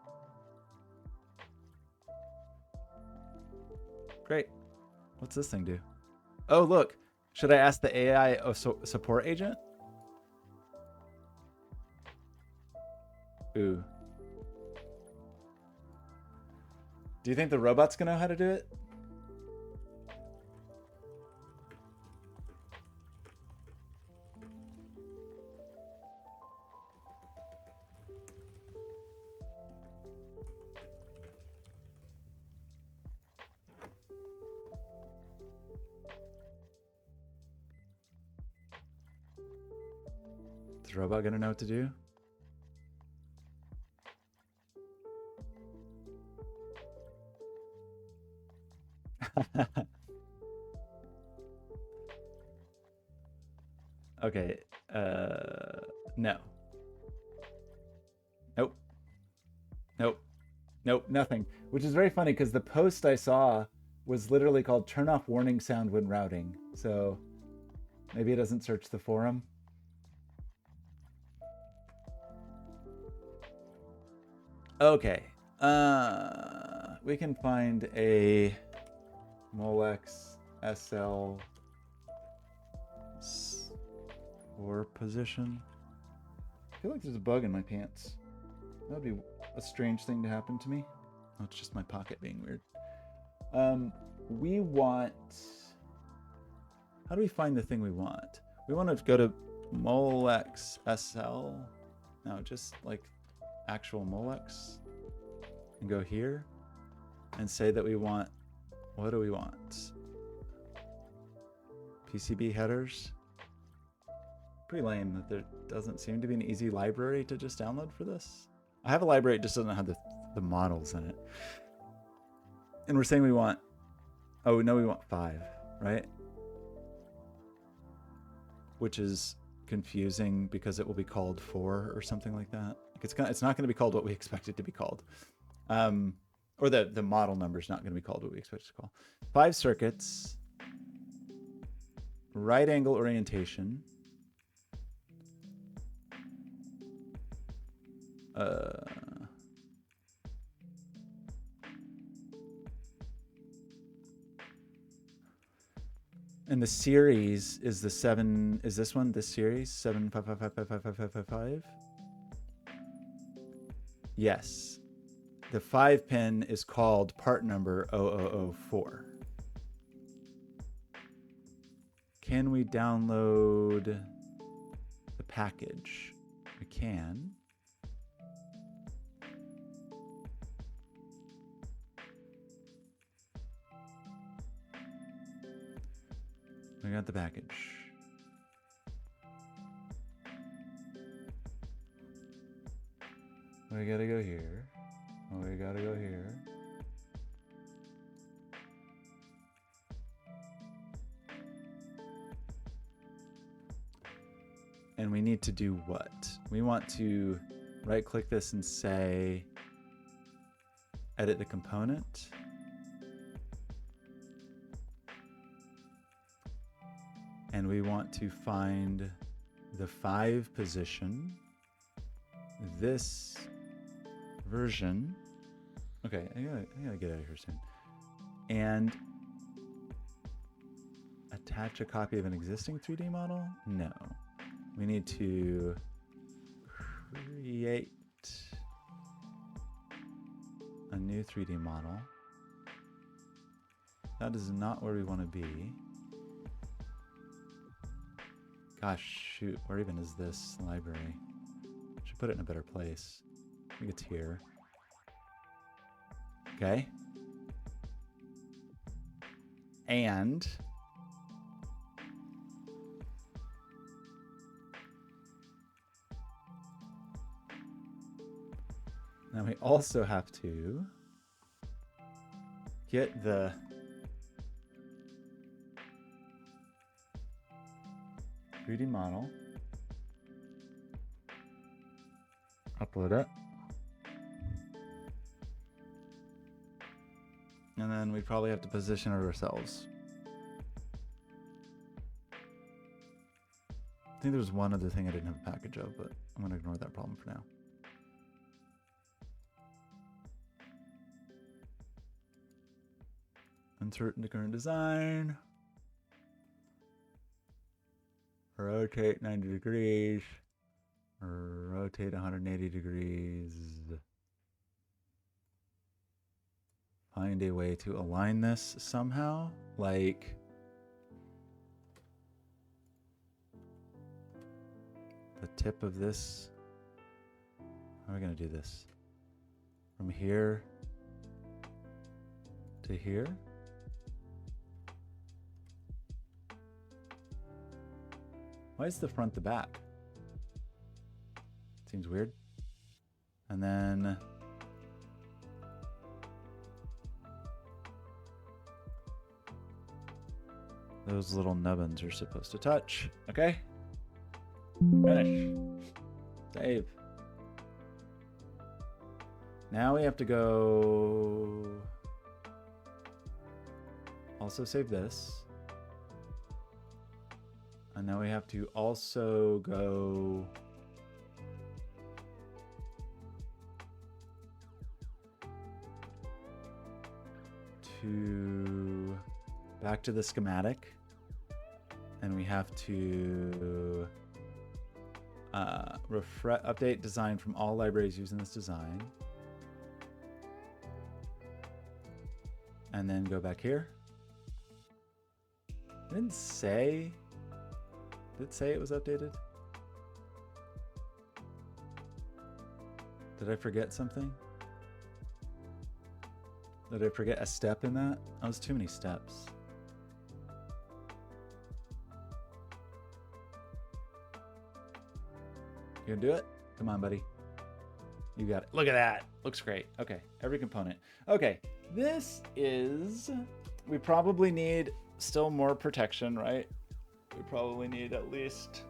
Great. What's this thing do? Oh, look. Should I ask the AI support agent? Ooh. Do you think the robot's gonna know how to do it? Is the robot gonna know what to do? Okay, no. Nope. Nope. Nope, nothing. Which is very funny because the post I saw was literally called turn off warning sound when routing. So maybe it doesn't search the forum. Okay. We can find a Molex SL or position. I feel like there's a bug in my pants. That would be a strange thing to happen to me. Oh, it's just my pocket being weird. We want... How do we find the thing we want? We want to go to Molex SL. No, just like actual Molex. And go here. And say that we want... What do we want? PCB headers. Pretty lame that there doesn't seem to be an easy library to just download for this. I have a library, it just doesn't have the models in it. And we're saying we want... Oh, no, we want 5, right? Which is confusing because it will be called 4 or something like that. Like it's not going to be called what we expect it to be called. Or the model number is not going to be called what we expect it to call. 5 circuits. Right angle orientation. And the series is the 7. Is this one? This series 755555555. Yes. The 5 pin is called part number 0004. Can we download the package? We can. got the package. We gotta go here. We gotta go here. And we need to do what? We want to right click this and say, edit the component. And we want to find the 5 position, this version. Okay, I gotta get out of here soon. And attach a copy of an existing 3D model? No. We need to create a new 3D model. That is not where we want to be. Gosh, shoot, where even is this library? Should put it in a better place. I think it's here. Okay. And now we also have to get the (3D) model, upload it, and then we probably have to position it ourselves. I think there's one other thing I didn't have a package of, but I'm going to ignore that problem for now. Insert into current design. Rotate 90 degrees. Rotate 180 degrees. Find a way to align this somehow. Like the tip of this. How are we going to do this? From here to here? Why is the front the back? Seems weird. And then those little nubbins are supposed to touch. Okay. Finish. Save. Now we have to go. Also save this. And now we have to also go to back to the schematic, and we have to update design from all libraries using this design, and then go back here. I didn't say. Did it say it was updated? Did I forget something? Did I forget a step in that? That was too many steps. You gonna do it? Come on, buddy. You got it. Look at that. Looks great. Okay, every component. Okay, this is... We probably need still more protection, right? We probably need at least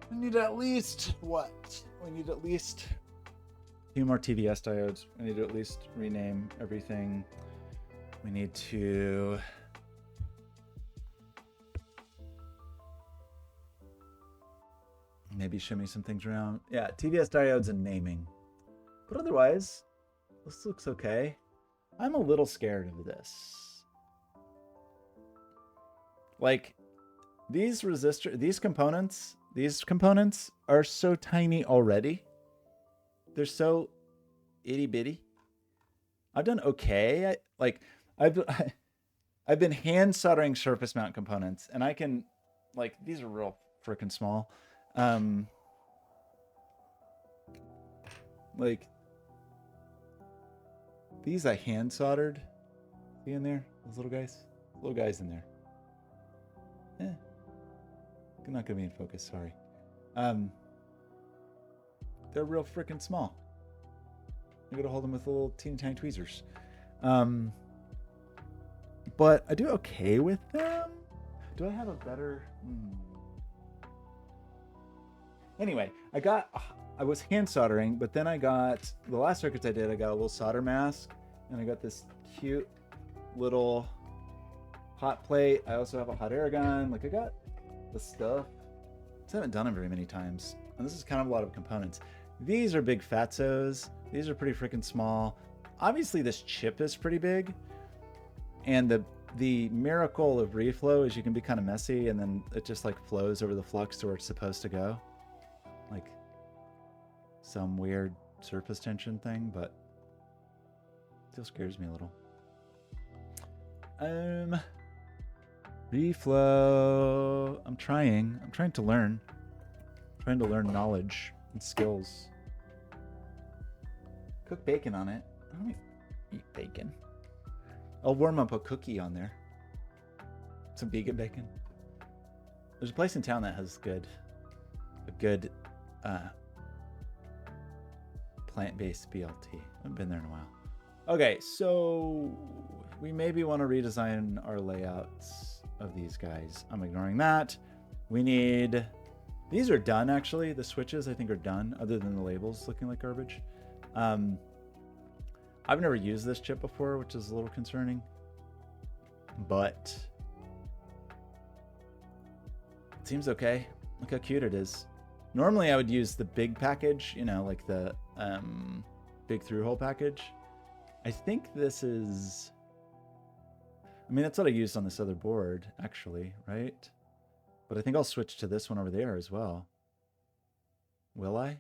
we need at least what? We need at least a few more TVS diodes. We need to at least rename everything. We need to maybe shimmy some things around. Yeah, TVS diodes and naming. But otherwise, this looks okay. I'm a little scared of this. Like, these components are so tiny already. They're so itty bitty. I've done okay. I've been hand soldering surface mount components, and I can, like, these are real freaking small. Like, These I hand soldered. See in there? Those little guys? Little guys in there. I'm not gonna be in focus, sorry. They're real freaking small. You gotta hold them with little teeny tiny tweezers. But I do okay with them. Do I have a better? Anyway, I was hand soldering, but then I got the last circuits I did. I got a little solder mask, and I got this cute little hot plate. I also have a hot air gun. Like I got the stuff. I haven't done it very many times, and this is kind of a lot of components. These are big fatzos. These are pretty freaking small. Obviously, this chip is pretty big, and the miracle of reflow is you can be kind of messy, and then it just like flows over the flux to where it's supposed to go, like some weird surface tension thing, but it still scares me a little. Reflow. I'm trying to learn. I'm trying to learn knowledge and skills. Cook bacon on it. I don't eat bacon. I'll warm up a cookie on there. Some vegan bacon. There's a place in town that has a good plant-based BLT. I haven't been there in a while. Okay, so we maybe want to redesign our layouts of these guys. I'm ignoring that. These are done actually. The switches I think are done, other than the labels looking like garbage. I've never used this chip before, which is a little concerning, but it seems okay. Look how cute it is. Normally I would use the big package, like the big through-hole package. I think this is, that's what I used on this other board, actually, right? But I think I'll switch to this one over there as well. Will I?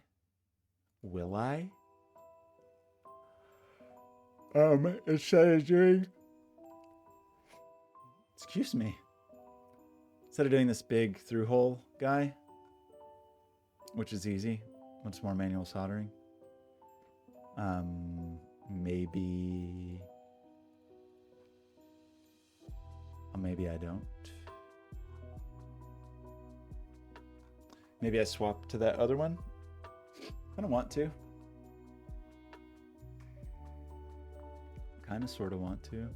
Instead of doing... Excuse me. Instead of doing this big through-hole guy, which is easy, much more manual soldering. Maybe I don't. Maybe I swap to that other one. I don't want to. Kind of sort of want to.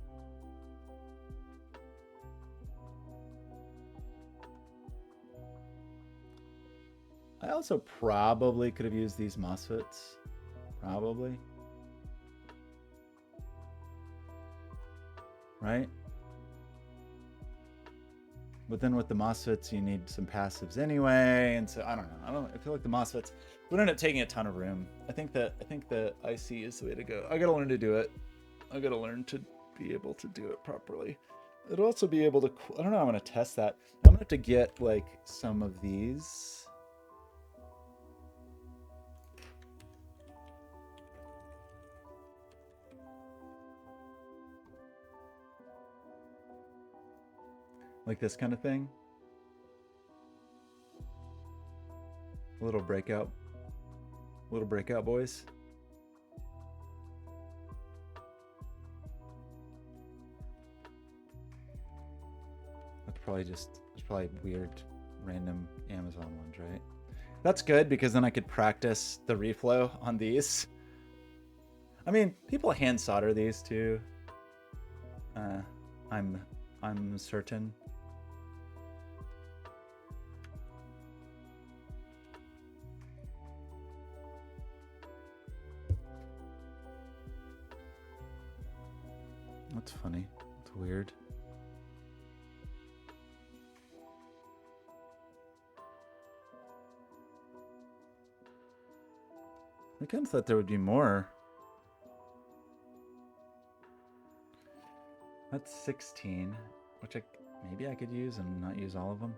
I also probably could have used these MOSFETs. Probably. Right? But then with the MOSFETs, you need some passives anyway, and so I don't know. I feel like the MOSFETs would end up taking a ton of room. I think the IC is the way to go. I gotta learn to do it. I gotta learn to be able to do it properly. It'll also be able to. I don't know. I'm gonna test that. I'm gonna have to get like some of these. Like this kind of thing. Little breakout boys. There's probably weird random Amazon ones, right? That's good because then I could practice the reflow on these. People hand solder these too. I'm certain. That's funny. It's weird. I kind of thought there would be more. That's 16, which maybe I could use and not use all of them.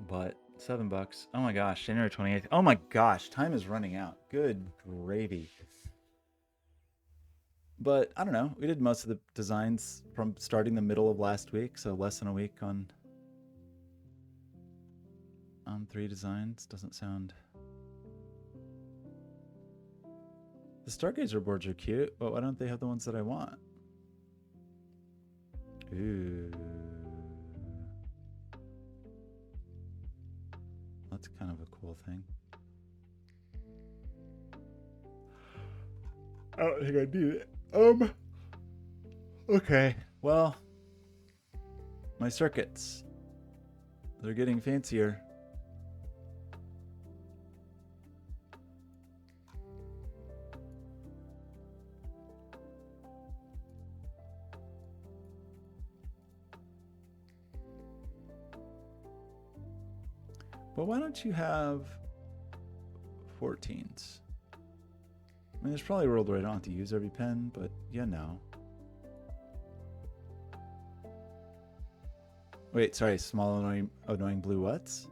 But $7. Oh my gosh, January 28th. Oh my gosh, time is running out. Good gravy. But I don't know. We did most of the designs from starting the middle of last week, so less than a week on 3 designs. Doesn't sound The Stargazer boards are cute, but why don't they have the ones that I want? Ooh. That's kind of a cool thing. I don't think I need it. Okay. Well, my circuits. They're getting fancier. But why don't you have 14s? I mean, there's probably a world where I don't have to use every pen, but yeah, no. Wait, sorry, small annoying blue what's?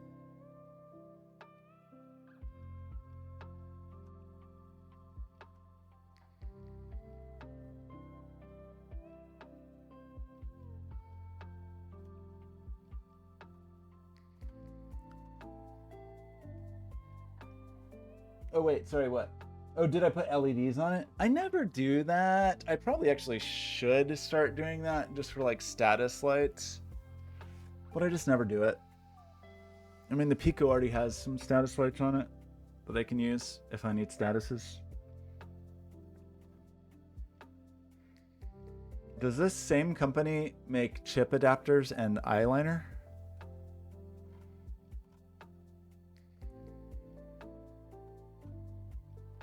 Oh wait, sorry, what? Oh, did I put LEDs on it? I never do that. I probably actually should start doing that just for like status lights. But I just never do it. I mean, the Pico already has some status lights on it that I can use if I need statuses. Does this same company make chip adapters and eyeliner?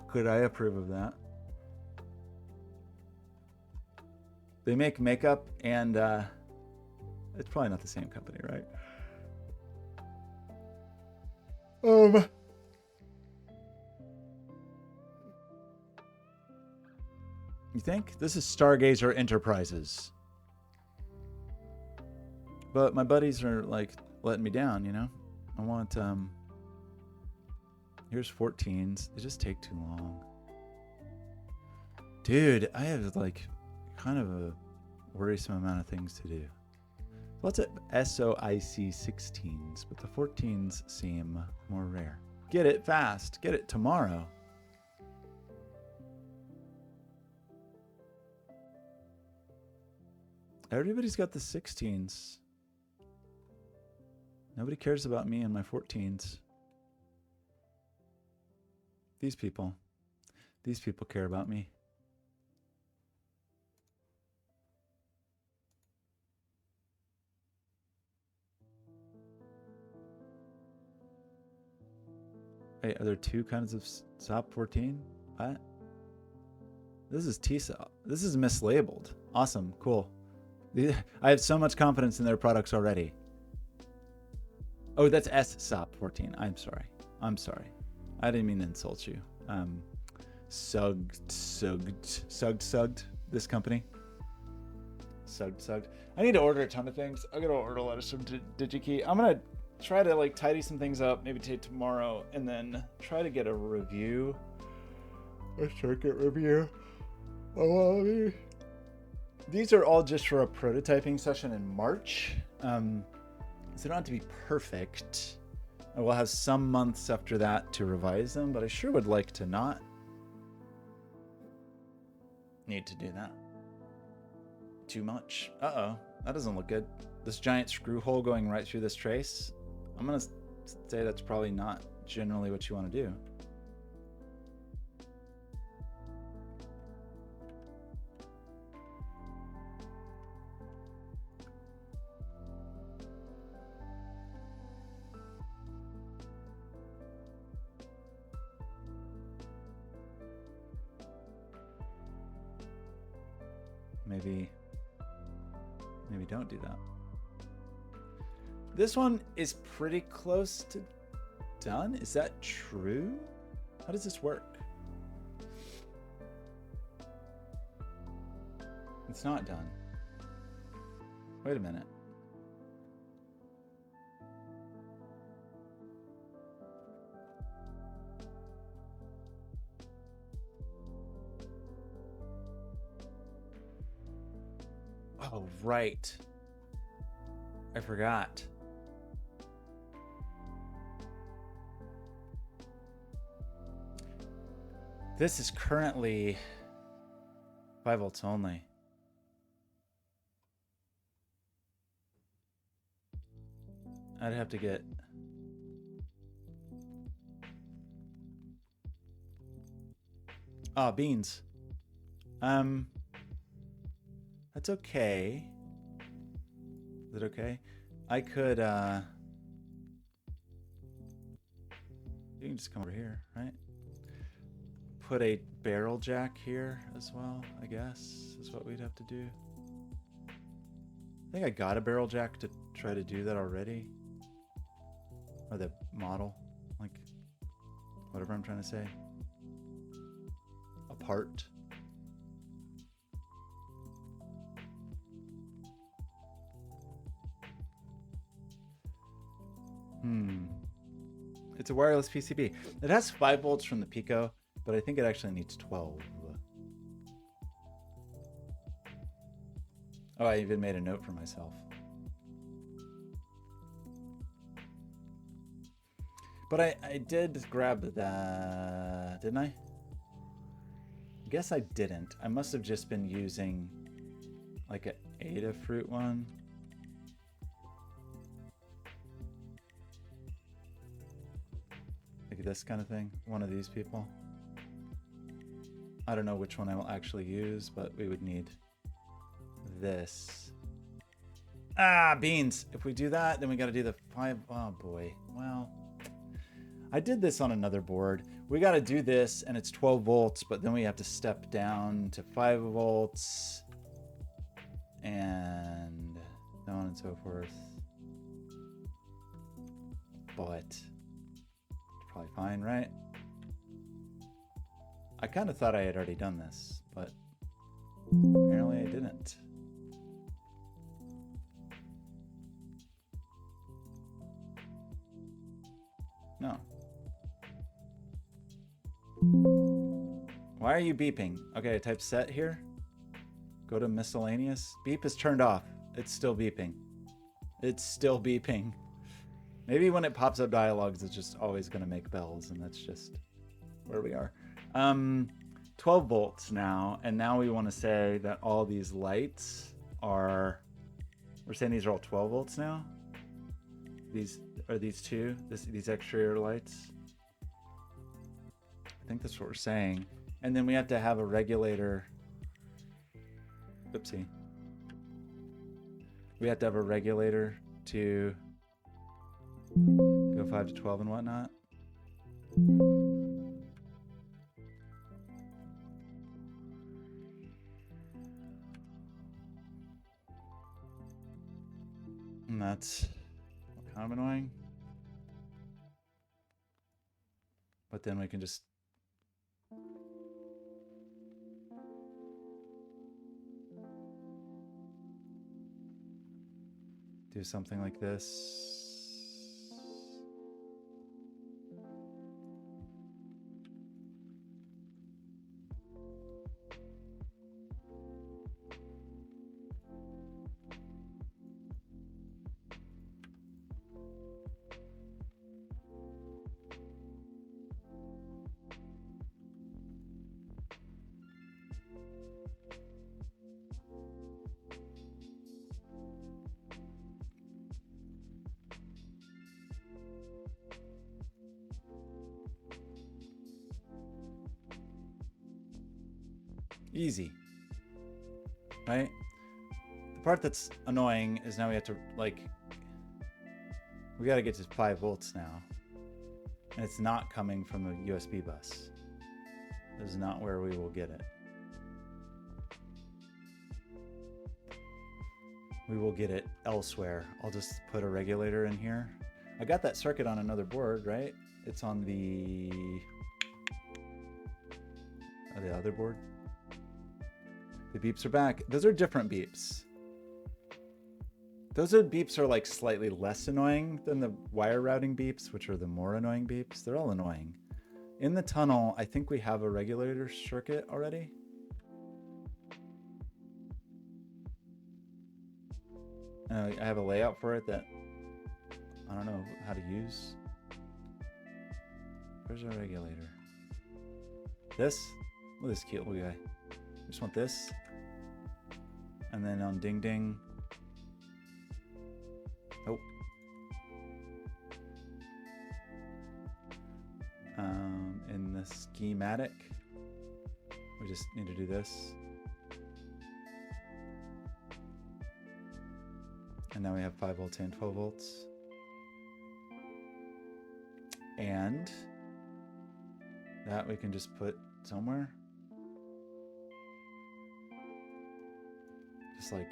Could I approve of that? They make makeup and it's probably not the same company, right? You think? This is Stargazer Enterprises. But my buddies are like letting me down, you know? I want here's 14s. They just take too long. Dude, I have like kind of a worrisome amount of things to do. Lots of SOIC 16s, but the 14s seem more rare. Get it fast. Get it tomorrow. Everybody's got the 16s. Nobody cares about me and my 14s. These people care about me. Wait, are there two kinds of SOP 14? What? This is T-SOP. This is mislabeled. Awesome, cool. I have so much confidence in their products already. Oh, that's SOP 14. I'm sorry. I didn't mean to insult you. Sugged this company. Sugged. I need to order a ton of things. I gotta order a lot of some DigiKey. I'm gonna try to like tidy some things up, maybe take tomorrow, and then try to get a review. A circuit review. Oh, these are all just for a prototyping session in March. So they don't have to be perfect. I will have some months after that to revise them, but I sure would like to not need to do that. Too much. Uh-oh, that doesn't look good. This giant screw hole going right through this trace. I'm gonna say that's probably not generally what you want to do. Maybe don't do that. This one is pretty close to done. Is that true? How does this work? It's not done. Wait a minute. Oh, right. I forgot. This is currently 5 volts only. I'd have to get... Oh, beans. That's okay. Is it okay? I could, you can just come over here, right? Put a barrel jack here as well, I guess, is what we'd have to do. I think I got a barrel jack to try to do that already. Or the model, like, whatever I'm trying to say. Apart. It's a wireless PCB. It has 5 volts from the Pico, but I think it actually needs 12. Oh, I even made a note for myself. But I did grab that, didn't I? I guess I didn't. I must have just been using like an Adafruit one. Like this kind of thing. One of these people. I don't know which one I will actually use, but we would need this. Ah, beans. If we do that, then we got to do the 5. Oh boy. Well, I did this on another board. We got to do this and it's 12 volts, but then we have to step down to 5 volts and so on and so forth. But it's probably fine, right? I kind of thought I had already done this, but apparently I didn't. No. Why are you beeping? Okay, type set here. Go to miscellaneous. Beep is turned off. It's still beeping. It's still beeping. Maybe when it pops up dialogues, it's just always going to make bells, and that's just where we are. 12 volts now, and now we want to say that all these lights are... We're saying these are all 12 volts now? These are these two? These exterior lights? I think that's what we're saying. And then we have to have a regulator. Oopsie. We have to have a regulator to go 5 to 12 and whatnot. And that's kind of annoying. But then we can just do something like this. Easy, right? The part that's annoying is now we have to, like, we got to get to 5 volts now, and it's not coming from the USB bus. This is not where we will get it. We will get it elsewhere. I'll just put a regulator in here. I got that circuit on another board, right? It's on the other board. The beeps are back. Those are different beeps. Those beeps are like slightly less annoying than the wire routing beeps, which are the more annoying beeps. They're all annoying. In the tunnel, I think we have a regulator circuit already. I have a layout for it that I don't know how to use. Where's our regulator? This. Look at this cute little guy. Just want this. And then on ding ding. Oh. In the schematic, we just need to do this. And now we have 5 volts and 12 volts. And that we can just put somewhere. Just like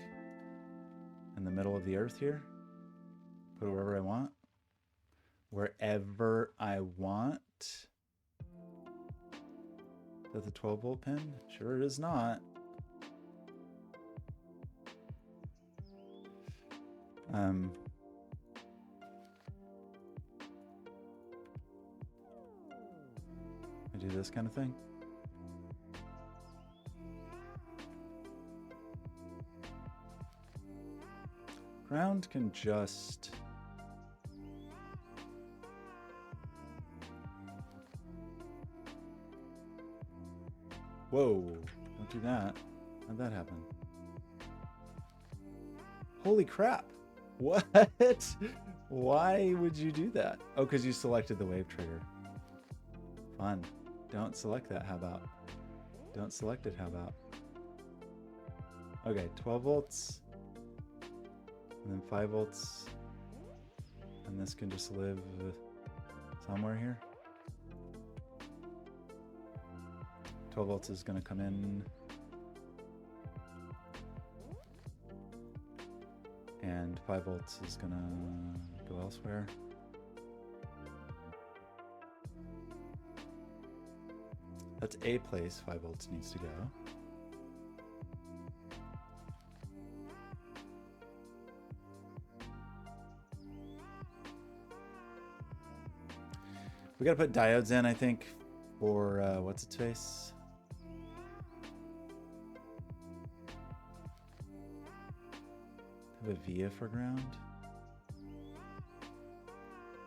in the middle of the earth here. Put it wherever I want. Wherever I want. Is that the 12 volt pin? Sure it is not. I do this kind of thing. Ground can just... Whoa, don't do that. How'd that happen? Holy crap. What? Why would you do that? Oh, because you selected the wave trigger. Fun. Don't select that, how about? Don't select it, how about? Okay, 12 volts. And then 5 volts. And this can just live somewhere here. 12 volts is going to come in. And 5 volts is going to go elsewhere. That's a place 5 volts needs to go. We got to put diodes in, I think, for what's its face? Have a via for ground?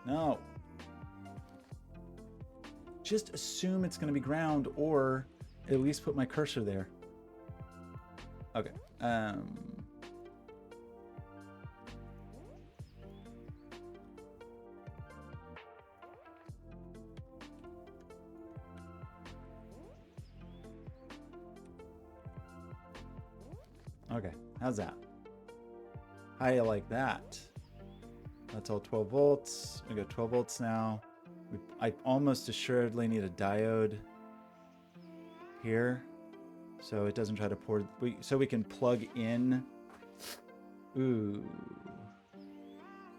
No. Just assume it's going to be ground, or at least put my cursor there. Okay. Okay, how's that? How do you like that? That's all 12 volts. We got 12 volts now. I almost assuredly need a diode here, so it doesn't try to pour. So we can plug in. Ooh,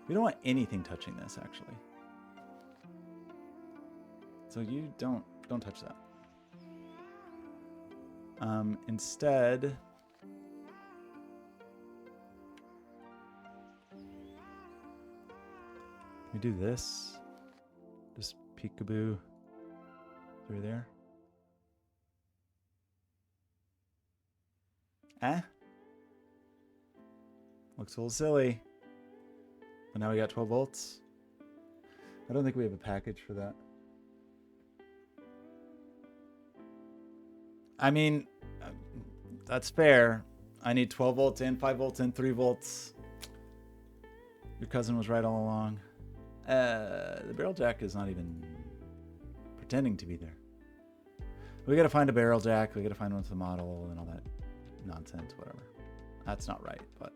we don't want anything touching this actually. So you don't touch that. Instead. We do this, just peekaboo through there. Looks a little silly. But now we got 12 volts. I don't think we have a package for that. I mean, that's fair. I need 12 volts and 5 volts and 3 volts. Your cousin was right all along. The barrel jack is not even pretending to be there. We gotta find a barrel jack. We gotta find one with the model and all that nonsense, whatever. That's not right, but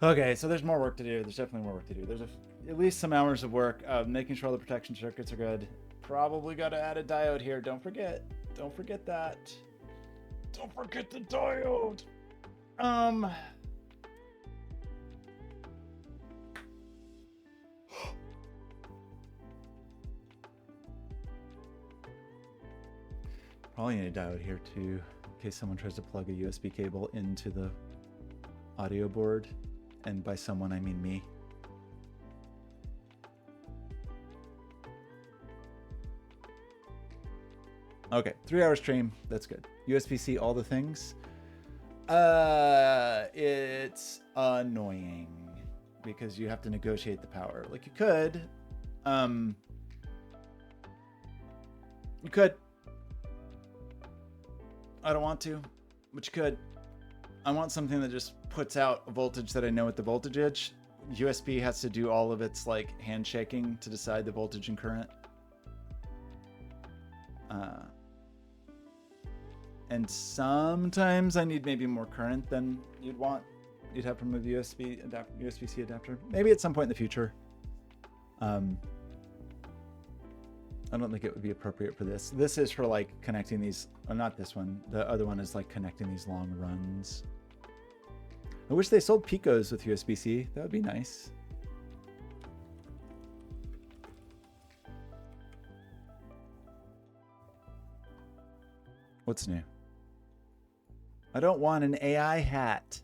okay. So there's more work to do. There's definitely more work to do. There's at least some hours of work of making sure all the protection circuits are good. Probably gotta add a diode here. Don't forget. Don't forget that. Don't forget the diode. Probably need a diode here too, in case someone tries to plug a USB cable into the audio board. And by someone, I mean me. Okay, 3-hour stream. That's good. USB-C, all the things. It's annoying because you have to negotiate the power. Like you could, I don't want to, but you could. I want something that just puts out a voltage that I know what the voltage is. USB has to do all of its like handshaking to decide the voltage and current. And sometimes I need maybe more current than you'd have from a USB-C adapter. Maybe at some point in the future. I don't think it would be appropriate for this. This is for like connecting these, not this one. The other one is like connecting these long runs. I wish they sold Picos with USB-C. That would be nice. What's new? I don't want an AI hat.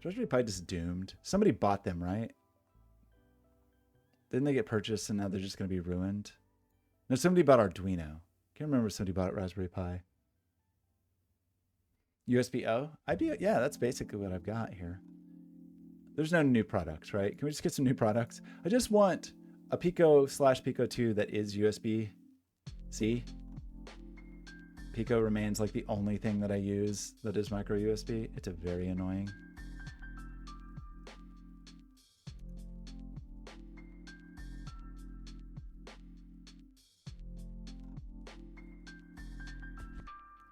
Raspberry Pi just doomed. Somebody bought them, right? Didn't they get purchased and now they're just going to be ruined? No, somebody bought Arduino. Can't remember if somebody bought Raspberry Pi. USB-O? Yeah, that's basically what I've got here. There's no new products, right? Can we just get some new products? I just want a Pico/Pico 2 that is USB-C. Pico remains like the only thing that I use that is micro USB. It's very annoying.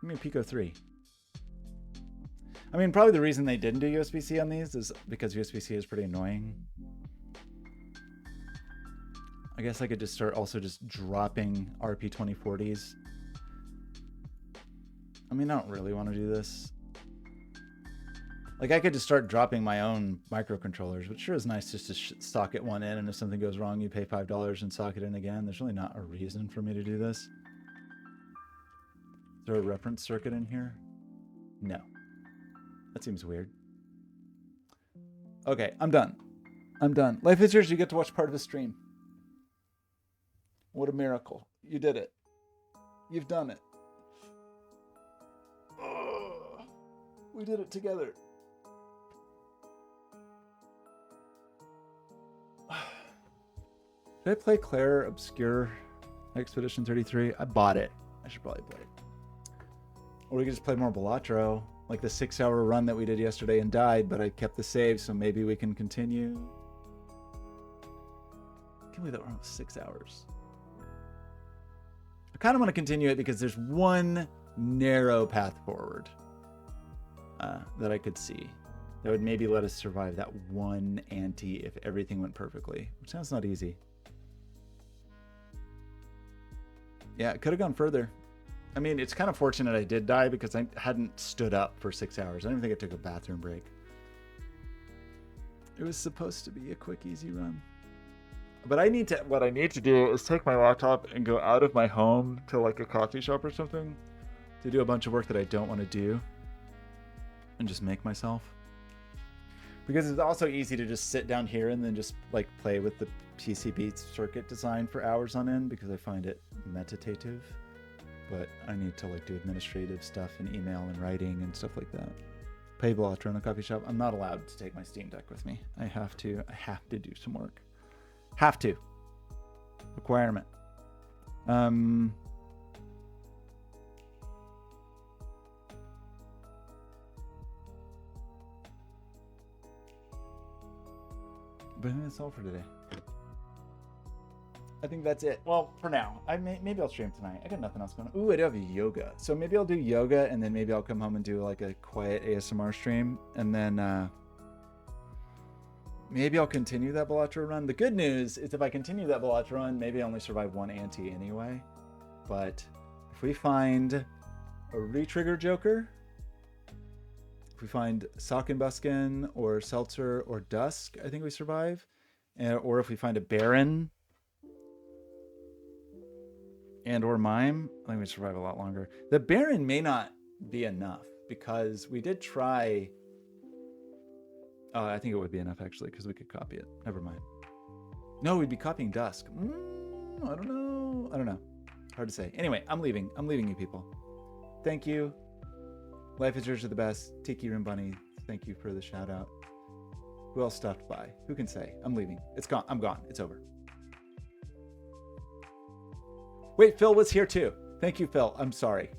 Give me a Pico 3. I mean, probably the reason they didn't do USB-C on these is because USB-C is pretty annoying. I guess I could just start also just dropping RP2040s. I mean, I don't really want to do this. Like, I could just start dropping my own microcontrollers, which sure is nice just to socket one in, and if something goes wrong, you pay $5 and socket in again. There's really not a reason for me to do this. Is there a reference circuit in here? No. That seems weird. Okay, I'm done. I'm done. Life is yours. You get to watch part of a stream. What a miracle. You did it. You've done it. Oh, we did it together. Did I play Claire Obscure Expedition 33? I bought it. I should probably play it. Or we could just play more Balatro, like the 6-hour run that we did yesterday and died, but I kept the save, so maybe we can continue. I can't believe that we're almost 6 hours. I kind of want to continue it because there's one narrow path forward that I could see that would maybe let us survive that one ante if everything went perfectly, which sounds not easy. Yeah, it could have gone further. I mean, it's kind of fortunate I did die because I hadn't stood up for 6 hours. I don't even think I took a bathroom break. It was supposed to be a quick, easy run. But what I need to do is take my laptop and go out of my home to like a coffee shop or something to do a bunch of work that I don't want to do and just make myself. Because it's also easy to just sit down here and then just like play with the PCB circuit design for hours on end because I find it meditative. But I need to like do administrative stuff and email and writing and stuff like that. Play Balatro in a coffee shop. I'm not allowed to take my Steam Deck with me. I have to do some work. Have to. Requirement. But I think that's all for today. I think that's it. Well, for now. Maybe I'll stream tonight. I got nothing else going on. Ooh, I do have yoga. So maybe I'll do yoga and then maybe I'll come home and do like a quiet ASMR stream. And then maybe I'll continue that Balatro run. The good news is if I continue that Balatro run, maybe I only survive one ante anyway. But if we find a retrigger Joker, if we find Sockenbusken or Seltzer or Dusk, I think we survive. Or if we find a Baron and or Mime, I think we survive a lot longer. The Baron may not be enough because we did try. I think it would be enough actually because we could copy it. Never mind. No, we'd be copying Dusk. I don't know. Hard to say. Anyway, I'm leaving you people. Thank you. Life is yours are the best. Tiki Room Bunny, thank you for the shout out. Who else stopped by? Who can say? I'm leaving. It's gone. I'm gone. It's over. Wait, Phil was here too. Thank you, Phil. I'm sorry.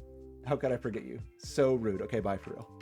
How could I forget you? So rude. Okay, bye for real.